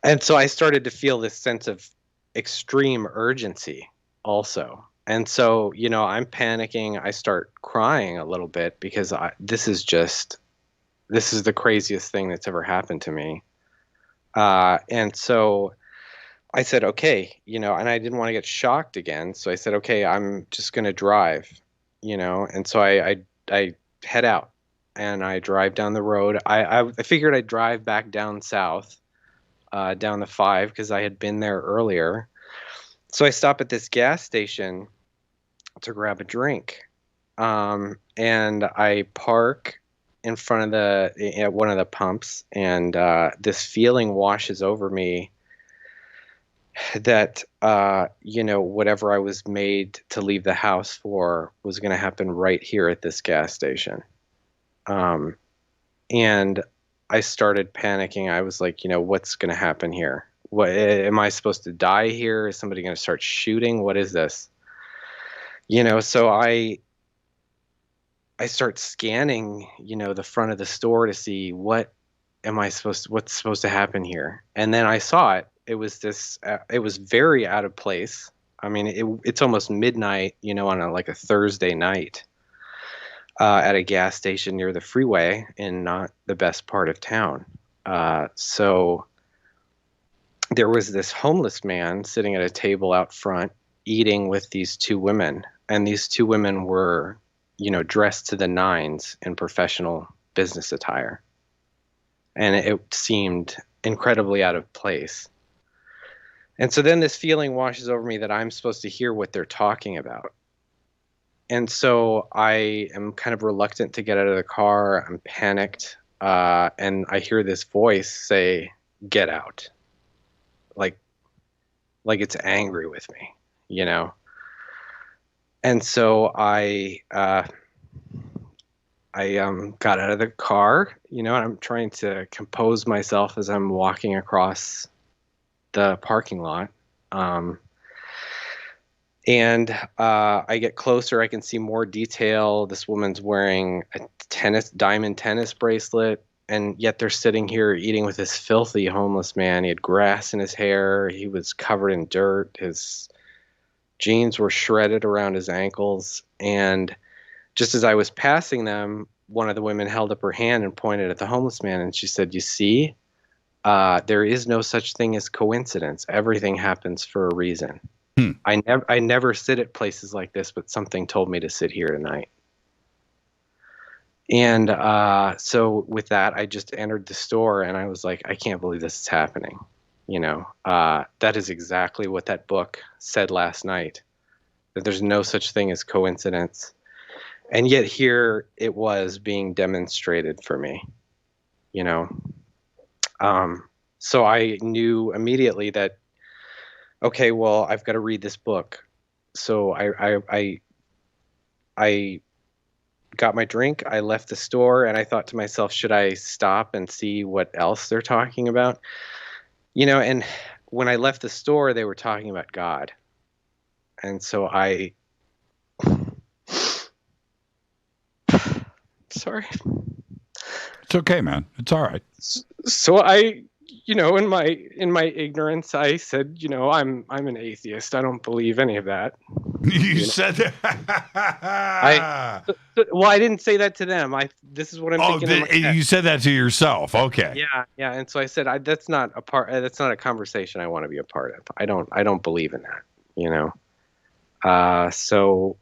And so I started to feel this sense of extreme urgency also. And so, you know, I'm panicking. I start crying a little bit because this is the craziest thing that's ever happened to me. And so I said, okay, you know, and I didn't want to get shocked again. So I said, okay, I'm just going to drive, you know. And so I head out and I drive down the road. I figured I'd drive back down south. Down the 5 because I had been there earlier. So I stop at this gas station to grab a drink. And I park in front of at one of the pumps, and this feeling washes over me that, you know, whatever I was made to leave the house for was going to happen right here at this gas station. And I started panicking. I was like, you know, what's going to happen here? What am I supposed to die here? Is somebody going to start shooting? What is this? You know, so I start scanning, you know, the front of the store to see what's supposed to happen here. And then I saw it. It was it was very out of place. I mean, it's almost midnight, you know, on a Thursday night. At a gas station near the freeway in not the best part of town. So there was this homeless man sitting at a table out front eating with these 2 women. And these 2 women were, you know, dressed to the nines in professional business attire. And it seemed incredibly out of place. And so then this feeling washes over me that I'm supposed to hear what they're talking about. And so I am kind of reluctant to get out of the car. I'm panicked. And I hear this voice say, "Get out." Like it's angry with me, you know? And so I got out of the car, you know, and I'm trying to compose myself as I'm walking across the parking lot. And I get closer. I can see more detail. This woman's wearing a diamond tennis bracelet, and yet they're sitting here eating with this filthy homeless man. He had grass in his hair. He was covered in dirt. His jeans were shredded around his ankles. And just as I was passing them, one of the women held up her hand and pointed at the homeless man, and she said, "You see, there is no such thing as coincidence. Everything happens for a reason." I never sit at places like this, but something told me to sit here tonight. And so with that, I just entered the store and I was like, I can't believe this is happening. You know, that is exactly what that book said last night, that there's no such thing as coincidence. And yet here it was being demonstrated for me, you know. So I knew immediately that, okay, well, I've got to read this book. So I got my drink, I left the store, and I thought to myself, should I stop and see what else they're talking about? You know, and when I left the store, they were talking about God. And so sorry. It's okay, man. It's all right. So I, you know, in my ignorance, I said, you know, I'm an atheist. I don't believe any of that. You said that. I didn't say that to them. This is what I'm thinking. In my head. You said that to yourself. Okay. Yeah. And so I said, that's not a conversation I want to be a part of. I don't believe in that, you know? So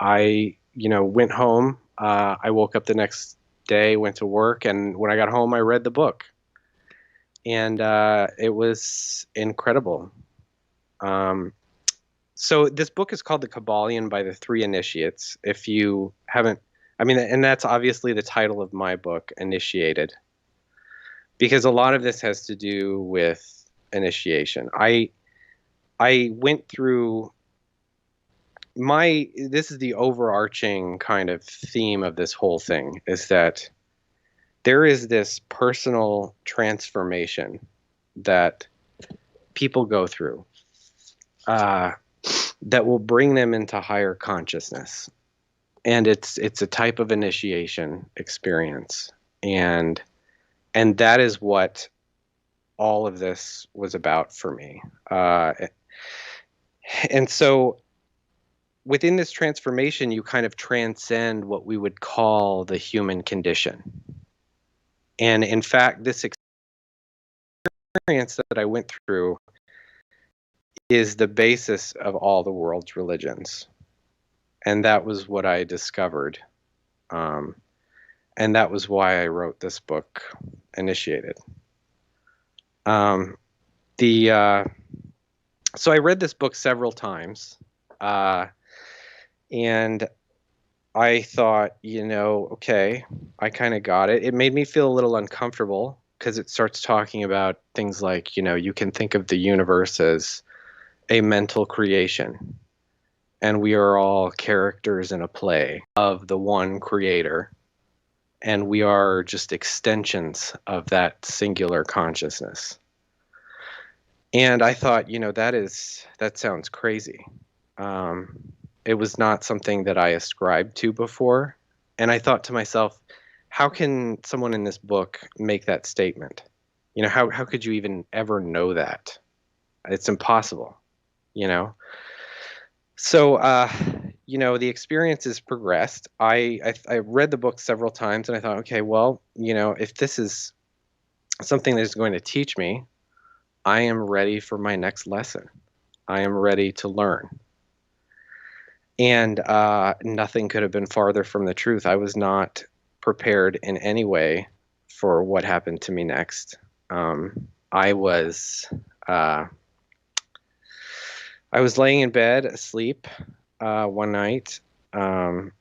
I, you know, went home. I woke up the next day, went to work. And when I got home, I read the book. And it was incredible. So this book is called The Kabbalion by the Three Initiates. If you haven't I mean, and that's obviously the title of my book, Initiated, because a lot of this has to do with initiation. I went through this is the overarching kind of theme of this whole thing, is that there is this personal transformation that people go through that will bring them into higher consciousness. And it's a type of initiation experience. And that is what all of this was about for me. And so within this transformation, you kind of transcend what we would call the human condition. And in fact, this experience that I went through is the basis of all the world's religions. And that was what I discovered. And that was why I wrote this book, Initiated. So I read this book several times. And I thought, okay, I kind of got it. It made me feel a little uncomfortable because it starts talking about things like, you can think of the universe as a mental creation. And we are all characters in a play of the one creator. And we are just extensions of that singular consciousness. And I thought, that sounds crazy. It was not something that I ascribed to before. And I thought to myself, how can someone in this book make that statement? How could you even ever know that? It's impossible, So, the experience has progressed. I read the book several times and I thought, okay, well, if this is something that is going to teach me, I am ready for my next lesson. I am ready to learn. And nothing could have been farther from the truth. I was not prepared in any way for what happened to me next. I was laying in bed asleep one night, and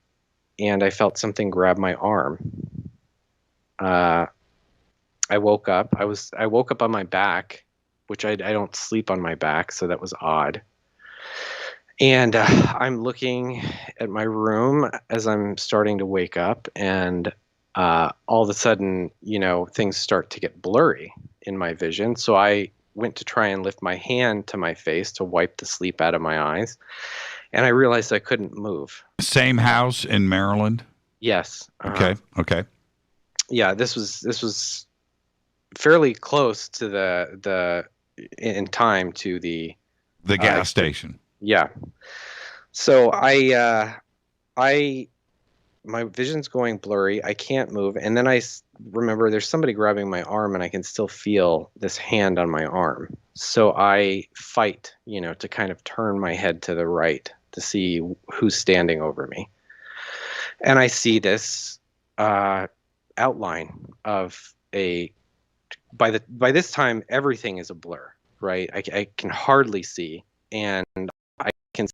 I felt something grab my arm. I woke up. I woke up on my back, which I don't sleep on my back, so that was odd. And I'm looking at my room as I'm starting to wake up, and all of a sudden, things start to get blurry in my vision. So I went to try and lift my hand to my face to wipe the sleep out of my eyes, and I realized I couldn't move. Same house in Maryland? Yes. Okay. Yeah, this was fairly close to in time to the gas station. Yeah. So my vision's going blurry. I can't move. And then I remember there's somebody grabbing my arm and I can still feel this hand on my arm. So I fight, to kind of turn my head to the right to see who's standing over me. And I see this outline of by this time, everything is a blur, right? I can hardly see. And I can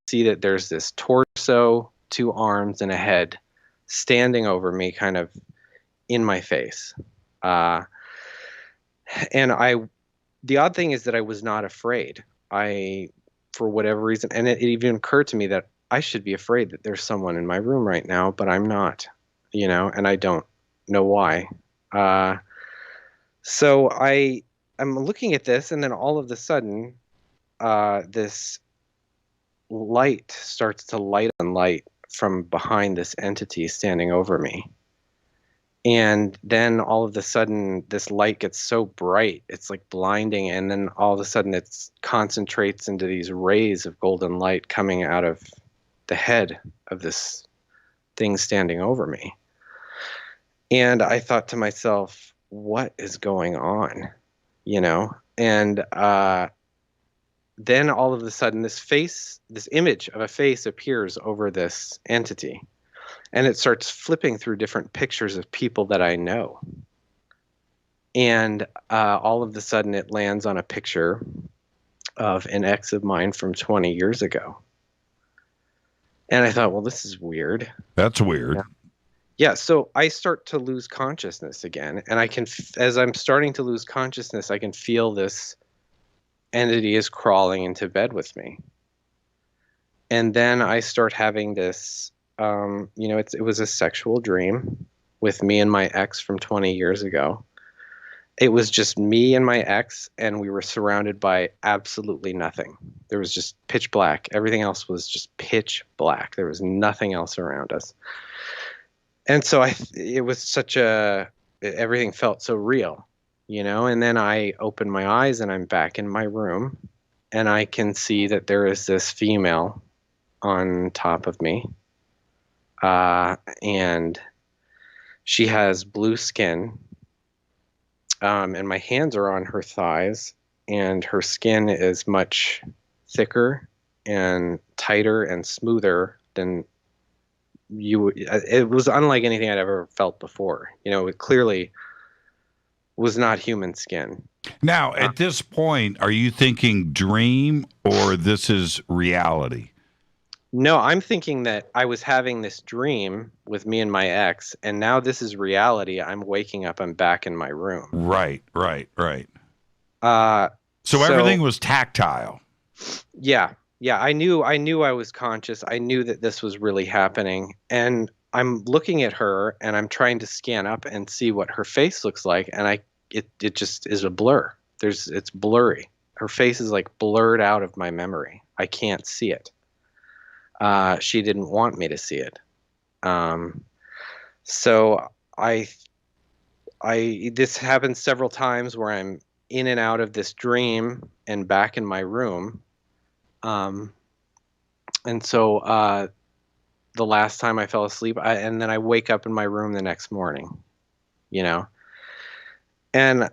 see that there's this torso, 2 arms, and a head standing over me, kind of in my face. And the odd thing is that I was not afraid. For whatever reason, and it even occurred to me that I should be afraid that there's someone in my room right now, but I'm not, and I don't know why. So I'm looking at this, and then all of a sudden, this light starts to light on light from behind this entity standing over me. And then all of a sudden, this light gets so bright, it's like blinding. And then all of a sudden, it concentrates into these rays of golden light coming out of the head of this thing standing over me. And I thought to myself, what is going on? And then all of a sudden, this image of a face appears over this entity. And it starts flipping through different pictures of people that I know. And all of a sudden, it lands on a picture of an ex of mine from 20 years ago. And I thought, well, this is weird. That's weird. Yeah, so I start to lose consciousness again, and as I'm starting to lose consciousness, I can feel this entity is crawling into bed with me. And then I start having this, it was a sexual dream with me and my ex from 20 years ago. It was just me and my ex, and we were surrounded by absolutely nothing. There was just pitch black. Everything else was just pitch black. There was nothing else around us. And so it was everything felt so real, and then I open my eyes and I'm back in my room, and I can see that there is this female on top of me. And she has blue skin. And my hands are on her thighs, and her skin is much thicker and tighter and smoother than it was unlike anything I'd ever felt before. It clearly was not human skin. Now, at this point, are you thinking dream or this is reality? No, I'm thinking that I was having this dream with me and my ex, and now this is reality. I'm waking up. I'm back in my room. Right. So So everything was tactile. Yeah. I knew I was conscious. I knew that this was really happening. And I'm looking at her, and I'm trying to scan up and see what her face looks like. And it just is a blur. It's blurry. Her face is like blurred out of my memory. I can't see it. She didn't want me to see it. So this happens several times where I'm in and out of this dream and back in my room. And so the last time I fell asleep, and then I wake up in my room the next morning, And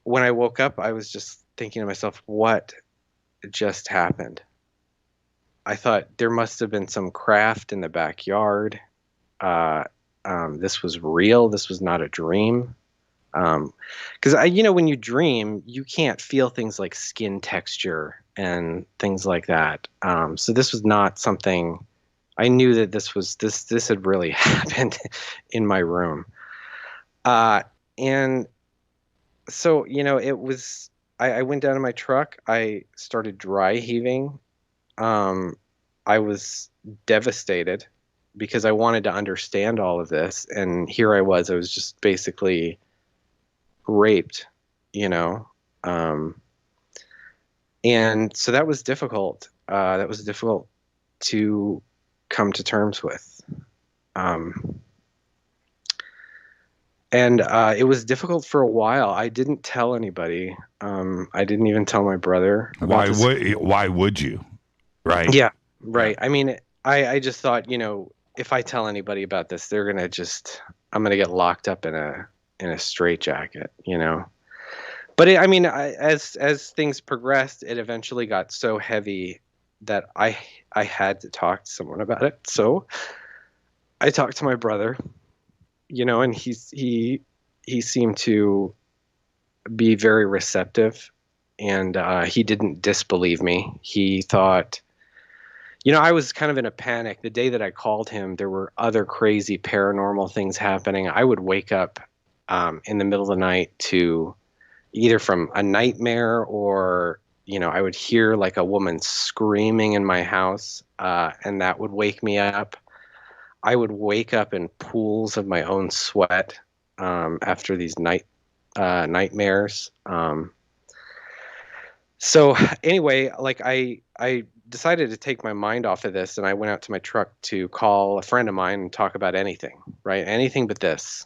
when I woke up, I was just thinking to myself, what just happened? I thought there must have been some craft in the backyard. This was real. This was not a dream. Because when you dream, you can't feel things like skin texture and things like that. So this was not something. I knew that this had really happened in my room. And so it was. I went down to my truck. I started dry heaving. I was devastated because I wanted to understand all of this, and here I was just basically raped, and so that was difficult. That was difficult to come to terms with. And it was difficult for a while. I didn't tell anybody. I didn't even tell my brother. Why would you? Right. Yeah. Right. I mean, I just thought, if I tell anybody about this, I'm going to get locked up in a straitjacket, But as things progressed, it eventually got so heavy that I had to talk to someone about it. So I talked to my brother, and he seemed to be very receptive, and he didn't disbelieve me. He thought, I was kind of in a panic. The day that I called him, there were other crazy paranormal things happening. I would wake up in the middle of the night to either from a nightmare or, I would hear like a woman screaming in my house, and that would wake me up. I would wake up in pools of my own sweat after these nightmares. So anyway, like I decided to take my mind off of this, and I went out to my truck to call a friend of mine and talk about anything, right? Anything but this.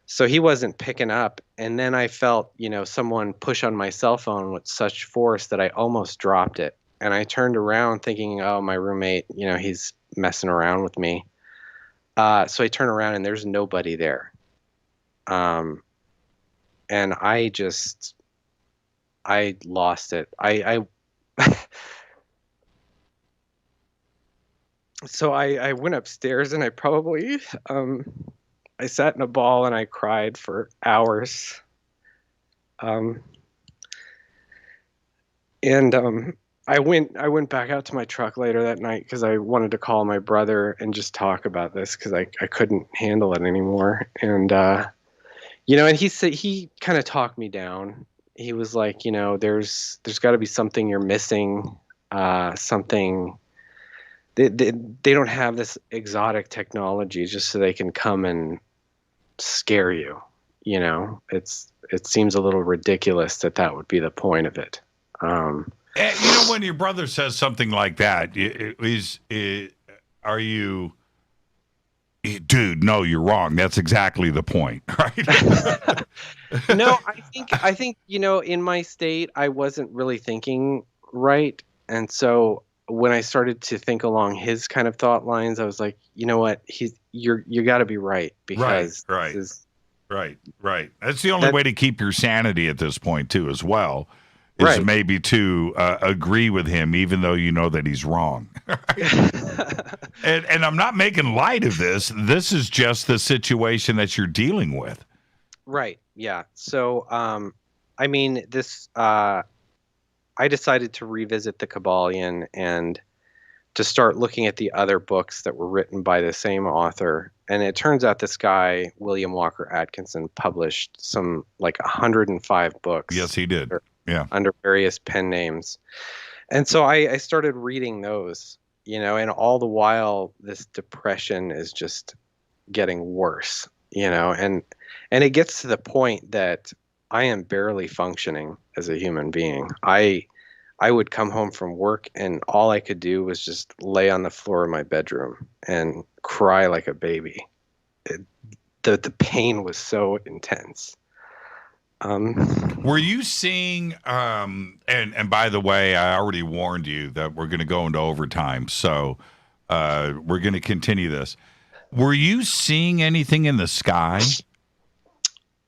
So he wasn't picking up, and then I felt, someone push on my cell phone with such force that I almost dropped it. And I turned around thinking, oh, my roommate, he's messing around with me. So I turn around and there's nobody there. And I lost it. So I went upstairs and I probably, I sat in a ball and I cried for hours. And I went back out to my truck later that night because I wanted to call my brother and just talk about this because I couldn't handle it anymore. And and he kind of talked me down. He was like, there's got to be something you're missing, something. They don't have this exotic technology just so they can come and scare you. It seems a little ridiculous that would be the point of it. When your brother says something like that, are you, dude? No, you're wrong. That's exactly the point, right? No, I think in my state, I wasn't really thinking right, and so when I started to think along his kind of thought lines, I was like, you know what, you got to be right because right. That's the only way to keep your sanity at this point too, as well. Is maybe to agree with him, even though you know that he's wrong. and I'm not making light of this. This is just the situation that you're dealing with. Right. Yeah. So, I decided to revisit the Kabbalion and to start looking at the other books that were written by the same author. And it turns out this guy, William Walker Atkinson, published some 105 books. Yes, he did. Under various pen names. And so I started reading those, and all the while this depression is just getting worse, and it gets to the point that I am barely functioning as a human being. I would come home from work and all I could do was just lay on the floor of my bedroom and cry like a baby. The pain was so intense. Were you seeing, and by the way, I already warned you that we're going to go into overtime, so we're going to continue this. Were you seeing anything in the sky?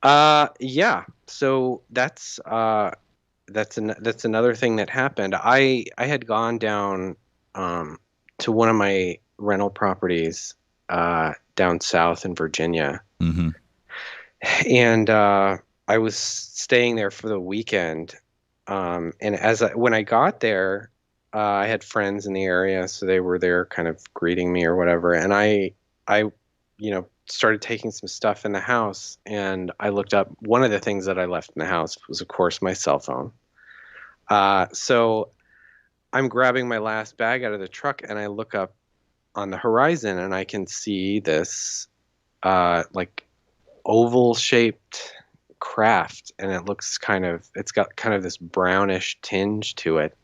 Yeah. So that's another thing that happened. I had gone down to one of my rental properties down south in Virginia, and I was staying there for the weekend, and when I got there, I had friends in the area, so they were there, kind of greeting me or whatever. And I started taking some stuff in the house, and I looked up. One of the things that I left in the house was, of course, my cell phone. So I'm grabbing my last bag out of the truck, and I look up on the horizon, and I can see this oval-shaped craft, and it's got kind of this brownish tinge to it,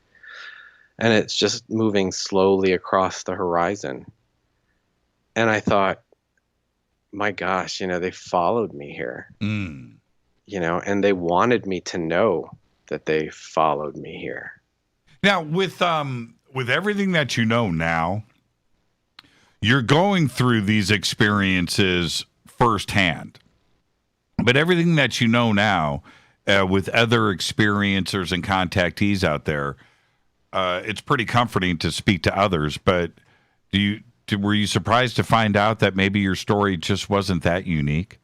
and it's just moving slowly across the horizon. And I thought, my gosh, they followed me here, and they wanted me to know that they followed me here. Now, with everything that you know now, you're going through these experiences firsthand. But everything that you know now, with other experiencers and contactees out there, it's pretty comforting to speak to others. But were you surprised to find out that maybe your story just wasn't that unique?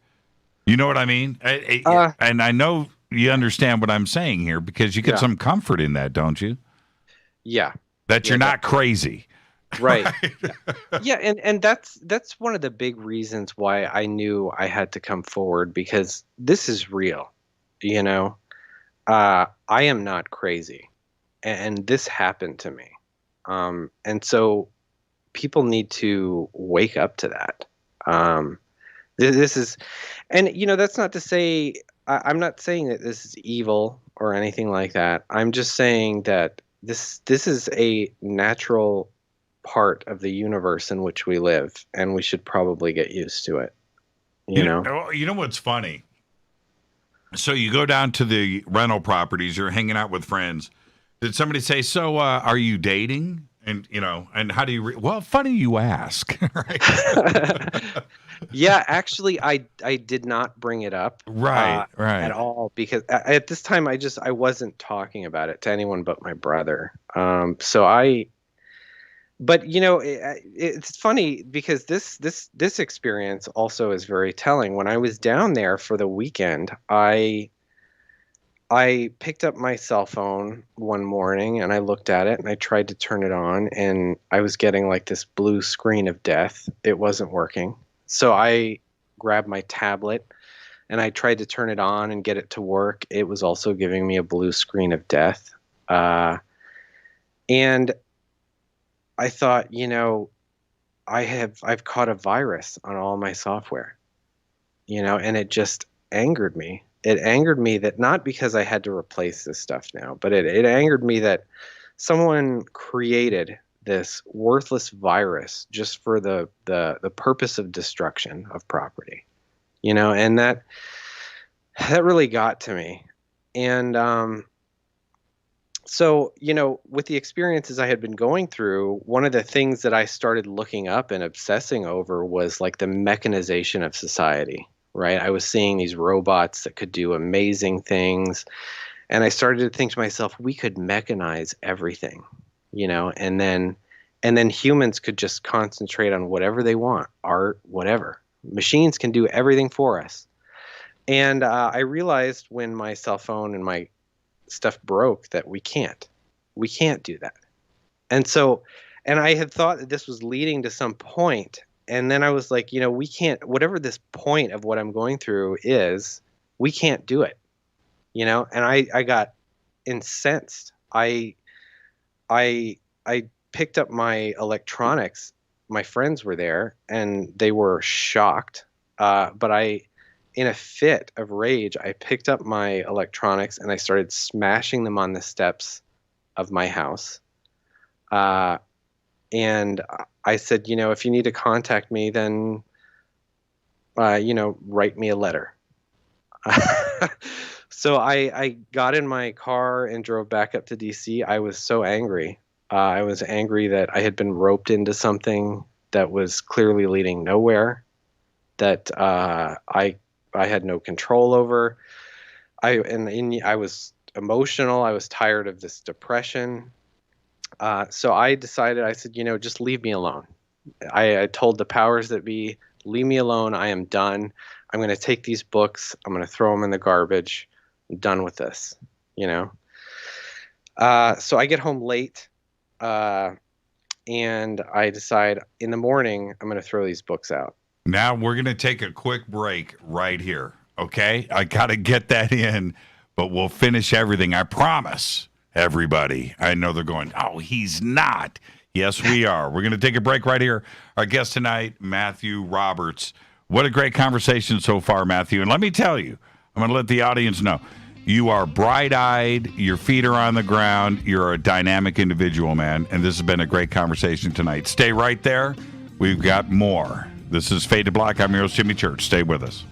You know what I mean? And I know you understand what I'm saying here because you get some comfort in that, don't you? Yeah. That you're not crazy. Right. Yeah, and that's one of the big reasons why I knew I had to come forward, because this is real. I am not crazy, and this happened to me. And so people need to wake up to that. This is, and that's not to say, I'm not saying that this is evil or anything like that. I'm just saying that this is a natural part of the universe in which we live, and we should probably get used to it. You know what's funny? So you go down to the rental properties, you're hanging out with friends. Did somebody say, so are you dating? And and how do you well, funny you ask. Right? Yeah, actually I did not bring it up right at all, because at this time I wasn't talking about it to anyone but my brother. But it's funny because this experience also is very telling. When I was down there for the weekend, I I picked up my cell phone one morning and I looked at it and I tried to turn it on and I was getting like this blue screen of death. It wasn't working. So I grabbed my tablet and I tried to turn it on and get it to work. It was also giving me a blue screen of death. And I thought, I've caught a virus on all my software, and it just angered me. It angered me that not because I had to replace this stuff now, but it angered me that someone created this worthless virus just for the purpose of destruction of property, and that really got to me. And so, with the experiences I had been going through, one of the things that I started looking up and obsessing over was like the mechanization of society, right? I was seeing these robots that could do amazing things. And I started to think to myself, we could mechanize everything, and then humans could just concentrate on whatever they want, art, whatever. Machines can do everything for us. And I realized when my cell phone and my stuff broke that we can't do that. And I had thought that this was leading to some point. And then I was like, we can't, whatever this point of what I'm going through is, we can't do it, and I got incensed. I picked up my electronics. My friends were there and they were shocked. But in a fit of rage, I picked up my electronics and I started smashing them on the steps of my house. And I said, if you need to contact me, then, write me a letter. So I got in my car and drove back up to DC. I was so angry. I was angry that I had been roped into something that was clearly leading nowhere, that I had no control over. I was emotional. I was tired of this depression. So I decided, I said, just leave me alone. I told the powers that be, leave me alone. I am done. I'm going to take these books. I'm going to throw them in the garbage. I'm done with this, So I get home late, and I decide in the morning, I'm going to throw these books out. Now we're going to take a quick break right here, okay? I got to get that in, but we'll finish everything. I promise, everybody. I know they're going, oh, he's not. Yes, we are. We're going to take a break right here. Our guest tonight, Matthew Roberts. What a great conversation so far, Matthew. And let me tell you, I'm going to let the audience know, you are bright-eyed, your feet are on the ground, you're a dynamic individual, man, and this has been a great conversation tonight. Stay right there. We've got more. This is Fade to Black. I'm your host, Jimmy Church. Stay with us.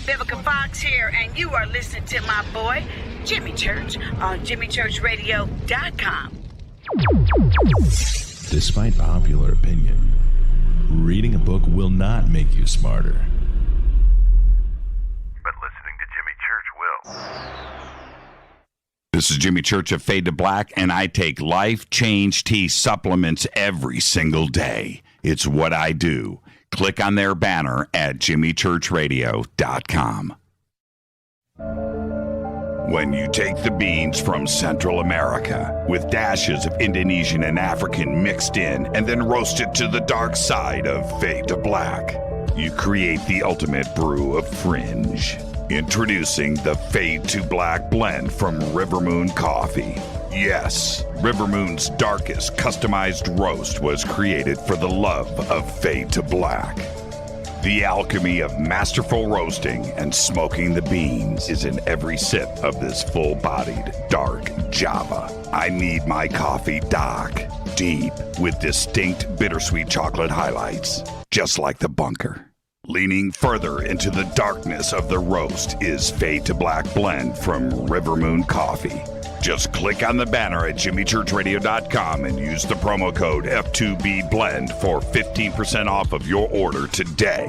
Vivica Fox here, and you are listening to my boy, Jimmy Church, on JimmyChurchRadio.com. Despite popular opinion, reading a book will not make you smarter. But listening to Jimmy Church will. This is Jimmy Church of Fade to Black, and I take Life Change Tea supplements every single day. It's what I do. Click on their banner at JimmyChurchRadio.com. When you take the beans from Central America with dashes of Indonesian and African mixed in and then roast it to the dark side of Fade to Black, you create the ultimate brew of fringe. Introducing the Fade to Black blend from Rivermoon Coffee. Yes, Rivermoon's darkest customized roast was created for the love of Fade to Black. The alchemy of masterful roasting and smoking the beans is in every sip of this full-bodied, dark Java. I need my coffee dark, deep, with distinct bittersweet chocolate highlights, just like the bunker. Leaning further into the darkness of the roast is Fade to Black blend from Rivermoon Coffee. Just click on the banner at jimmychurchradio.com and use the promo code F2BBLEND for 15% off of your order today.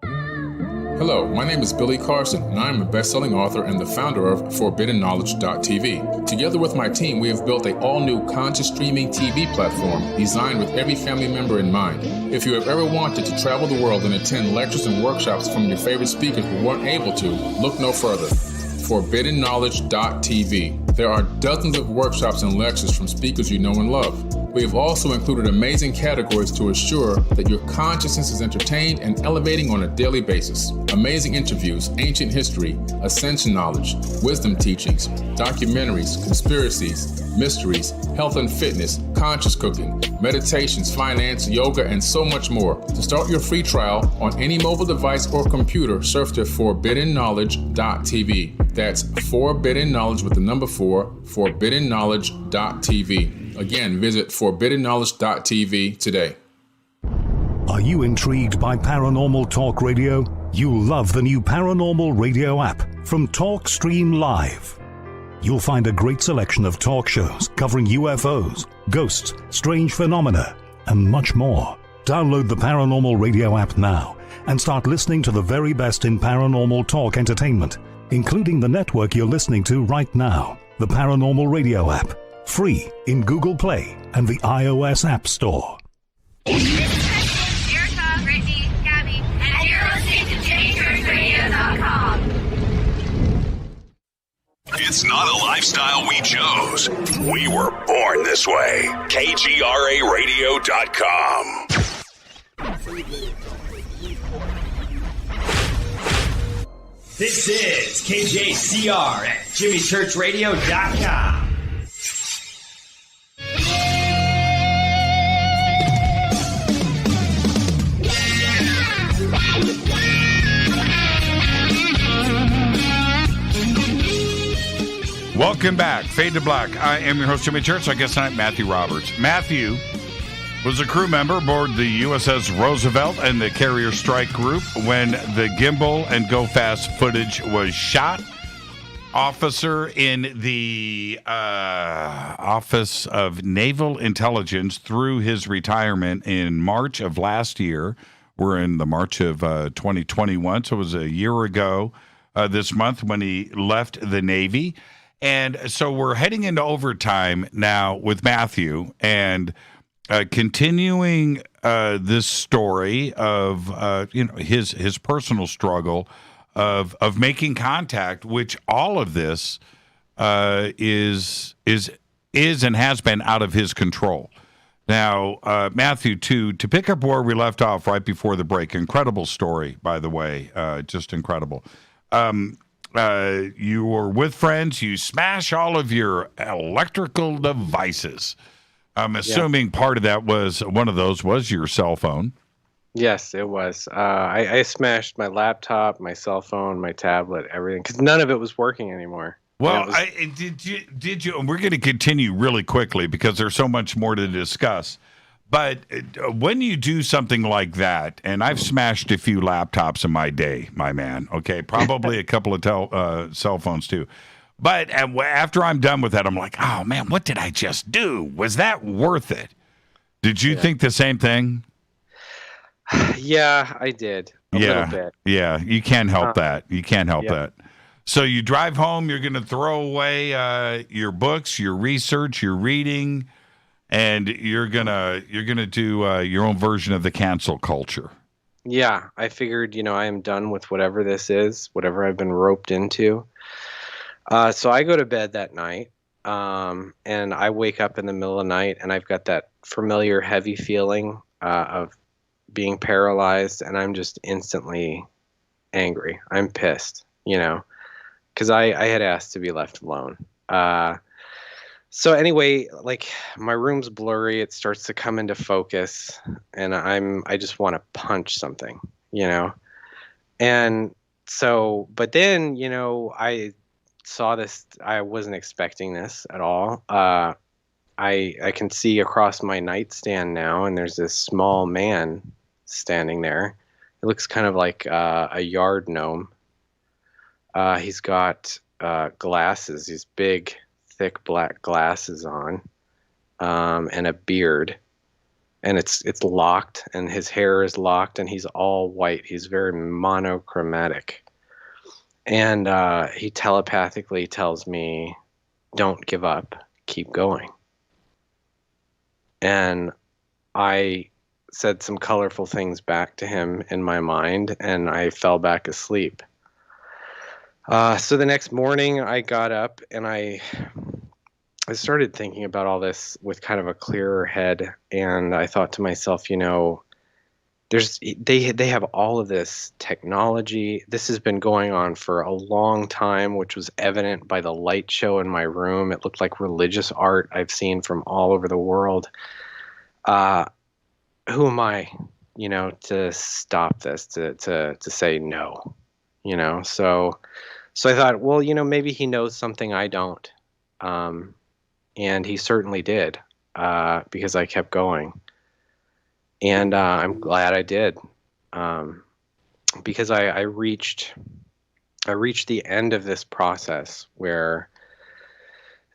Hello, my name is Billy Carson, and I am a best-selling author and the founder of ForbiddenKnowledge.tv. Together with my team, we have built an all-new conscious streaming TV platform designed with every family member in mind. If you have ever wanted to travel the world and attend lectures and workshops from your favorite speakers but weren't able to, look no further. ForbiddenKnowledge.tv. There are dozens of workshops and lectures from speakers you know and love. We have also included amazing categories to assure that your consciousness is entertained and elevating on a daily basis. Amazing interviews, ancient history, ascension knowledge, wisdom teachings, documentaries, conspiracies, mysteries, health and fitness, conscious cooking, meditations, finance, yoga, and so much more. To start your free trial on any mobile device or computer, surf to ForbiddenKnowledge.tv. That's Forbidden Knowledge with the number 4, ForbiddenKnowledge.tv. Again, visit ForbiddenKnowledge.tv today. Are you intrigued by Paranormal Talk Radio? You'll love the new Paranormal Radio app from TalkStream Live. You'll find a great selection of talk shows covering UFOs, ghosts, strange phenomena, and much more. Download the Paranormal Radio app now and start listening to the very best in paranormal talk entertainment, including the network you're listening to right now, the Paranormal Radio app. Free in Google Play and the iOS App Store. Erica, Brittany, Gabby, and you're listening to JamieChurchRadio.com. It's not a lifestyle we chose. We were born this way. KGRARadio.com. This is KJCR at JimmyChurchRadio.com. Welcome back. Fade to Black. I am your host, Jimmy Church. Our guest tonight, Matthew Roberts. Matthew was a crew member aboard the USS Roosevelt and the Carrier Strike Group when the Gimbal and Go Fast footage was shot. Officer in the Office of Naval Intelligence through his retirement in March of last year. We're in the March of 2021, so it was a year ago this month when he left the Navy. And so we're heading into overtime now with Matthew and continuing this story of his personal struggle of making contact, which all of this is and has been out of his control. Now, Matthew, to pick up where we left off right before the break, incredible story, by the way, just incredible. You were with friends. You smash all of your electrical devices. I'm assuming part of that was one of those was your cell phone. Yes, it was. I smashed my laptop, my cell phone, my tablet, everything, because none of it was working anymore. Well, did you? And we're going to continue really quickly because there's so much more to discuss. But when you do something like that, and I've smashed a few laptops in my day, my man, okay, probably a couple of cell phones too. But after I'm done with that, I'm like, oh, man, what did I just do? Was that worth it? Did you think the same thing? Yeah, I did. A little bit. Yeah, you can't help that. You can't help that. So you drive home, you're going to throw away your books, your research, your reading, and you're gonna do your own version of the cancel culture. Yeah, I figured, I am done with whatever this is, whatever I've been roped into. So I go to bed that night, and I wake up in the middle of the night, and I've got that familiar heavy feeling of being paralyzed, and I'm just instantly angry. I'm pissed, because I had asked to be left alone. So anyway, like my room's blurry. It starts to come into focus, and I just want to punch something, And so, but then, I saw this. I wasn't expecting this at all. I can see across my nightstand now, and there's this small man standing there. It looks kind of like a yard gnome. He's got glasses, these big, thick black glasses on, and a beard, and it's locked, and his hair is locked, and he's all white. He's very monochromatic. And he telepathically tells me, "Don't give up, keep going." And I said some colorful things back to him in my mind, and I fell back asleep. So the next morning I got up and I started thinking about all this with kind of a clearer head, and I thought to myself, they have all of this technology. This has been going on for a long time, which was evident by the light show in my room. It looked like religious art I've seen from all over the world. Who am I, to stop this, to say no, So I thought, well, maybe he knows something I don't. And he certainly did, because I kept going. And I'm glad I did, because I reached the end of this process where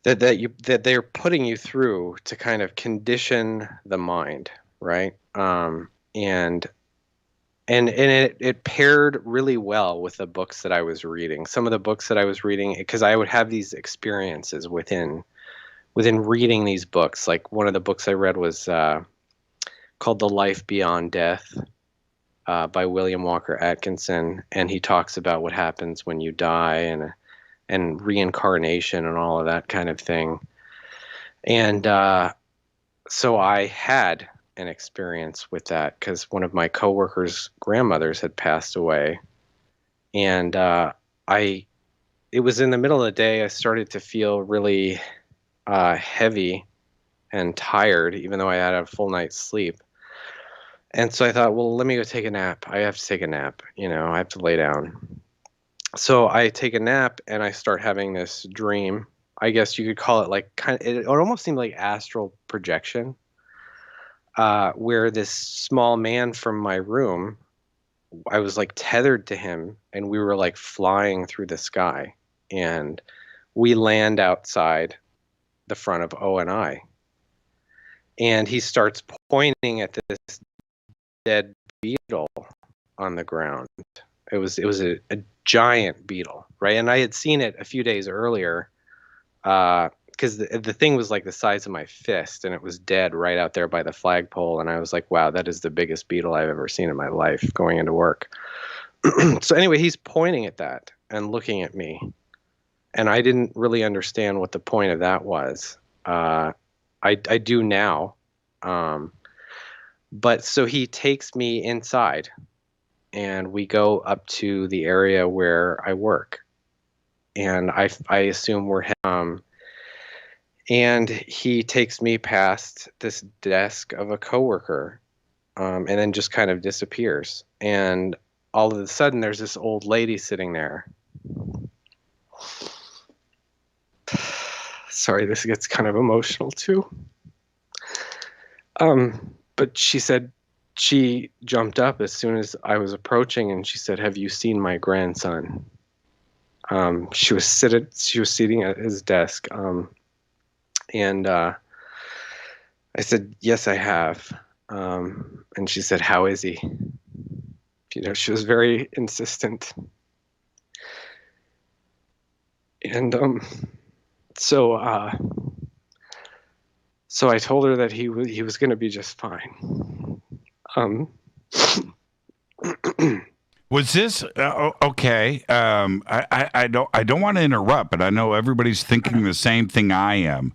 that they're putting you through to kind of condition the mind, right? And it paired really well with the books that I was reading. Some of the books that I was reading, because I would have these experiences within reading these books. Like one of the books I read was called The Life Beyond Death, by William Walker Atkinson, and he talks about what happens when you die and reincarnation and all of that kind of thing. And so I had an experience with that because one of my coworkers' grandmothers had passed away, and it was in the middle of the day. I started to feel really heavy and tired, even though I had a full night's sleep. And so I thought, well, let me go take a nap. I have to take a nap. I have to lay down. So I take a nap and I start having this dream. I guess you could call it like it almost seemed like astral projection, where this small man from my room, I was like tethered to him and we were like flying through the sky, and we land outside the front of O&I. And he starts pointing at this dead beetle on the ground. It was a giant beetle, right? And I had seen it a few days earlier, because the thing was like the size of my fist, and it was dead right out there by the flagpole. And I was like, wow, that is the biggest beetle I've ever seen in my life going into work. So anyway, he's pointing at that and looking at me, and I didn't really understand what the point of that was. I do now. But so he takes me inside, and we go up to the area where I work, and I assume we're and he takes me past this desk of a coworker, and then just kind of disappears. And all of a sudden, there's this old lady sitting there. Sorry, this gets kind of emotional too. But she said she jumped up as soon as I was approaching, and she said, "Have you seen my grandson?" She was sitting at his desk, and I said, "Yes, I have." And she said, "How is he?" She was very insistent, and So I told her that he was going to be just fine. Was this okay? I don't want to interrupt, but I know everybody's thinking the same thing I am.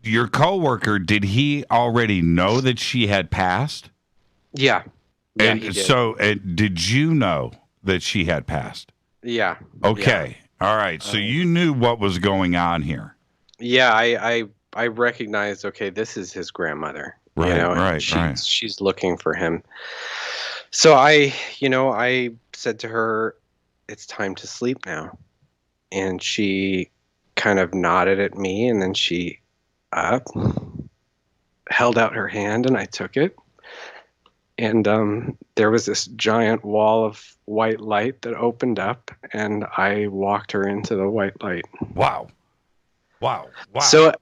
Your coworker, did he already know that she had passed? Yeah. And he did. so, did you know that she had passed? Yeah. Okay. Yeah. All right. So you knew what was going on here. Yeah, I recognized, okay, this is his grandmother. Right. She's looking for him. So I said to her, "It's time to sleep now." And she kind of nodded at me, and then she held out her hand, and I took it. And there was this giant wall of white light that opened up, and I walked her into the white light. Wow. Wow. So,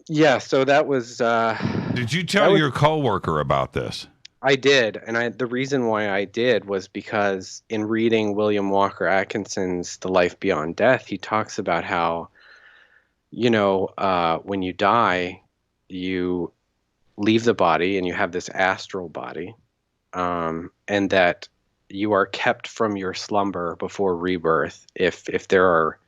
yeah. So that was. Did you tell your coworker about this? I did, and the reason why I did was because in reading William Walker Atkinson's The Life Beyond Death, he talks about how, when you die, you leave the body and you have this astral body, and that you are kept from your slumber before rebirth if there are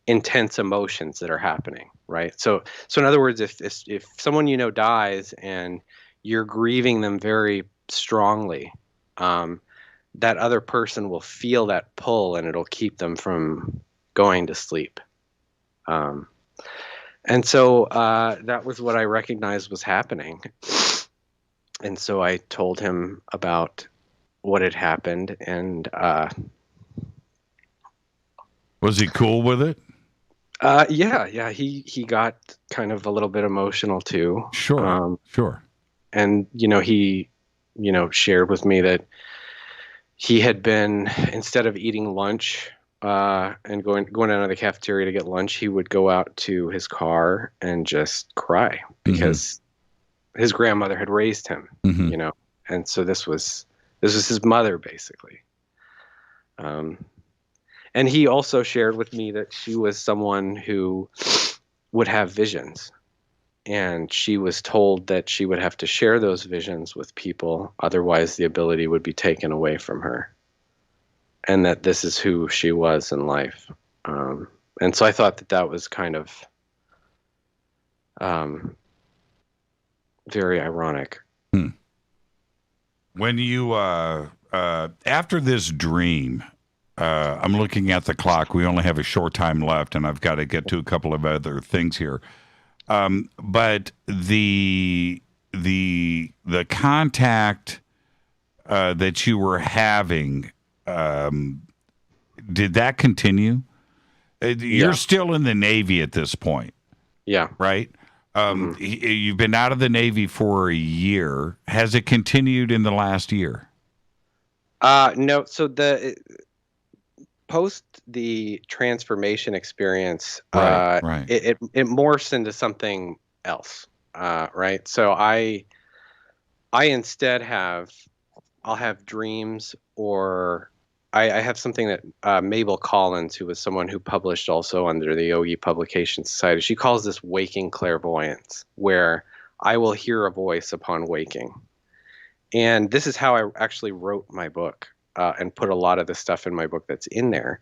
intense emotions that are happening, right? So in other words, if someone dies and you're grieving them very strongly, that other person will feel that pull and it'll keep them from going to sleep. And so that was what I recognized was happening. And so I told him about what had happened, and was he cool with it? Yeah. He got kind of a little bit emotional too. Sure. And he shared with me that he had been, instead of eating lunch and going down to the cafeteria to get lunch, he would go out to his car and just cry because his grandmother had raised him, and so this was his mother basically. And he also shared with me that she was someone who would have visions, and she was told that she would have to share those visions with people, otherwise the ability would be taken away from her, and that this is who she was in life. And so I thought that was kind of very ironic. When you after this dream, I'm looking at the clock. We only have a short time left, and I've got to get to a couple of other things here. But the contact that you were having, did that continue? You're still in the Navy at this point. Yeah. Right? You've been out of the Navy for a year. Has it continued in the last year? No. So post the transformation experience, right. It morphs into something else, right? So I instead I'll have dreams, or I have something that Mabel Collins, who was someone who published also under the Yogi Publication Society, she calls this waking clairvoyance, where I will hear a voice upon waking. And this is how I actually wrote my book. And put a lot of the stuff in my book that's in there,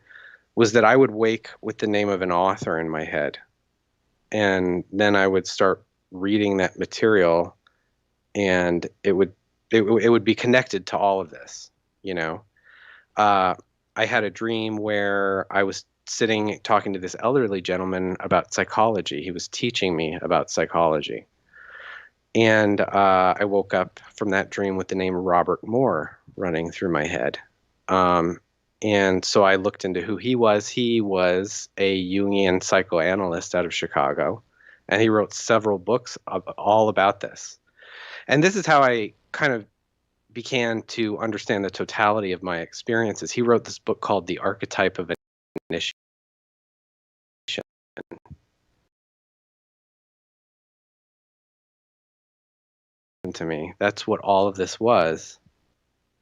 was that I would wake with the name of an author in my head. And then I would start reading that material, and it would be connected to all of this, I had a dream where I was sitting talking to this elderly gentleman about psychology. He was teaching me about psychology. And I woke up from that dream with the name Robert Moore running through my head. And so I looked into who he was. He was a Jungian psychoanalyst out of Chicago, and he wrote several books all about this. And this is how I kind of began to understand the totality of my experiences. He wrote this book called The Archetype of Initiation. To me, that's what all of this was.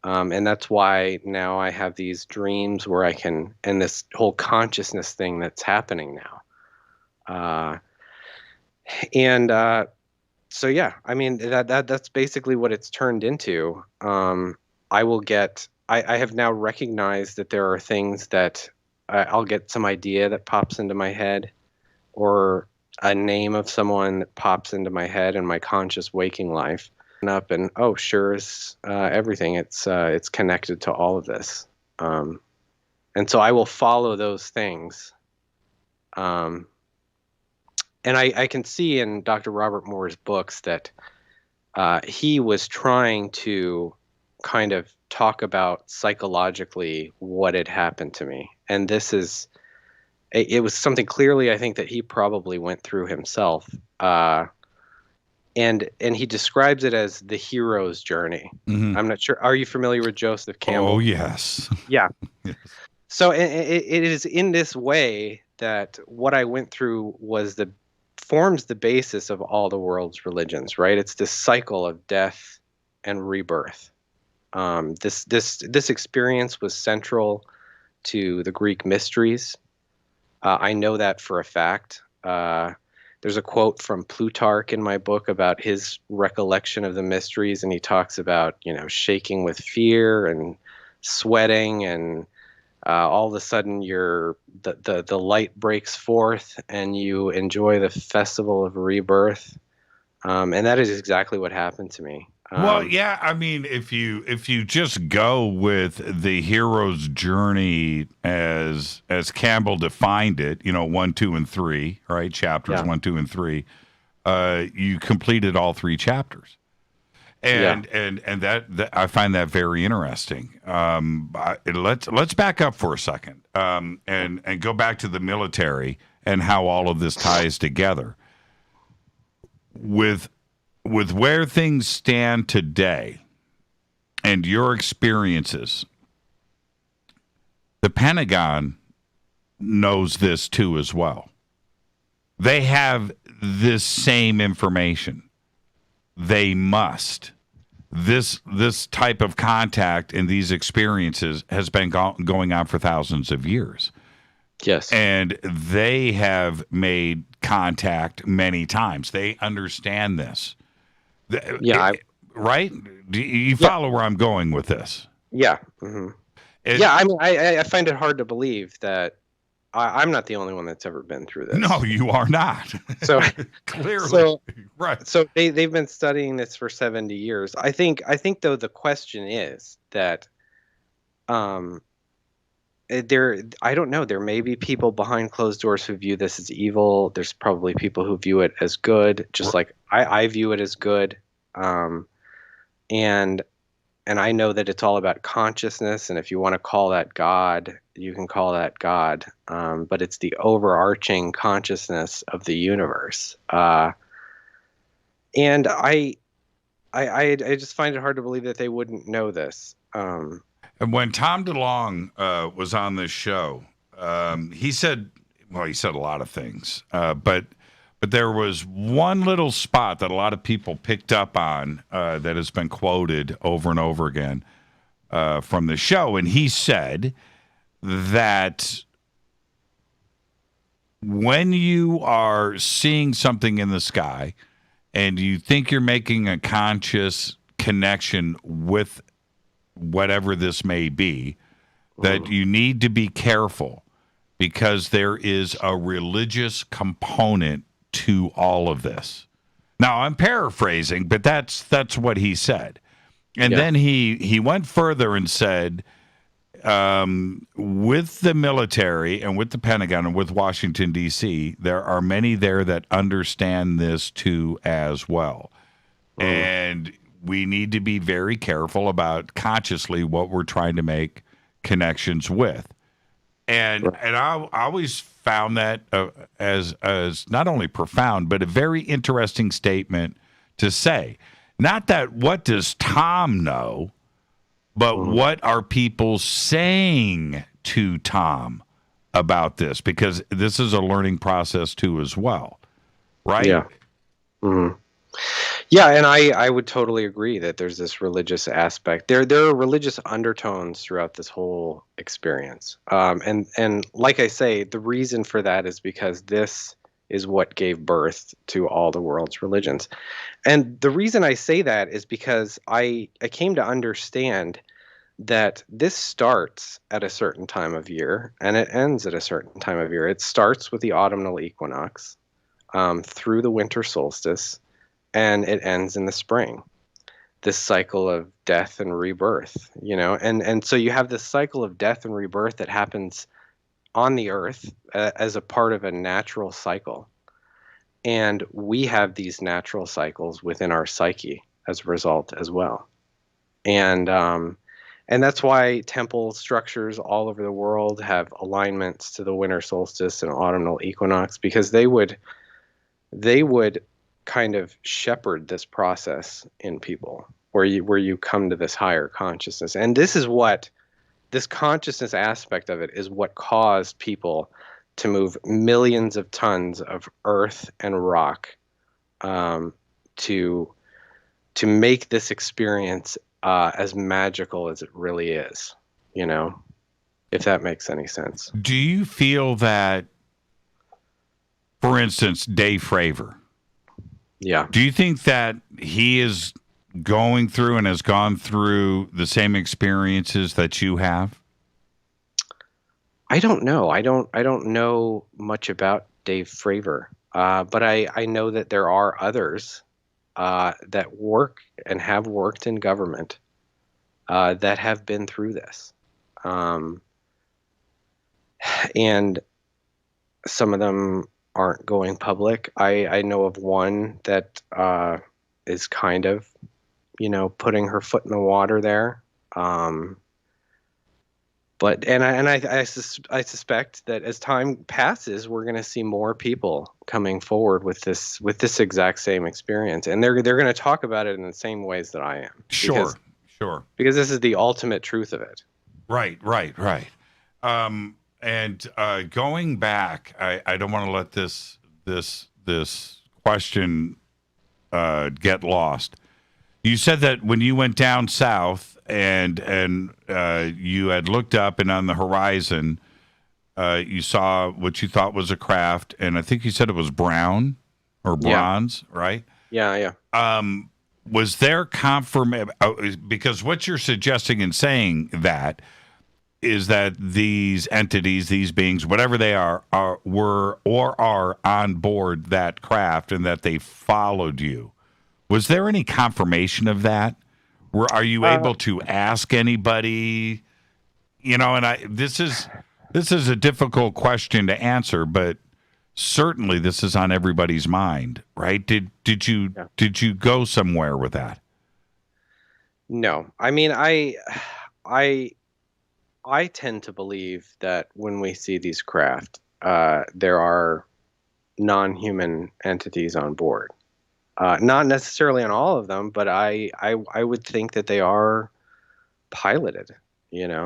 And that's why now I have these dreams where I can, and this whole consciousness thing that's happening now. So yeah, I mean, that's basically what it's turned into. I have now recognized that there are things that I'll get some idea that pops into my head, or a name of someone that pops into my head in my conscious waking life. Up and sure is everything. It's connected to all of this, and so I will follow those things. And I can see in Dr. Robert Moore's books that he was trying to kind of talk about psychologically what had happened to me, and it was something clearly I think that he probably went through himself. And he describes it as the hero's journey. Mm-hmm. I'm not sure. Are you familiar with Joseph Campbell? Oh, yes. Yeah. Yes. So it is in this way that what I went through forms the basis of all the world's religions, right? It's this cycle of death and rebirth. This experience was central to the Greek mysteries. I know that for a fact. There's a quote from Plutarch in my book about his recollection of the mysteries, and he talks about, shaking with fear and sweating, and all of a sudden the light breaks forth and you enjoy the festival of rebirth. And that is exactly what happened to me. Well, yeah, I mean, if you just go with the hero's journey as Campbell defined it, 1, 2, and 3, right? Chapters 1, 2, and 3. You completed all 3 chapters, and that I find that very interesting. Let's back up for a second, and go back to the military and how all of this ties together with where things stand today and your experiences. The Pentagon knows this too as well. They have this same information. They must. This type of contact and these experiences has been going on for thousands of years. Yes. And they have made contact many times. They understand this. Yeah. Right? Do you follow where I'm going with this? Yeah. Mm-hmm. I mean, I find it hard to believe that I'm not the only one that's ever been through this. No, you are not. So clearly, right. So they've been studying this for 70 years. I think though the question is that, I don't know. There may be people behind closed doors who view this as evil. There's probably people who view it as good, just like I view it as good. And I know that it's all about consciousness, and if you want to call that God, you can call that God. But it's the overarching consciousness of the universe. And I just find it hard to believe that they wouldn't know this. And when Tom DeLonge was on this show, he said a lot of things, but there was one little spot that a lot of people picked up on that has been quoted over and over again from the show, and he said that when you are seeing something in the sky and you think you're making a conscious connection with whatever this may be, that you need to be careful because there is a religious component to all of this. Now, I'm paraphrasing, but that's what he said. And then he went further and said, with the military and with the Pentagon and with Washington, D.C., there are many there that understand this too as well. And we need to be very careful about consciously what we're trying to make connections with. And I always found that as not only profound, but a very interesting statement to say. Not that what does Tom know, but what are people saying to Tom about this? Because this is a learning process too as well, right? Yeah. Mm-hmm. Yeah, and I would totally agree that there's this religious aspect. There are religious undertones throughout this whole experience. And like I say, the reason for that is because this is what gave birth to all the world's religions. And the reason I say that is because I came to understand that this starts at a certain time of year and it ends at a certain time of year. It starts with the autumnal equinox through the winter solstice, and it ends in the spring. This cycle of death and rebirth, and so you have this cycle of death and rebirth that happens on the earth as a part of a natural cycle. And we have these natural cycles within our psyche as a result as well. And that's why temple structures all over the world have alignments to the winter solstice and autumnal equinox, because they would kind of shepherd this process in people where you come to this higher consciousness. And this consciousness aspect of it is what caused people to move millions of tons of earth and rock to make this experience as magical as it really is, if that makes any sense. Do you feel that, for instance, Dave Fravor? Yeah. Do you think that he is going through and has gone through the same experiences that you have? I don't know. I don't know much about Dave Fravor, but I know that there are others that work and have worked in government that have been through this. And some of them aren't going public. I know of one that is kind of, putting her foot in the water there. But I suspect that as time passes, we're going to see more people coming forward with this exact same experience, and they're going to talk about it in the same ways that I am. Sure. Because this is the ultimate truth of it. Right. And going back, I don't want to let this question get lost. You said that when you went down south and you had looked up, and on the horizon you saw what you thought was a craft, and I think you said it was brown or bronze, right? Yeah. Was there confirmation? Because what you're suggesting in saying that is that these entities, these beings, whatever they were or are on board that craft, and that they followed you. Was there any confirmation of that? Are you able to ask anybody? And this is a difficult question to answer, but certainly this is on everybody's mind, right? Did you go somewhere with that? No, I mean, I tend to believe that when we see these craft, there are non-human entities on board. Not necessarily on all of them, but I would think that they are piloted, and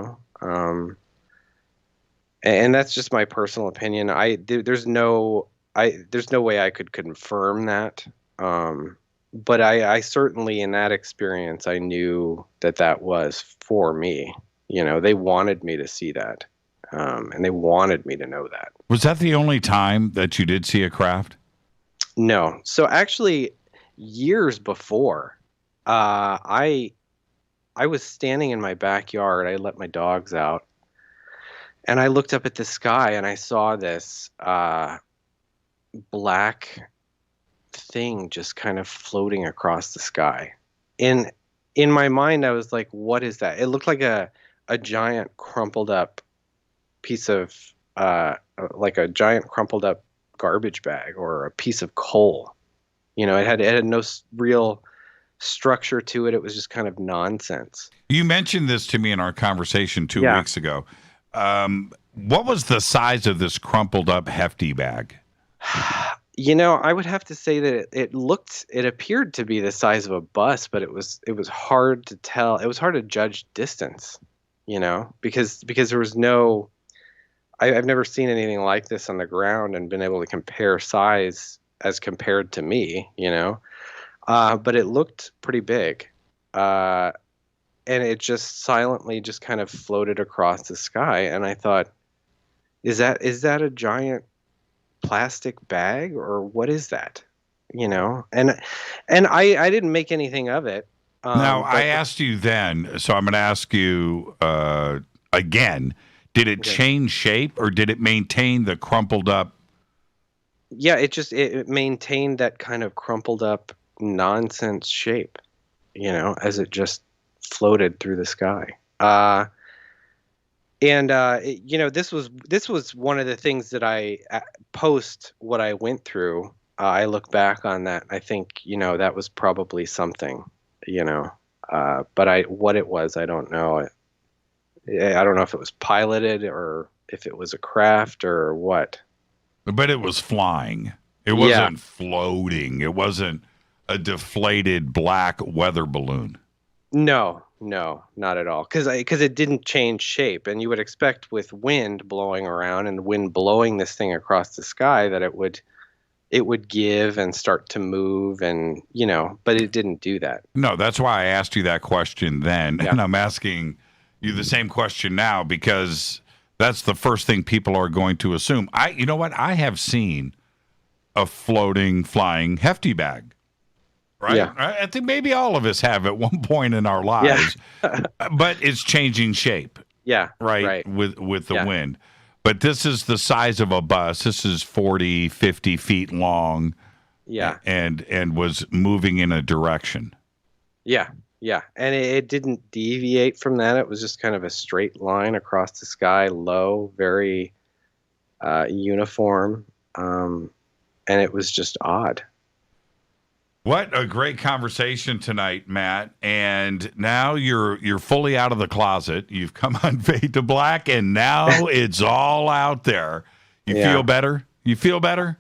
that's just my personal opinion. There's no way I could confirm that. But I certainly, in that experience, I knew that was for me. They wanted me to see that, and they wanted me to know that. Was that the only time that you did see a craft? No. So actually, years before, I was standing in my backyard. I let my dogs out, and I looked up at the sky, and I saw this black thing just kind of floating across the sky. In my mind, I was like, "What is that?" It looked like a giant crumpled up piece of like a giant crumpled up garbage bag or a piece of coal. It had no real structure to it. It was just kind of nonsense. You mentioned this to me in our conversation 2 weeks ago. What was the size of this crumpled up hefty bag? I would have to say that it appeared to be the size of a bus, but it was hard to tell. It was hard to judge distance, because there was no, I've never seen anything like this on the ground and been able to compare size as compared to me, but it looked pretty big. And it just silently just kind of floated across the sky. And I thought, is that a giant plastic bag, or what is that? And I didn't make anything of it. Now, I asked you then, so I'm going to ask you again. Did it change shape, or did it maintain the crumpled up? Yeah, it maintained that kind of crumpled up nonsense shape, as it just floated through the sky. This was one of the things that I post what I went through. I look back on that. I think, that was probably something, but what it was, I don't know. I don't know if it was piloted or if it was a craft or what. But it was flying. It wasn't floating. It wasn't a deflated black weather balloon. No, not at all. Because it didn't change shape, and you would expect with wind blowing around and wind blowing this thing across the sky that it would give and start to move, and but it didn't do that. No, that's why I asked you that question then, and I'm asking you the same question now because that's the first thing people are going to assume. You know what? I have seen a floating, flying hefty bag. Right? Yeah. I think maybe all of us have at one point in our lives, but it's changing shape. Yeah. Right. With the wind. But this is the size of a bus. This is 40, 50 feet long. Yeah. And was moving in a direction. Yeah. Yeah. And it didn't deviate from that. It was just kind of a straight line across the sky, low, very uniform. And it was just odd. What a great conversation tonight, Matt. And now you're fully out of the closet. You've come on Fade to Black, and now it's all out there. You feel better? You feel better?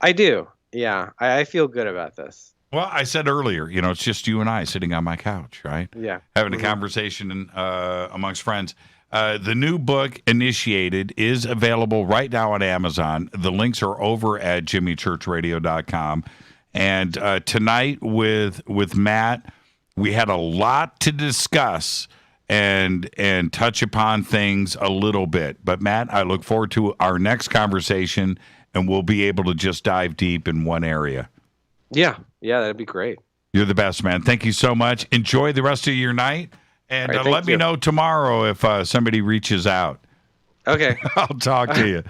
I do. Yeah. I feel good about this. Well, I said earlier, it's just you and I sitting on my couch, right? Yeah. Having a conversation amongst friends. The new book, Initiated, is available right now on Amazon. The links are over at jimmychurchradio.com. And tonight with Matt, we had a lot to discuss and touch upon things a little bit. But Matt, I look forward to our next conversation, and we'll be able to just dive deep in one area. Yeah, that'd be great. You're the best, man. Thank you so much. Enjoy the rest of your night, and let me know tomorrow if somebody reaches out. Okay. I'll talk to you.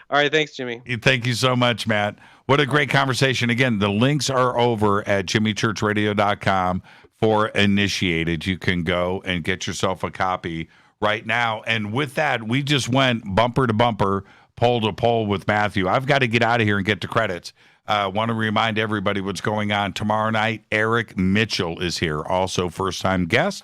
All right, thanks, Jimmy. Thank you so much, Matt. What a great conversation. Again, the links are over at jimmychurchradio.com for Initiated. You can go and get yourself a copy right now. And with that, we just went bumper to bumper, pole to pole with Matthew. I've got to get out of here and get to credits. I want to remind everybody what's going on tomorrow night. Eric Mitchell is here, also first-time guest.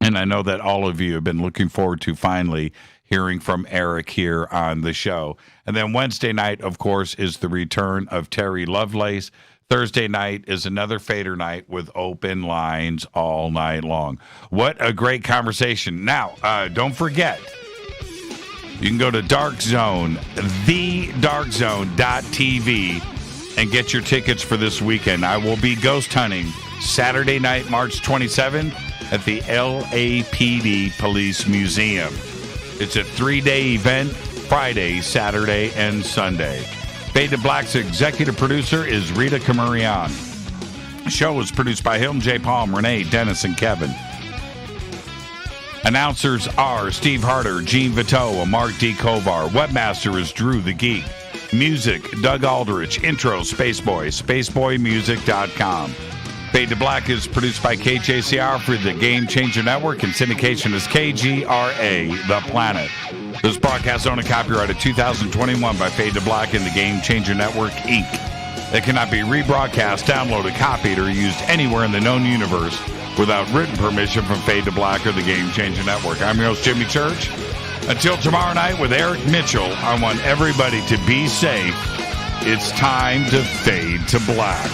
And I know that all of you have been looking forward to finally hearing from Eric here on the show. And then Wednesday night, of course, is the return of Terry Lovelace. Thursday night is another Fader night with open lines all night long. What a great conversation. Now, don't forget, you can go to Dark Zone, thedarkzone.tv, and get your tickets for this weekend. I will be ghost hunting Saturday night, March 27th at the LAPD Police Museum. It's a 3-day event, Friday, Saturday, and Sunday. Fade to Black's executive producer is Rita Camarion. The show was produced by Hilton J. Palm, Renee, Dennis, and Kevin. Announcers are Steve Harder, Gene Vito, and Mark D. Kovar. Webmaster is Drew the Geek. Music, Doug Aldrich. Intro, Spaceboy, spaceboymusic.com. Fade to Black is produced by KJCR for the Game Changer Network, and syndication is KGRA, The Planet. This broadcast owned and copyrighted 2021 by Fade to Black and the Game Changer Network, Inc. It cannot be rebroadcast, downloaded, copied, or used anywhere in the known universe without written permission from Fade to Black or the Game Changer Network. I'm your host, Jimmy Church. Until tomorrow night with Eric Mitchell, I want everybody to be safe. It's time to Fade to Black.